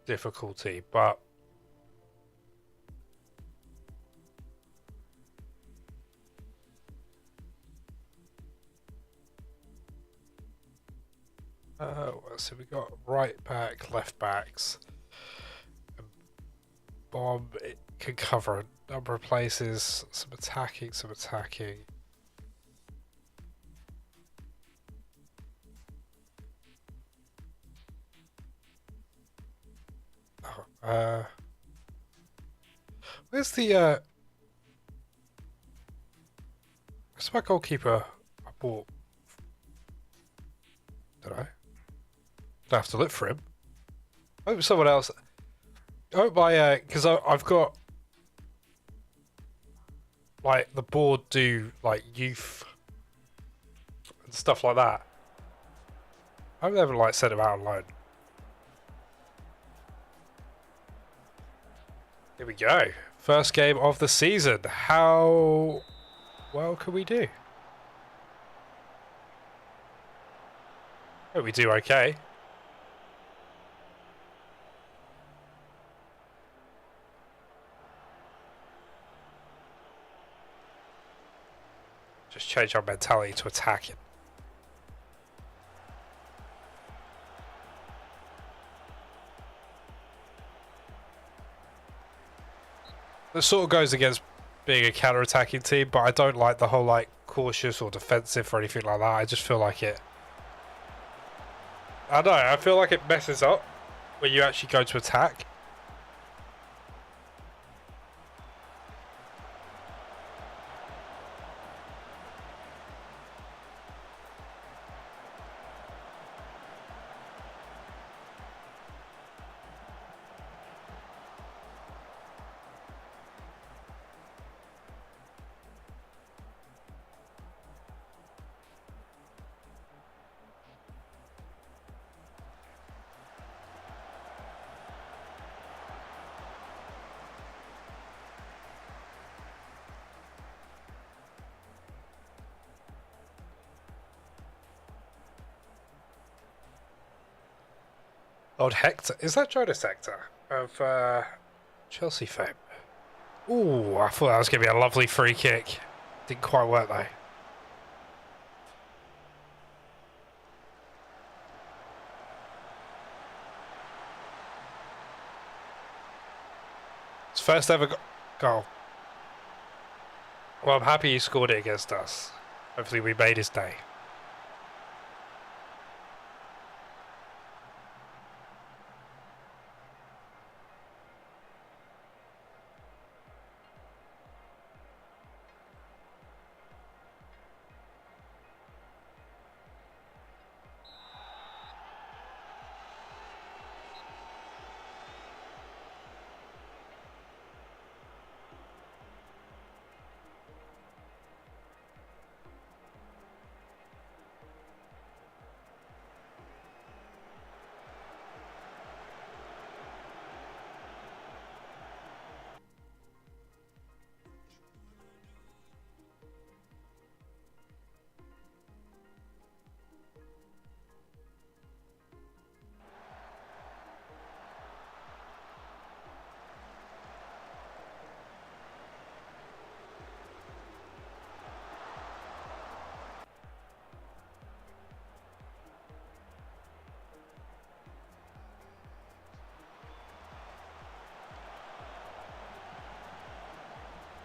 difficulty, but so we got right back, left backs. Bomb, it can cover a number of places. Some attacking. Oh, where's the where's my goalkeeper I bought? Did I? I have to look for him. I hope someone else. I hope my because I've got like the board do like youth and stuff like that. I hope they haven't like sent him out on loan. Here we go. First game of the season. How well can we do? Hope we do okay. Just change our mentality to attacking. It sort of goes against being a counter-attacking team, but I don't like the whole like cautious or defensive or anything like that. I just feel like it. I don't know. I feel like it messes up when you actually go to attack. Old Hector. Is that Jonas Hector of Chelsea fame? Ooh, I thought that was going to be a lovely free kick. Didn't quite work though. His first ever goal. Well, I'm happy he scored it against us. Hopefully we made his day.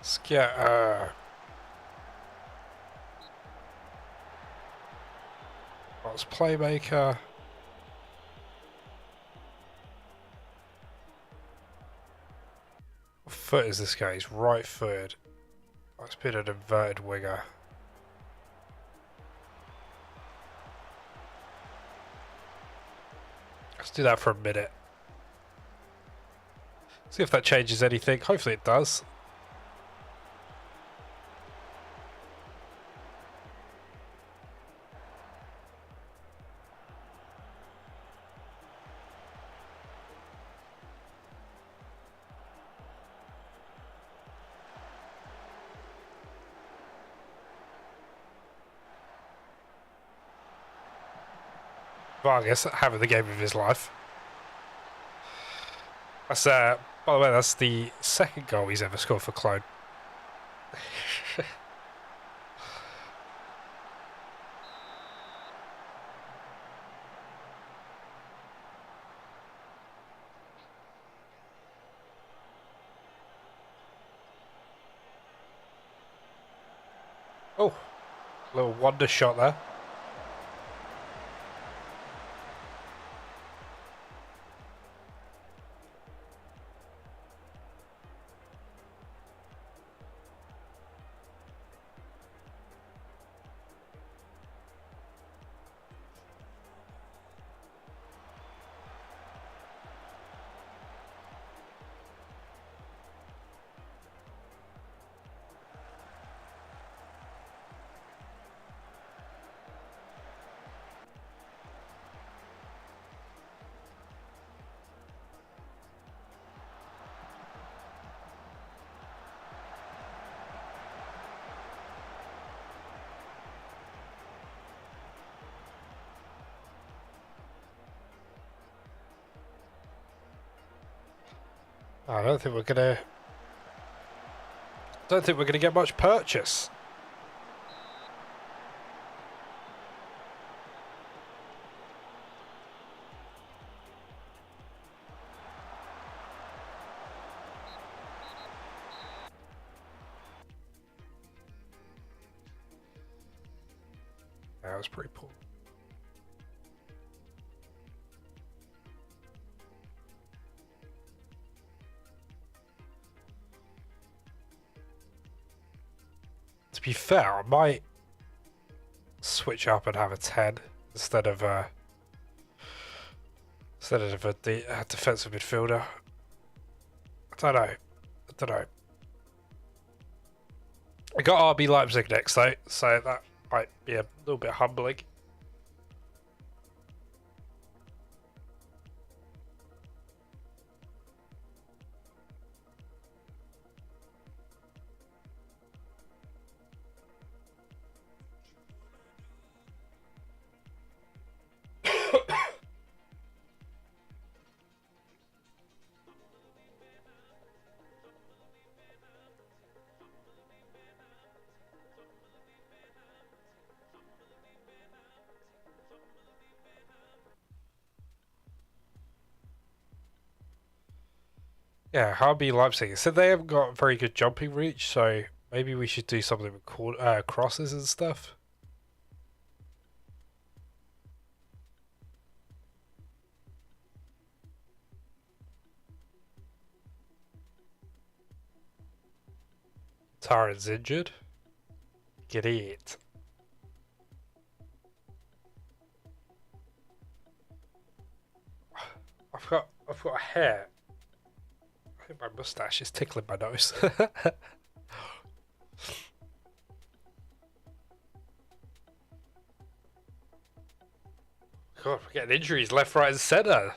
Let's get what's playmaker? What foot is this guy? He's right footed. Let's put an inverted winger. Let's do that for a minute. See if that changes anything. Hopefully it does. Vargas having the game of his life. That's by the way, that's the second goal he's ever scored for Cologne. Oh, little wonder shot there. I don't think we're gonna. Don't think we're gonna get much purchase. That was pretty poor. To be fair, I might switch up and have a 10 instead of a defensive midfielder. I don't know. I got RB Leipzig next though, so that might be a little bit humbling. Yeah, RB Leipzig. So they haven't got very good jumping reach, so maybe we should do something with crosses and stuff. Taran's injured. Get it. I've got a hair. I think my mustache is tickling my nose. God, we're getting injuries left, right, and centre.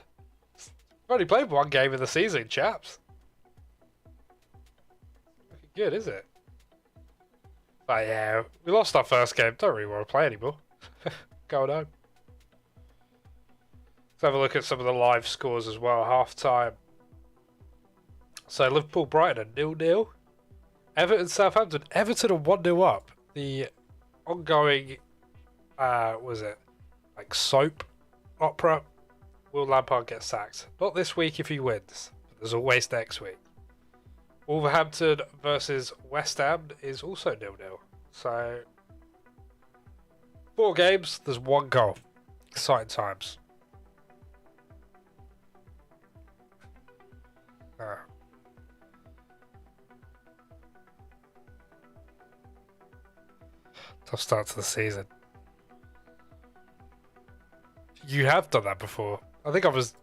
I've only played one game of the season, chaps. Looking good, is it? But yeah, we lost our first game. Don't really want to play anymore. Going home. Let's have a look at some of the live scores as well. Half time. So Liverpool Brighton 0-0. Everton Southampton. Everton are 1-0 up. The ongoing was it like soap opera? Will Lampard get sacked? Not this week if he wins, but there's always next week. Wolverhampton versus West Ham is also 0-0. So 4 games, there's 1 goal. Exciting times. Tough start to the season. You have done that before. I think I was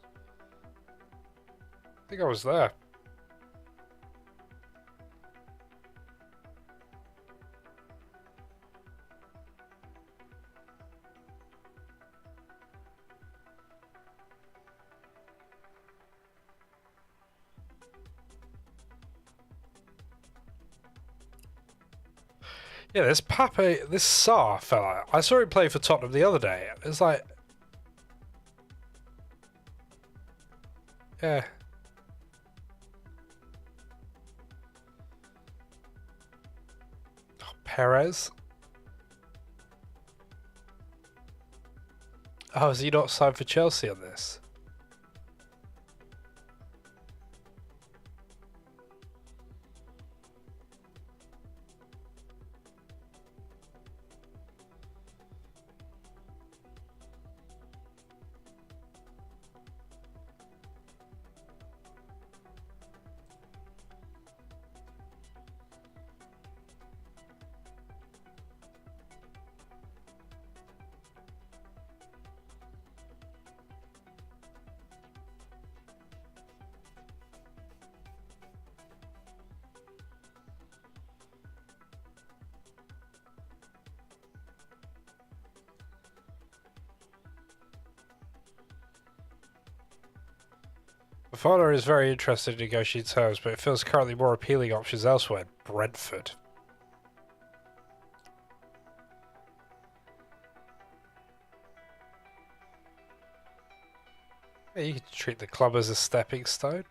there. Yeah, this Sarr fella. I saw him play for Tottenham the other day. It's like, yeah. Oh, Perez. Oh, is he not signed for Chelsea on this? Fowler is very interested in negotiating terms, but it feels currently more appealing options elsewhere. Brentford. Yeah, you could treat the club as a stepping stone.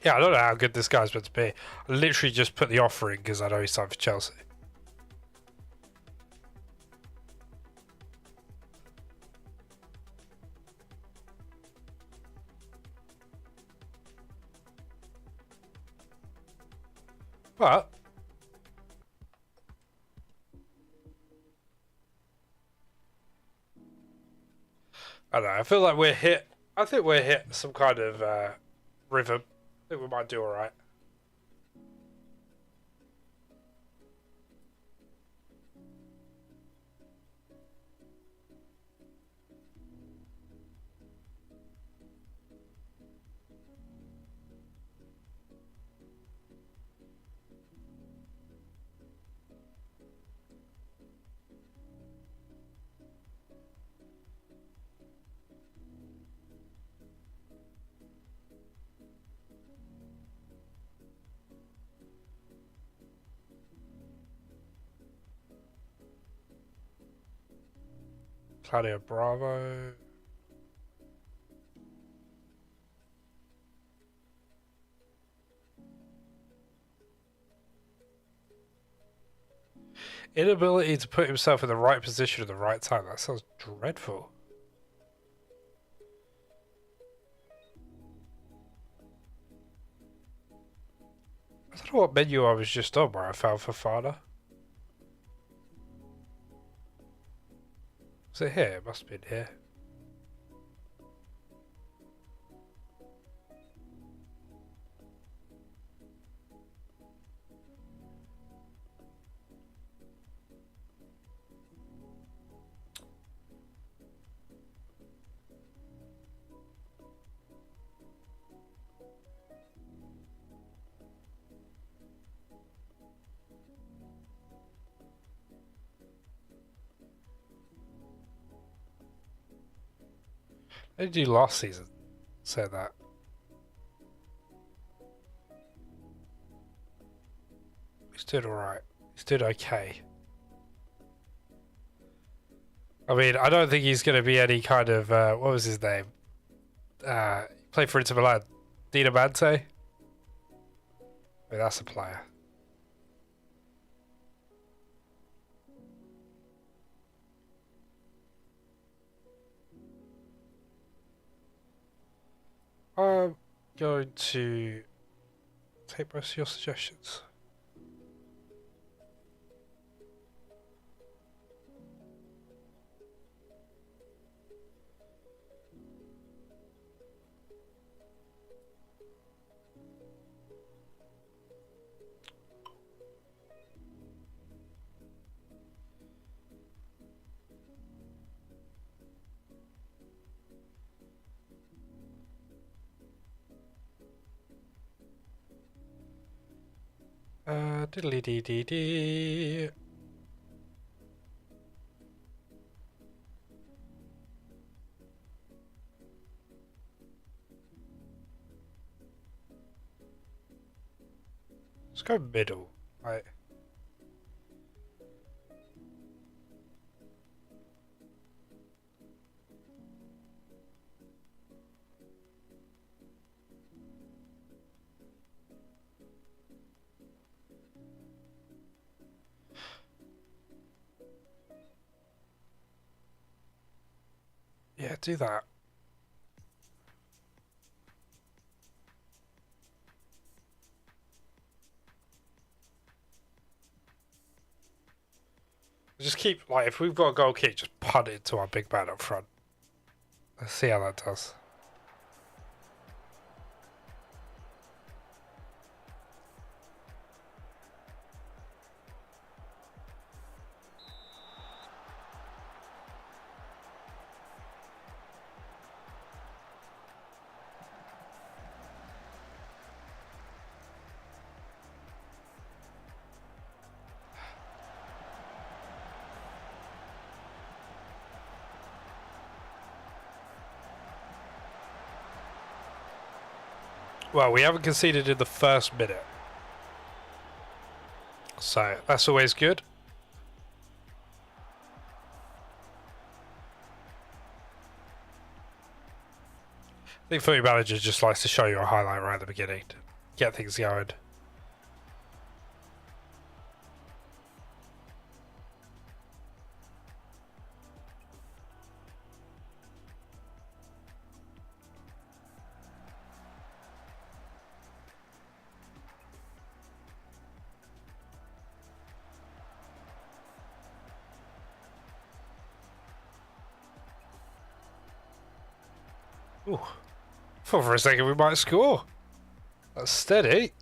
Yeah, I don't know how good this guy's meant to be. I literally just put the offer in because I know he's signed for Chelsea. But I don't know. I feel like we're hit. I think we're hit some kind of rhythm. I think we might do all right. Claudio Bravo. Inability to put himself in the right position at the right time. That sounds dreadful. I don't know what menu I was just on where I found Fafana. Was it here? It must have been here. What did you do last season? Say that. He's doing alright. He's doing okay. I mean, I don't think he's going to be any kind of... what was his name? Played for Inter Milan. Dinamante? I mean, that's a player. I'm going to take most of your suggestions. Diddly dee dee dee. Let's go middle. Right. Yeah, do that. Just keep, like, if we've got a goal kick, just punt it to our big man up front. Let's see how that does. Well, we haven't conceded in the first minute. So, that's always good. think Footy Manager just likes to show you a highlight right at the beginning to get things going. Ooh. Thought for a second we might score. That's steady.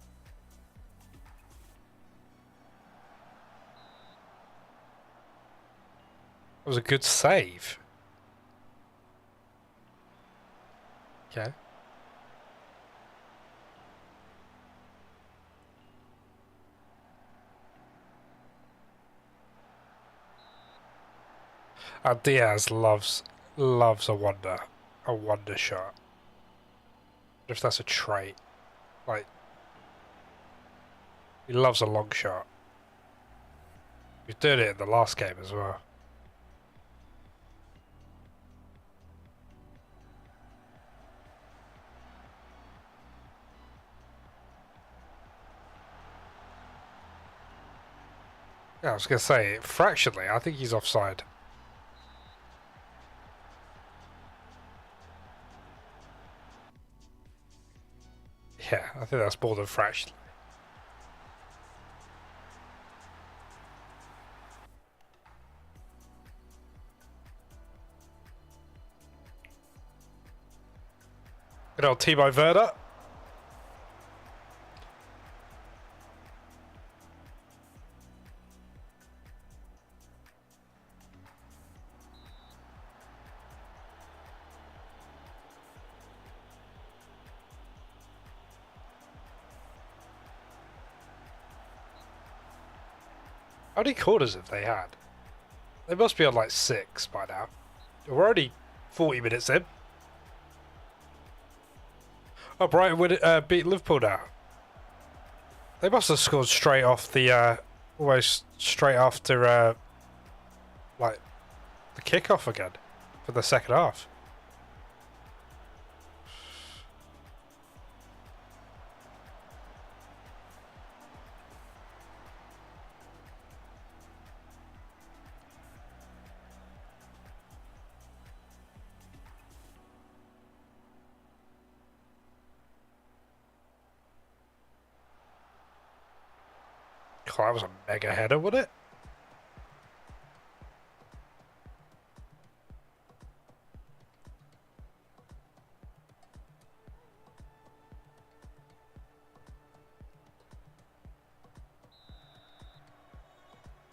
That was a good save. Okay. And Diaz loves a wonder shot. If that's a trait, like he loves a long shot. He did it in the last game as well. Yeah, I was gonna say fractionally, I think he's offside. Yeah, I think that's more than fractionally. Good old Timo Werner. How many corners have they had? They must be on like 6 by now. We're already 40 minutes in. Oh, Brighton beat Liverpool now. They must have scored straight off the, almost straight after, like, the kickoff again for the second half. God, that was a mega header, wasn't it?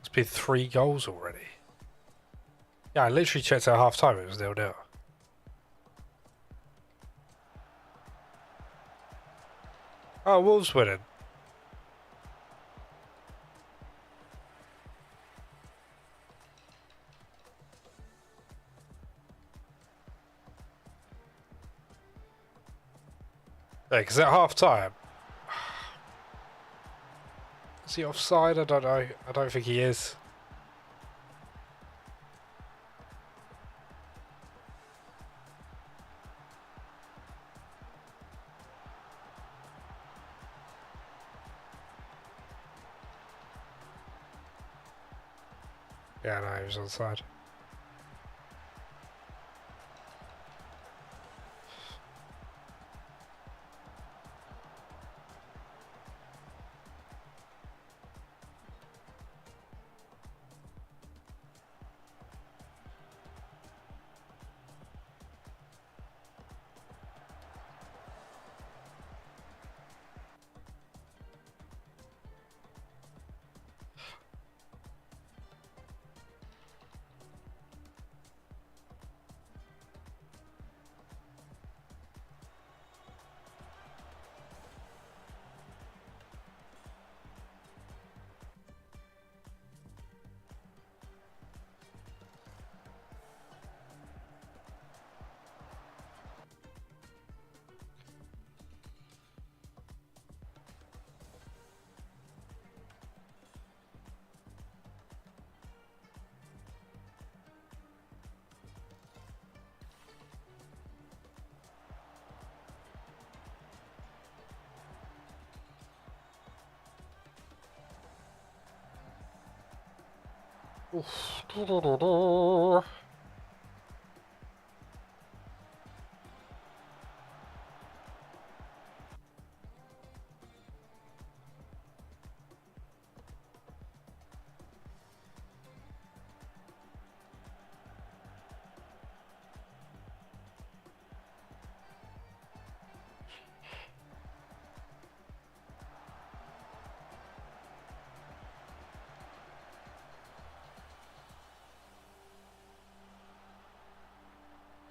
It's been 3 goals already. Yeah, I literally checked at half time, it was 0-0. Oh, Wolves winning. Yeah, because at half time, is he offside? I don't know. I don't think he is. Yeah, no, he was onside.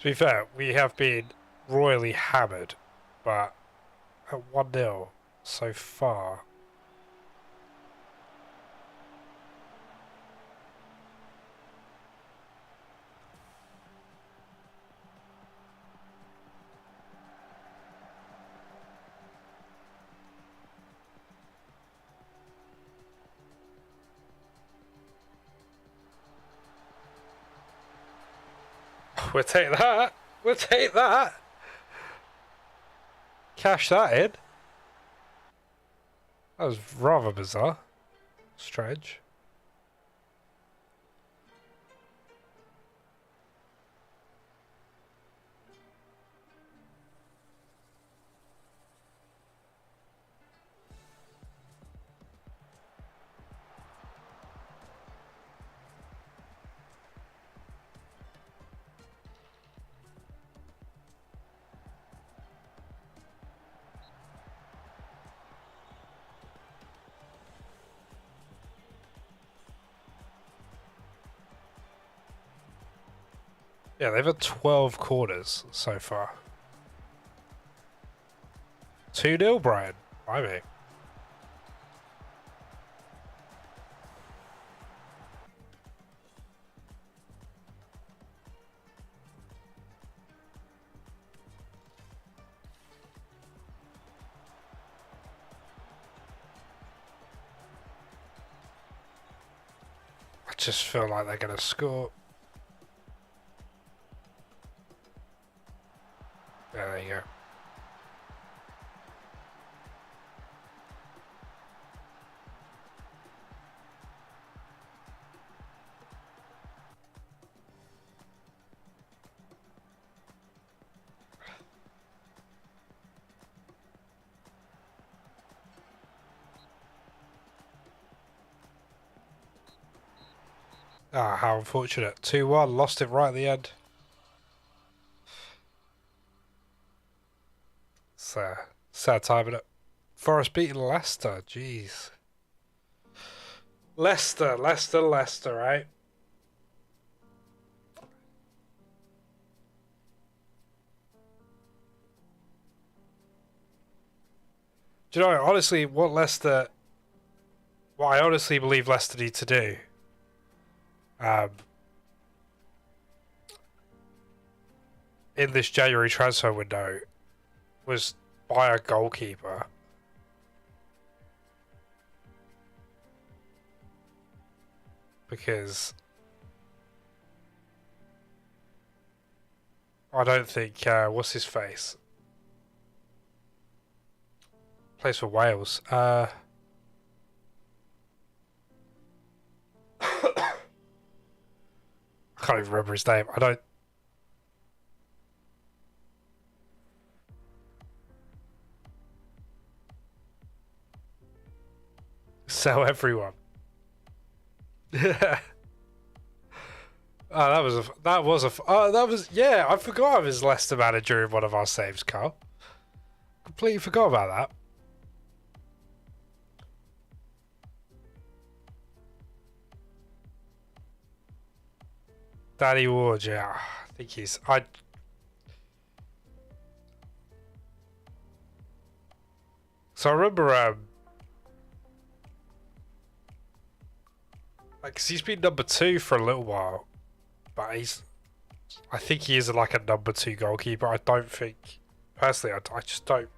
To be fair, we have been royally hammered, but at 1-0 so far. We'll take that. We'll take that. Cash that in. That was rather bizarre. Strange. Yeah, they've had 12 corners so far. 2-0, Brian. I mean. I just feel like they're going to score. Yeah, there you go. Ah, how unfortunate. 2-1, lost it right at the end. Sad time, innit? Forest beating Leicester, jeez. Leicester, right? Do you know, honestly, what I honestly believe Leicester need to do, in this January transfer window was buy a goalkeeper. Because I don't think, what's his face? Plays for Wales. I can't even remember his name. I don't. Sell everyone. Yeah. Oh, yeah, I forgot I was Leicester manager in one of our saves, Carl. Completely forgot about that. Danny Ward, yeah. I think he's... So I remember, like, 'cause he's been number 2 for a little while, but I think he is like a number 2 goalkeeper. I don't think, personally, I just don't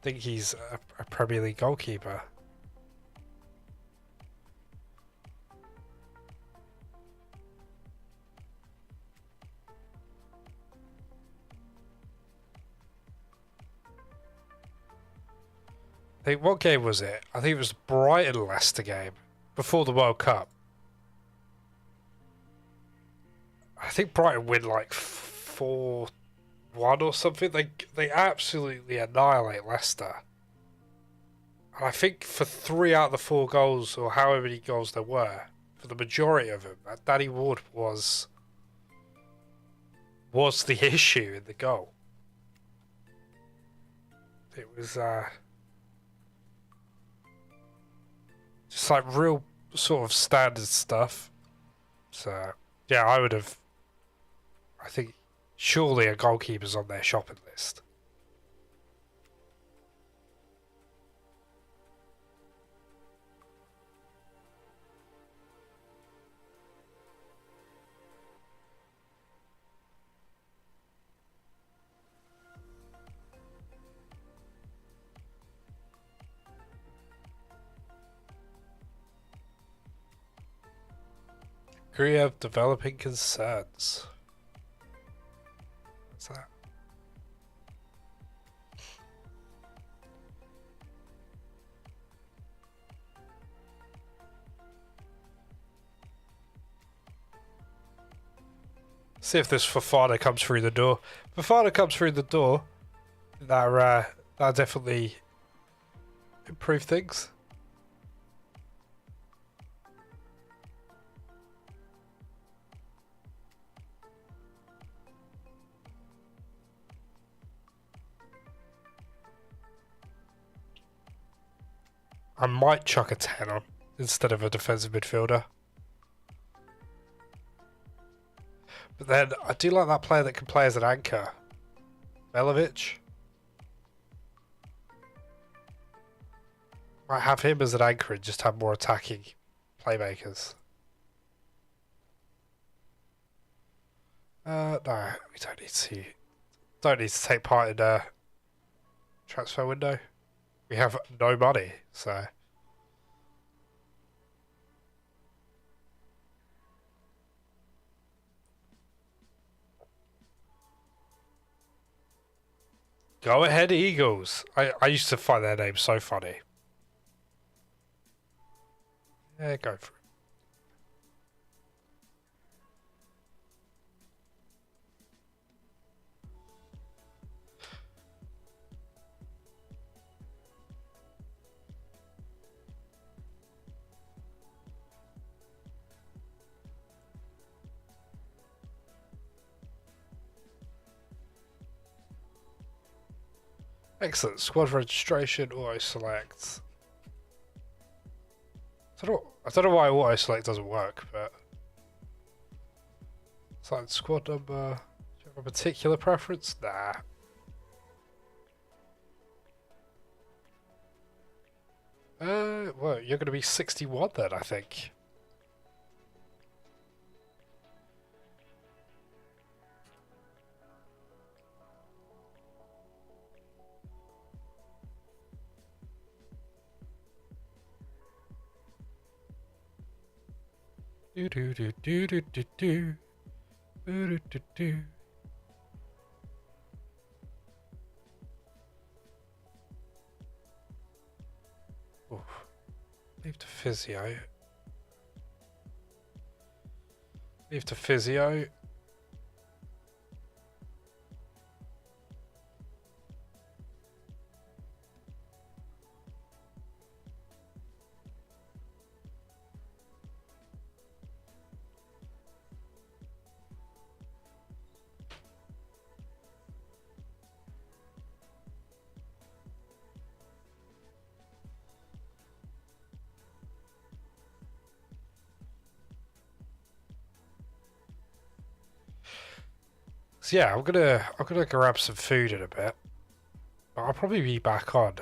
think he's a Premier League goalkeeper. I think, what game was it? I think it was the Brighton Leicester game. before the World Cup, I think Brighton win like 4-1 or something. They absolutely annihilate Leicester. And I think for 3 out of the 4 goals, or however many goals there were, for the majority of them, Danny Ward was the issue in the goal. It was just like real sort of standard stuff. So yeah, I think surely a goalkeeper's on their shopping list. Agree of developing concerns. What's that? See if this Fafana comes through the door. Fafana comes through the door. That definitely improve things. I might chuck a 10 on instead of a defensive midfielder. But then I do like that player that can play as an anchor. Belovic. Might have him as an anchor and just have more attacking playmakers. No, we don't need to take part in a transfer window. We have no money, so go ahead, Eagles. I used to find their name so funny. Yeah, go for it. Excellent. Squad registration, auto select. I don't know why auto select doesn't work, but select squad number. Do you have a particular preference? Nah. Well, you're going to be 61 then, I think. Do do do do do do do do do do. Leave to physio. Leave to physio. So yeah, I'm gonna grab some food in a bit. But I'll probably be back on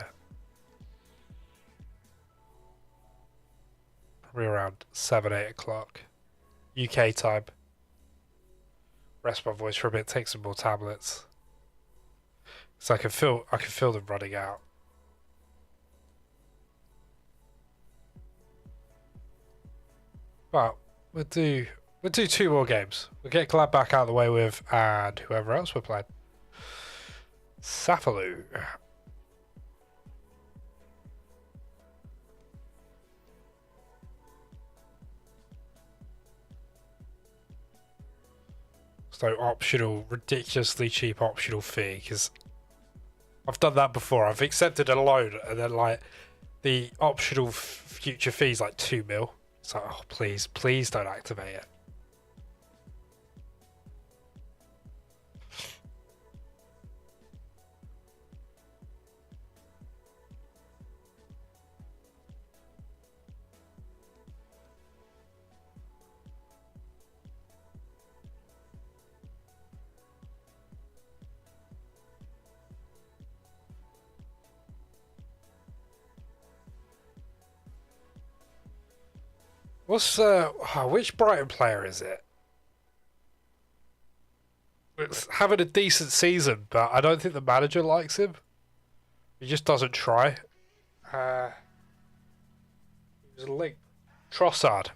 probably around 7-8 o'clock UK time. Rest my voice for a bit, take some more tablets. So I can feel them running out. But we'll do 2 more games. We'll get Gladbach out of the way with, and whoever else we're playing. Safalu. So optional, ridiculously cheap optional fee, because I've done that before. I've accepted a loan and then like the optional future fee's like 2 mil. So oh, please don't activate it. What's which Brighton player is it? It's having a decent season, but I don't think the manager likes him. He just doesn't try. He was a link. Trossard.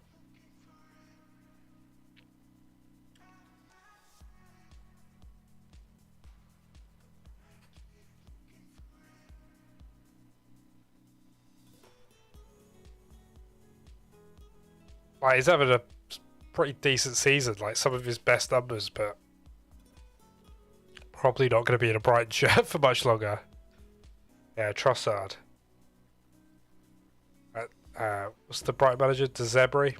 Like he's having a pretty decent season, like some of his best numbers, but probably not going to be in a Brighton shirt for much longer. Yeah, Trossard. What's the Brighton manager? De Zebri?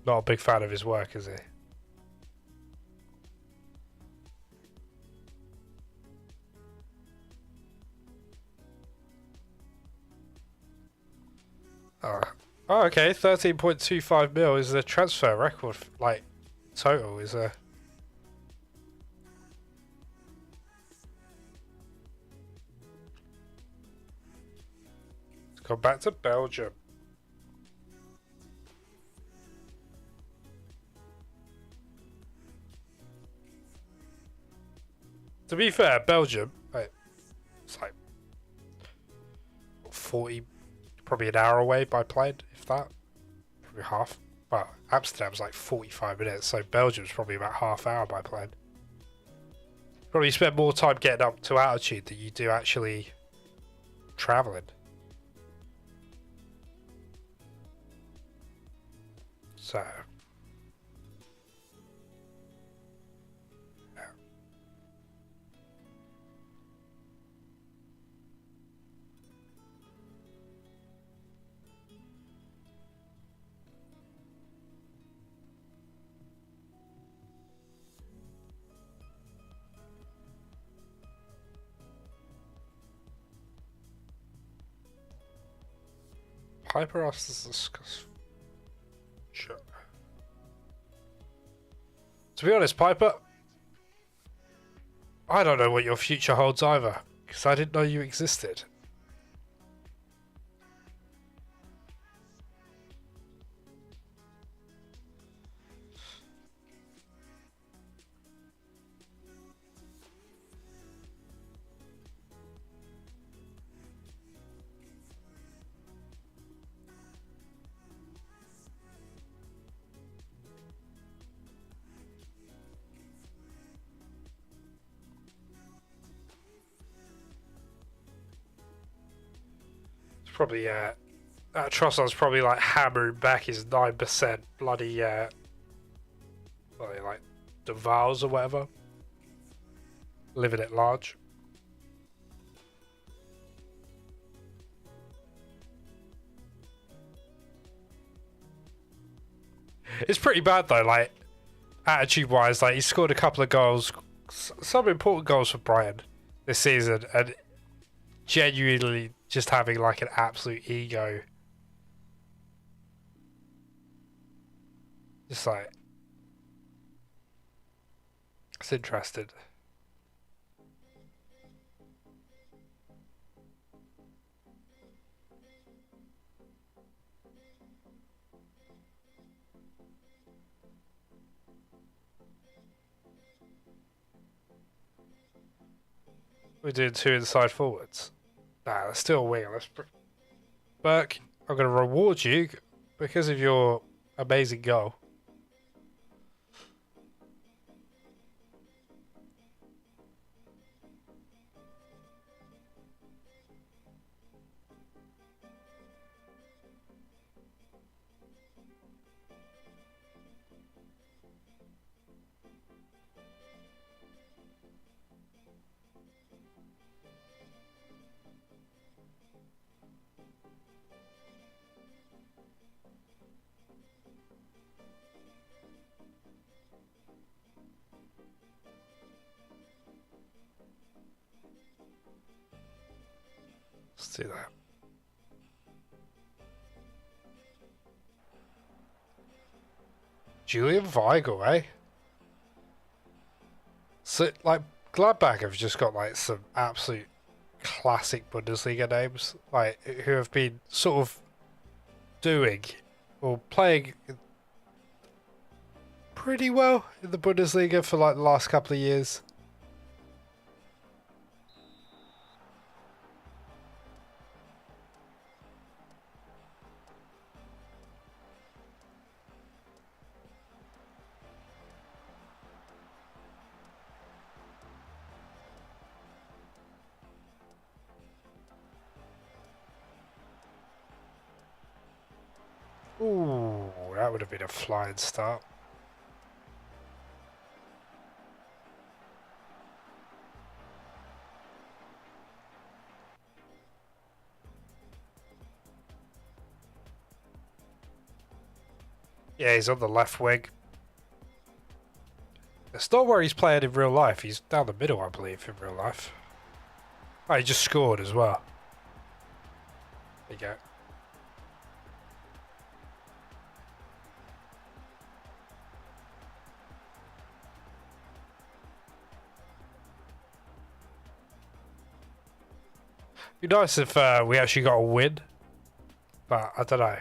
Not a big fan of his work, is he? Oh, okay. 13.25 mil is the transfer record, like total. Is a Let's go back to Belgium. To be fair, Belgium, like, it's like 40, probably an hour away by plane, if that. Probably half. Well, Amsterdam's like 45 minutes, so Belgium's probably about half hour by plane. Probably spend more time getting up to altitude than you do actually travelling. So. Yeah. Piper asks us to discuss. Sure. To be honest, Piper, I don't know what your future holds either, because I didn't know you existed. It's probably Trossard's probably like hammering back his 9% bloody like the vows or whatever. Living at large. It's pretty bad though, like attitude wise, like he scored a couple of goals, some important goals for Brighton this season, and genuinely just having like an absolute ego. Just like it's interesting. We're doing 2 inside forwards. Nah, that's still a winger. Burke, I'm going to reward you because of your amazing goal. Let's do that. Julian Weigl, eh? So, like, Gladbach have just got, like, some absolute classic Bundesliga names, like, who have been sort of doing or playing pretty well in the Bundesliga for, like, the last couple of years. Ooh, that would have been a flying start. Yeah, he's on the left wing. It's not where he's playing in real life. He's down the middle, I believe, in real life. Oh, he just scored as well. There you go. Be nice if we actually got a win, but I don't know.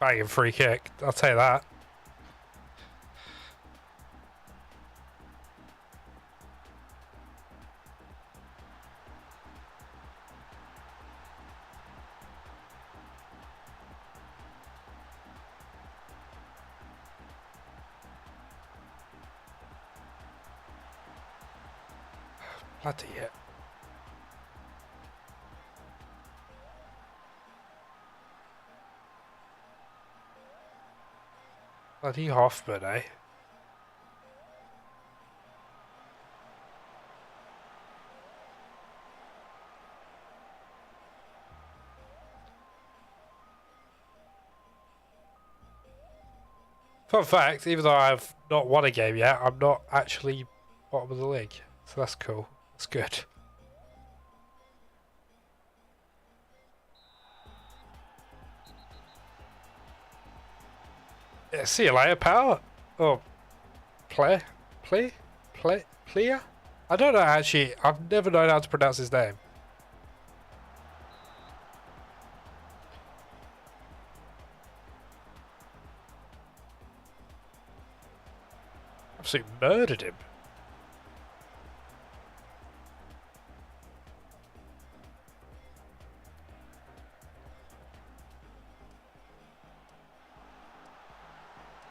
Banging free kick, I'll tell you that. Bloody hit. Bloody Hoffman, eh? Fun fact, even though I've not won a game yet, I'm not actually bottom of the league. So that's cool. That's good. Yeah, see you later, pal. Oh, player? Player? I don't know actually. I've never known how to pronounce his name. Absolutely murdered him.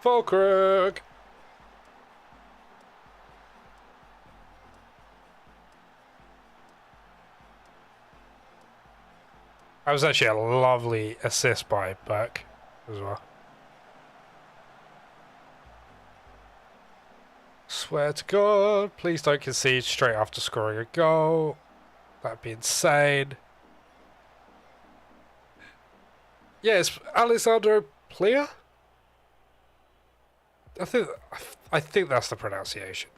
Fulkrug! That was actually a lovely assist by Burke as well. Swear to God, please don't concede straight after scoring a goal. That'd be insane. Yes, Alessandro Plea? I think that's the pronunciation.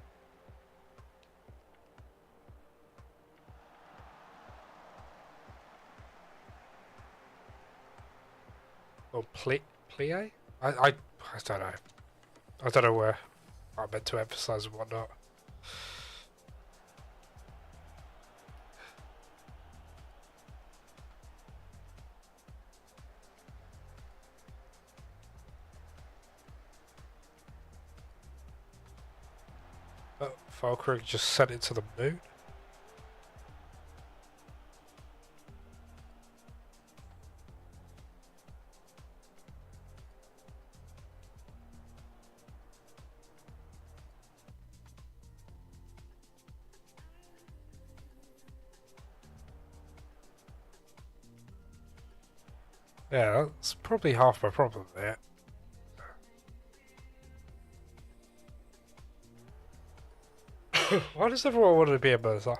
Or Plie? I don't know. I don't know where I meant to emphasize and whatnot. Falkirk just sent it to the moon. Yeah, that's probably half my problem there. Why does everyone want to be a Mercer?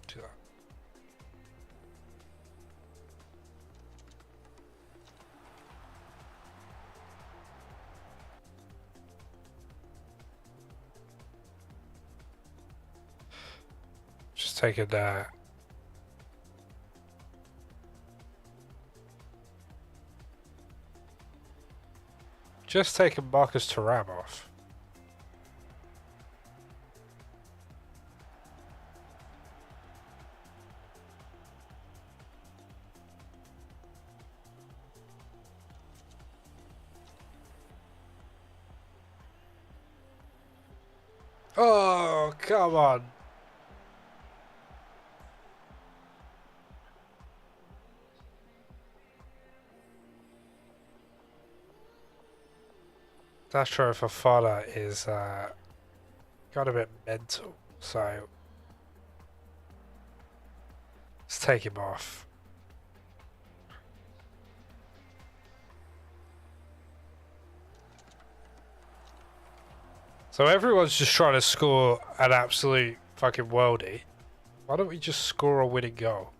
Do that. Just taking that. Just taking Marcus Thuram off. Oh, come on. Dasher Fafana is got a bit mental, so let's take him off. So everyone's just trying to score an absolute fucking worldie. Why don't we just score a winning goal?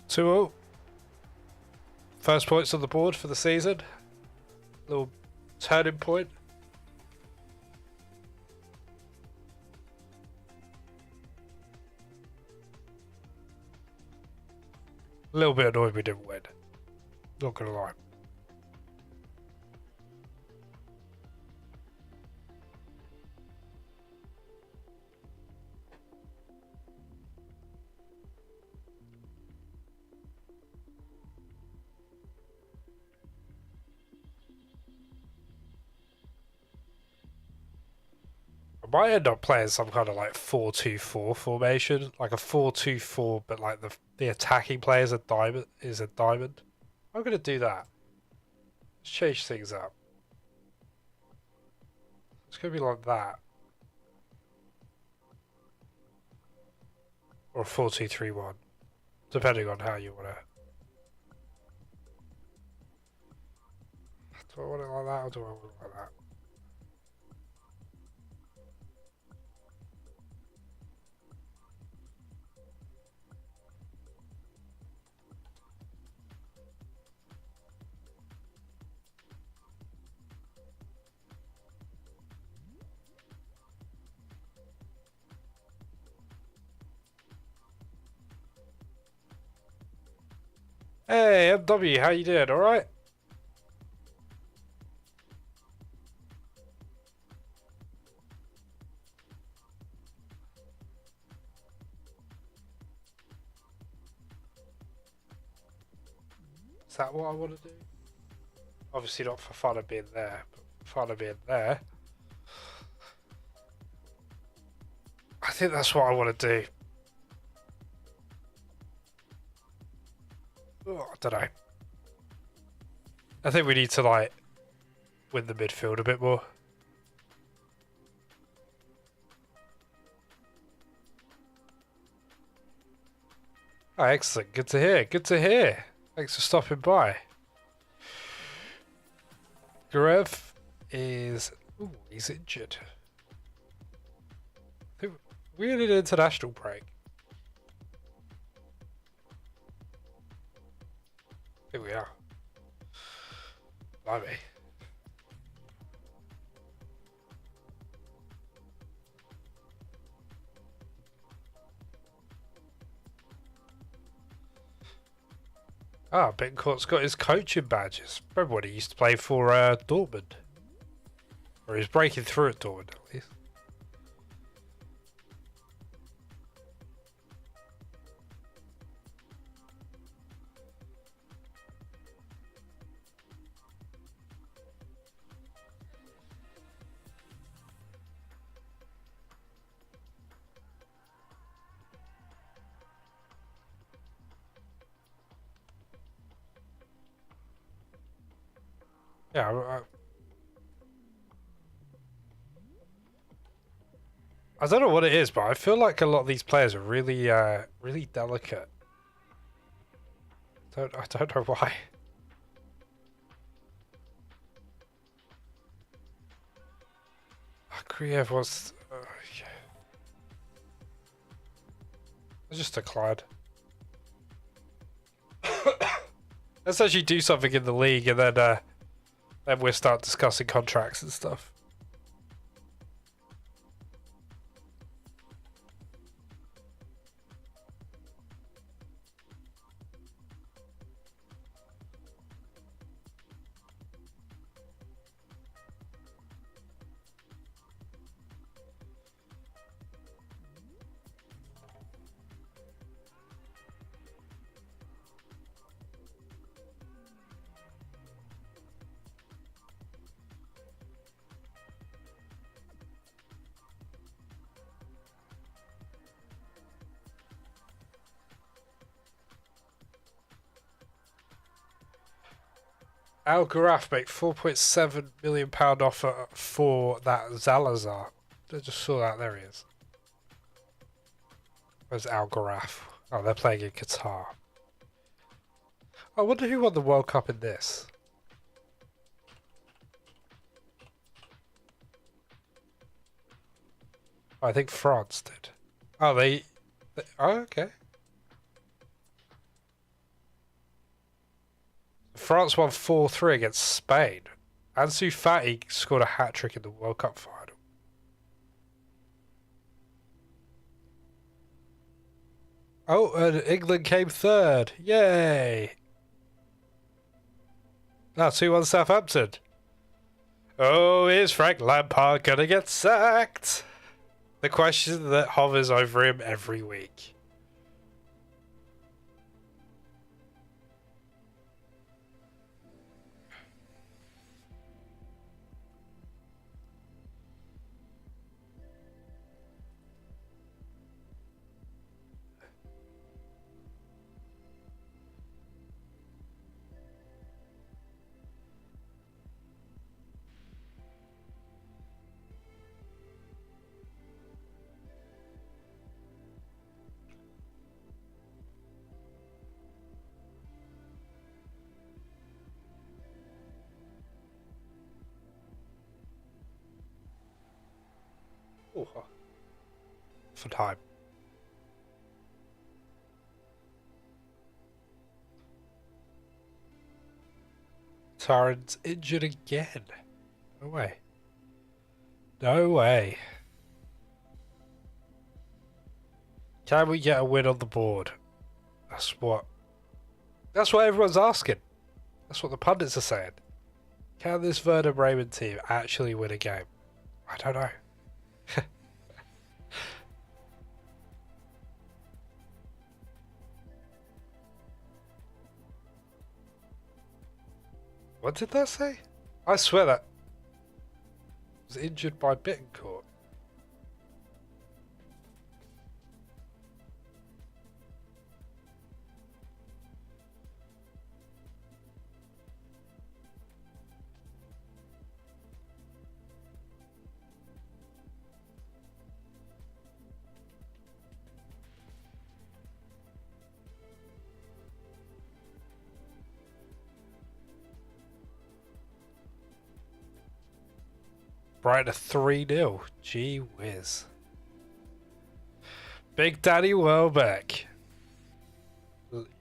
Two all. First points on the board for the season. Little turning point. A little bit annoyed we didn't win. Not gonna lie. I might end up playing some kind of like 4-2-4 formation, like a 4-2-4, but like the attacking player is a diamond. I'm gonna do that. Let's change things up. It's gonna be like that, or a 4-2-3-1, depending on how you wanna. Do I want it like that, or do I want it like that? Hey, MW, how you doing? All right? Is that what I want to do? Obviously not for fun of being there, but for fun of being there. I think that's what I want to do. Oh, I don't know. I think we need to like win the midfield a bit more. Oh, excellent. Good to hear. Good to hear. Thanks for stopping by. Gurev is... Ooh, he's injured. We're in an international break. Here we are. Blimey. Ah, Bittencourt's got his coaching badges. Remember when he used to play for Dortmund? Or he was breaking through at Dortmund, at least. Yeah, I don't know what it is, but I feel like a lot of these players are really, really delicate. I don't know why. Kriev was... yeah. I just declined. Let's actually do something in the league, and then we'll start discussing contracts and stuff. Al Garaf make £4.7 million offer for that Zalazar. I just saw that. There he is. Where's Al Garaf? Oh, they're playing in Qatar. I wonder who won the World Cup in this. I think France did. Oh, oh, okay. France won 4-3 against Spain. Ansu Fati scored a hat-trick in the World Cup final. Oh, and England came third. Yay! That's who won Southampton. Oh, is Frank Lampard gonna get sacked? The question that hovers over him every week. Ooh. For time. Taran's injured again. No way. No way. Can we get a win on the board? That's what everyone's asking. That's what the pundits are saying. Can this Werder Bremen team actually win a game? I don't know. What did that say? I swear that was injured by Bittencourt. Brighton 3-0. Gee whiz. Big Daddy Welbeck.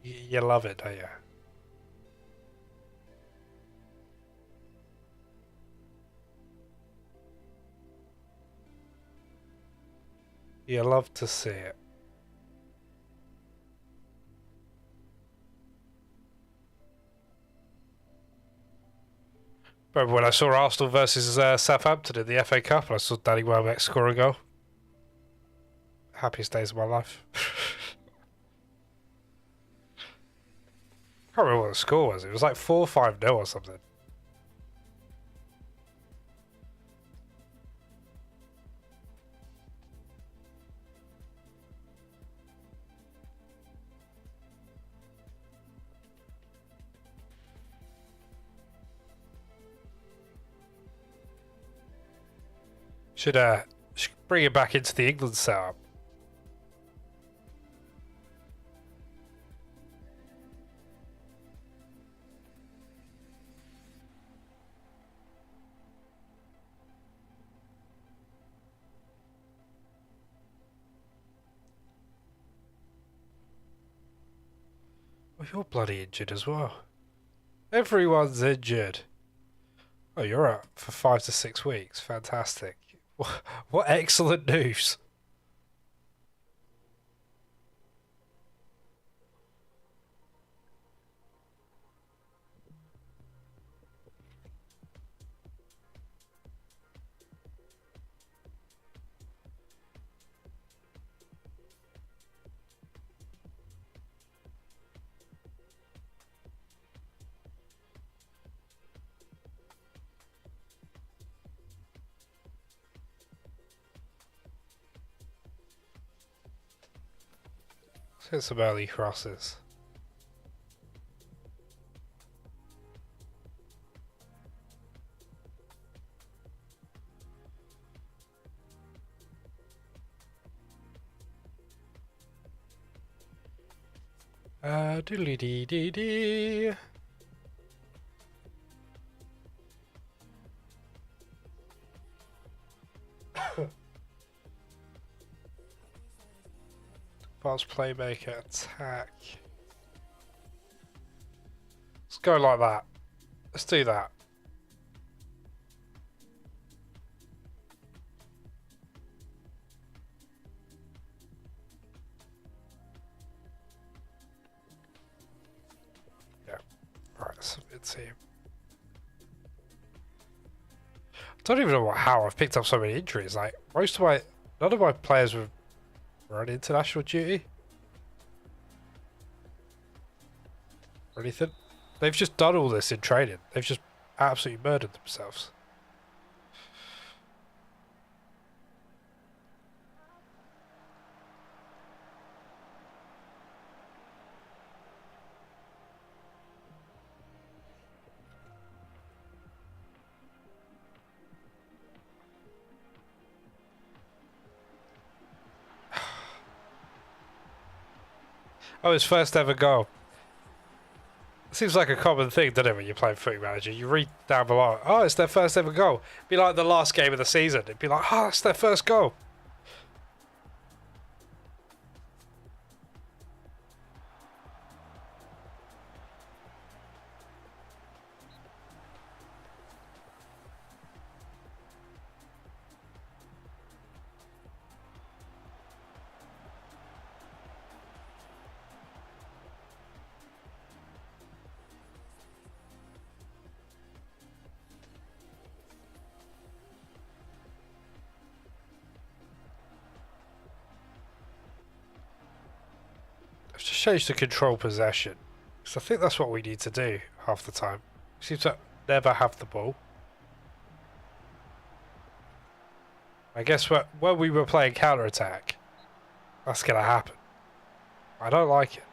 You love it, don't you? You love to see it. Remember when I saw Arsenal versus Southampton in the FA Cup and I saw Danny Welbeck score a goal? Happiest days of my life. I can't remember what the score was. It was like 4-5-0 or something. should bring him back into the England setup. Well, you're bloody injured as well. Everyone's injured. Oh, you're out for 5 to 6 weeks. Fantastic. What excellent news. Let's hit some early crosses. Doodly dee dee dee. Fast playmaker attack. Let's go like that. Let's do that. Yeah. Alright, submit team. I don't even know how I've picked up so many injuries. Like, none of my players were on international duty. Or anything. They've just done all this in training. They've just absolutely murdered themselves. Oh, his first ever goal. Seems like a common thing, doesn't it, when you're playing Footy Manager? You read down below, oh, it's their first ever goal. It'd be like the last game of the season. It'd be like, oh, it's their first goal. I've just changed to control possession. Because I think that's what we need to do half the time. We seem to never have the ball. I guess when we were playing counter-attack, that's going to happen. I don't like it.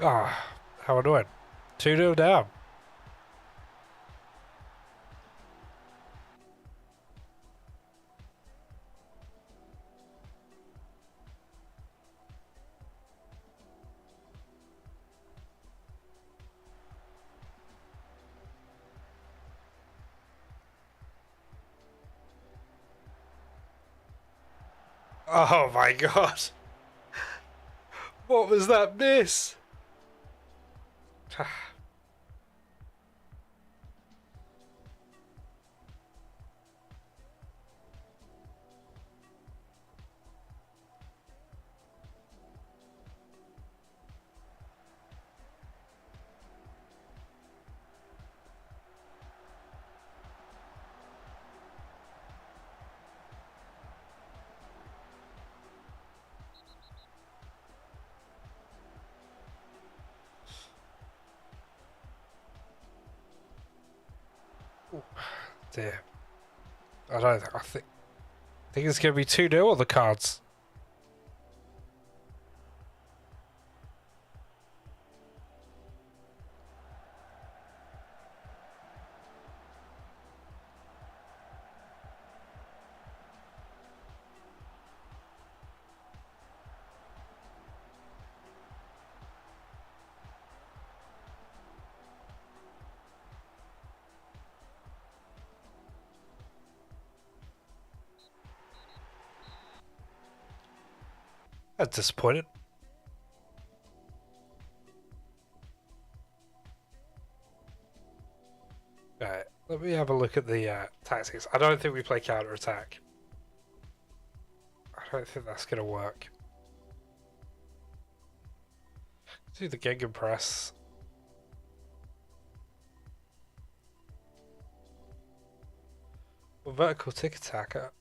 Ah, how annoying. 2-0 down. Oh my god. What was that miss? Dear. I don't think. I think it's going to be 2-0 on the cards. That's disappointing. Right, let me have a look at the tactics. I don't think we play counter attack. I don't think that's going to work. Let's do the Gegenpress. Well, vertical tick attacker.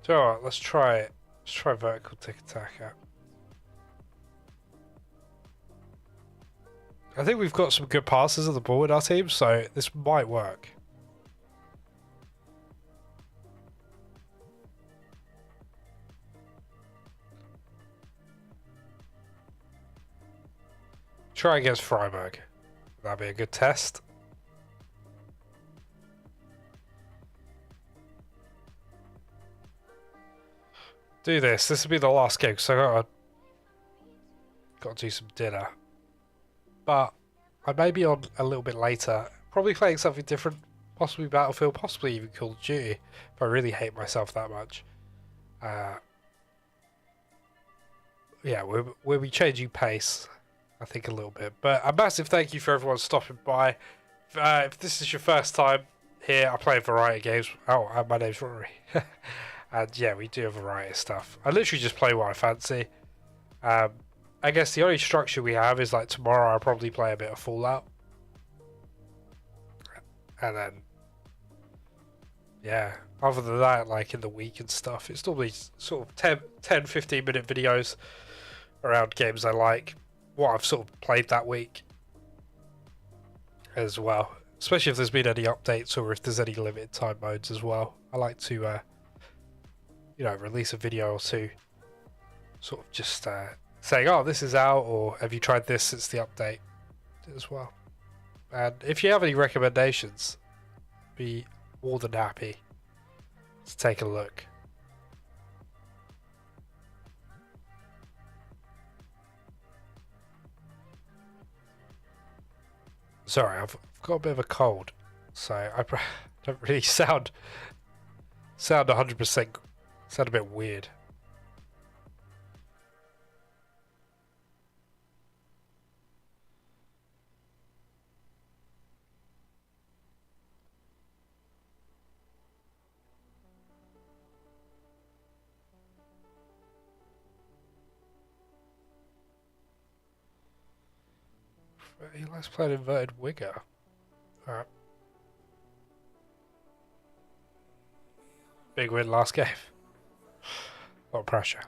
So alright, let's try it. Let's try vertical tick attacker. I think we've got some good passes of the ball in our team, so this might work. Try against Freiburg. That'd be a good test. Do this. This will be the last game, so I got to do some dinner. But I may be on a little bit later. Probably playing something different. Possibly Battlefield, possibly even Call of Duty. If I really hate myself that much. Yeah, we'll be changing pace, I think, a little bit. But a massive thank you for everyone stopping by. If this is your first time here, I play a variety of games. Oh, my name's Rory. And yeah, we do a variety of stuff. I literally just play what I fancy. I guess the only structure we have is like tomorrow I'll probably play a bit of Fallout. And then, yeah, other than that, like in the week and stuff, it's normally sort of 10 15 minute videos around games I like, what I've sort of played that week as well. Especially if there's been any updates or if there's any limited time modes as well. I like to, release a video or two, sort of just saying, oh, this is out, or have you tried this since the update as well. And if you have any recommendations, be more than happy to take a look. Sorry, I've got a bit of a cold, so I don't really sound 100%. Sound a bit weird. He likes playing inverted winger. Alright. Big win last game. A lot of pressure.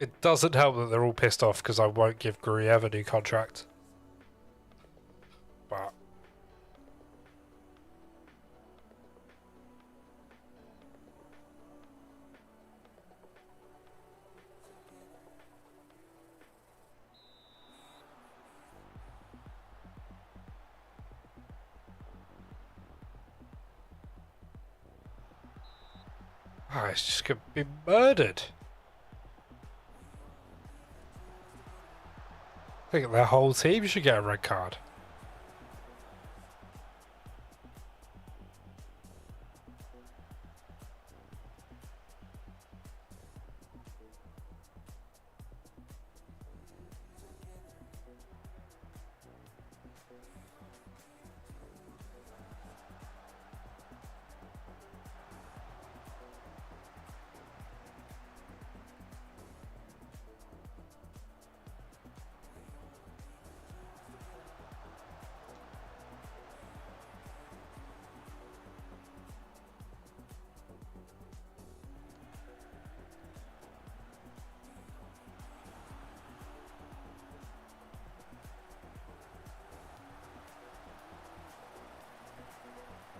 It doesn't help that they're all pissed off because I won't give Gruyev a new contract. But it's just gonna be murdered. I think their whole team should get a red card.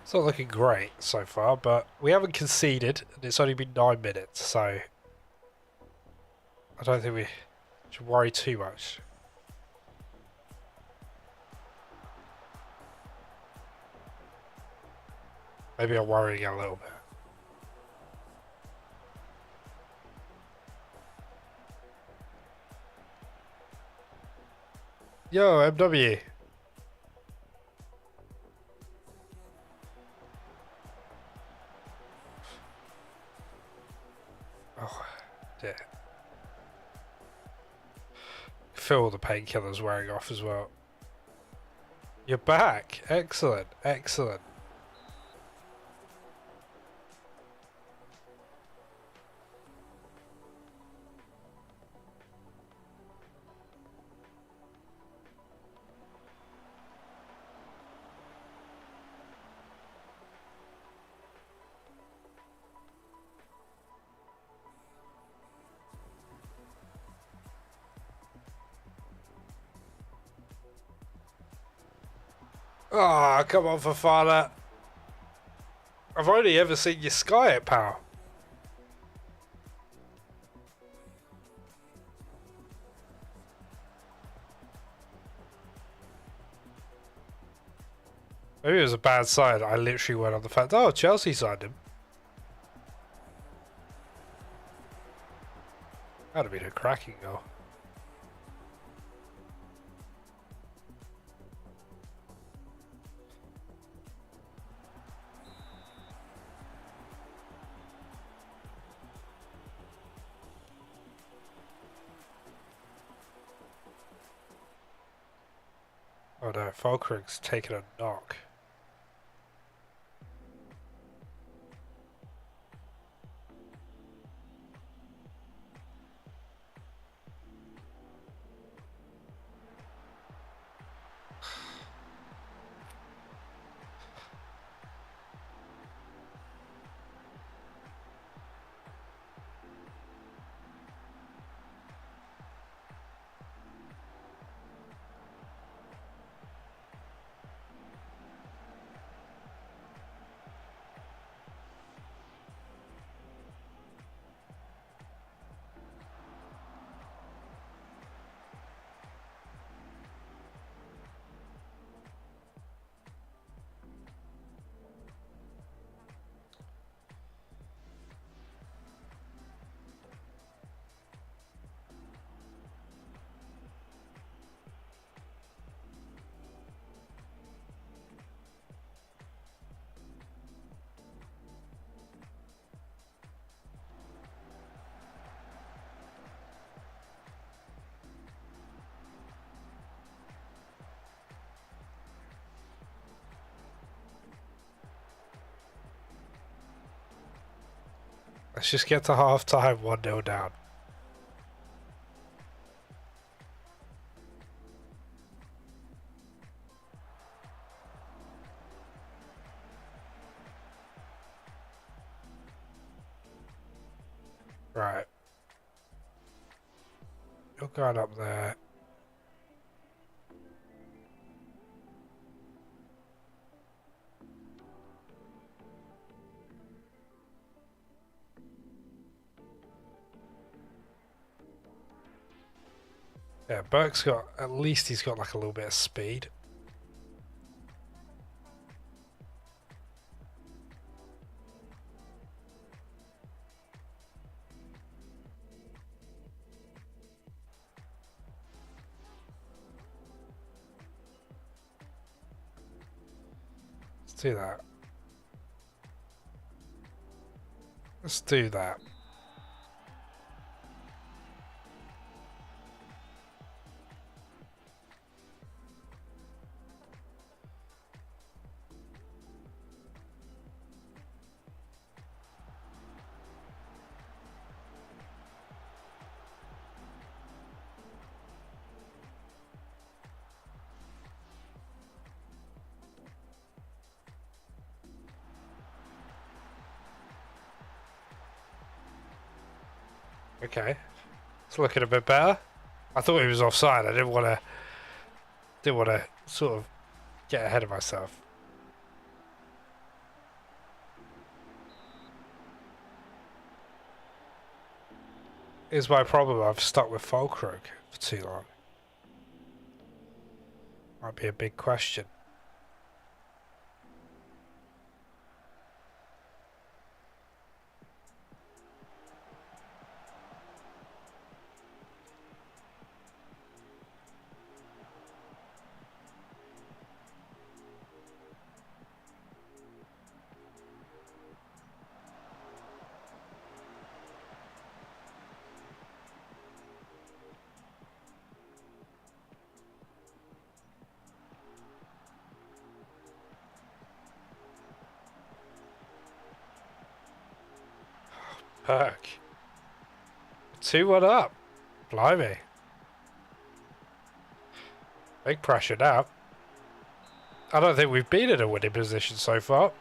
It's not looking great so far, but we haven't conceded, and it's only been 9 minutes, so I don't think we should worry too much. Maybe I'm worrying a little bit. Yo, MW. Oh, dear. Feel all the painkillers wearing off as well. You're back. Excellent, excellent. Ah, oh, come on, Fafana. I've only ever seen you sky it, pal. Maybe it was a bad sign. I literally went on the fact, oh, Chelsea signed him. That'd have been a cracking goal. Oh no, Falkring's taken a knock. Let's just get to half time 1-0 down. Right. You're going up there. Yeah, Burke's got, at least he's got like a little bit of speed. Let's do that. Let's do that. Okay. It's looking a bit better. I thought he was offside. I didn't want to sort of get ahead of myself. Is my problem. I've stuck with Falkirk for too long. Might be a big question. Perk. 2-1 up. Blimey. Big pressure now. I don't think we've been in a winning position so far.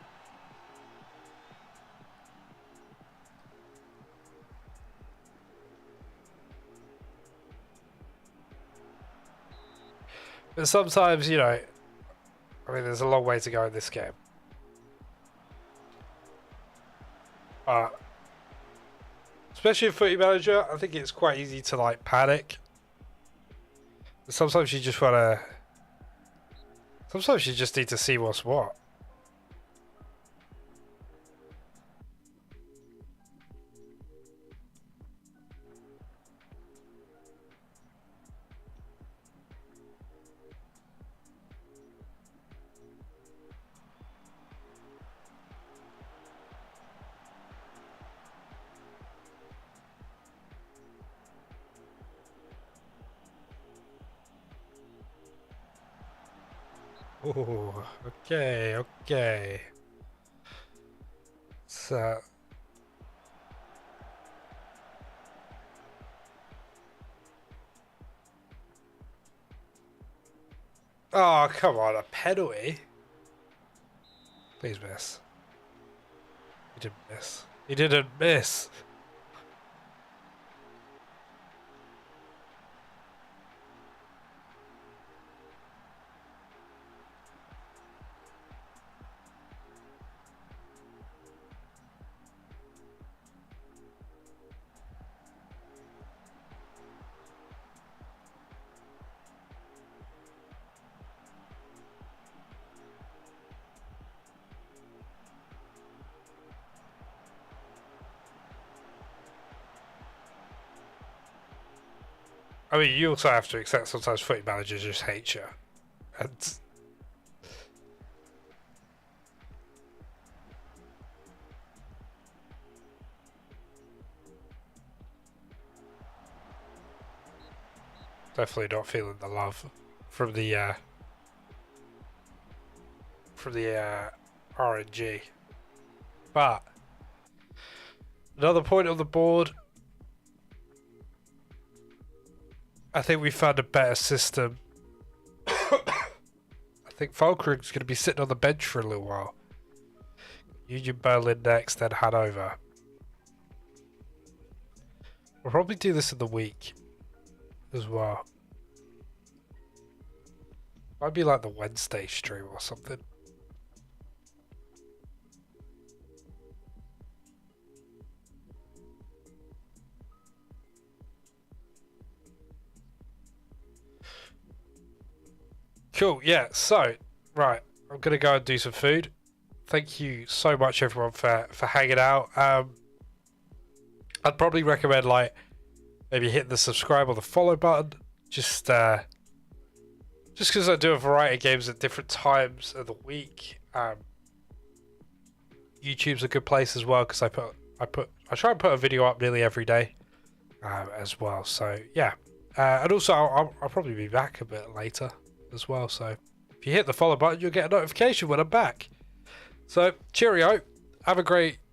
But sometimes, you know, I mean, there's a long way to go in this game. Especially in Footy Manager, I think it's quite easy to, like, panic. Sometimes you just want to... Sometimes you just need to see what's what. Oh, okay, okay. So... Oh, come on, a penalty? Please miss. He didn't miss. He didn't miss. I mean, you also have to accept sometimes Footy Manager just hates you. And... Definitely not feeling the love from the RNG. But Another point on the board. I think we found a better system. I think Falkring's going to be sitting on the bench for a little while. Union Berlin next, then Hanover. We'll probably do this in the week as well. Might be like the Wednesday stream or something. Cool, yeah, so, right, I'm going to go and do some food. Thank you so much, everyone, for hanging out. I'd probably recommend, like, maybe hitting the subscribe or the follow button. Just because I do a variety of games at different times of the week. YouTube's a good place as well, because I try and put a video up nearly every day as well. So, yeah. And also, I'll probably be back a bit later as well. So, if you hit the follow button, you'll get a notification when I'm back. So, cheerio. Have a great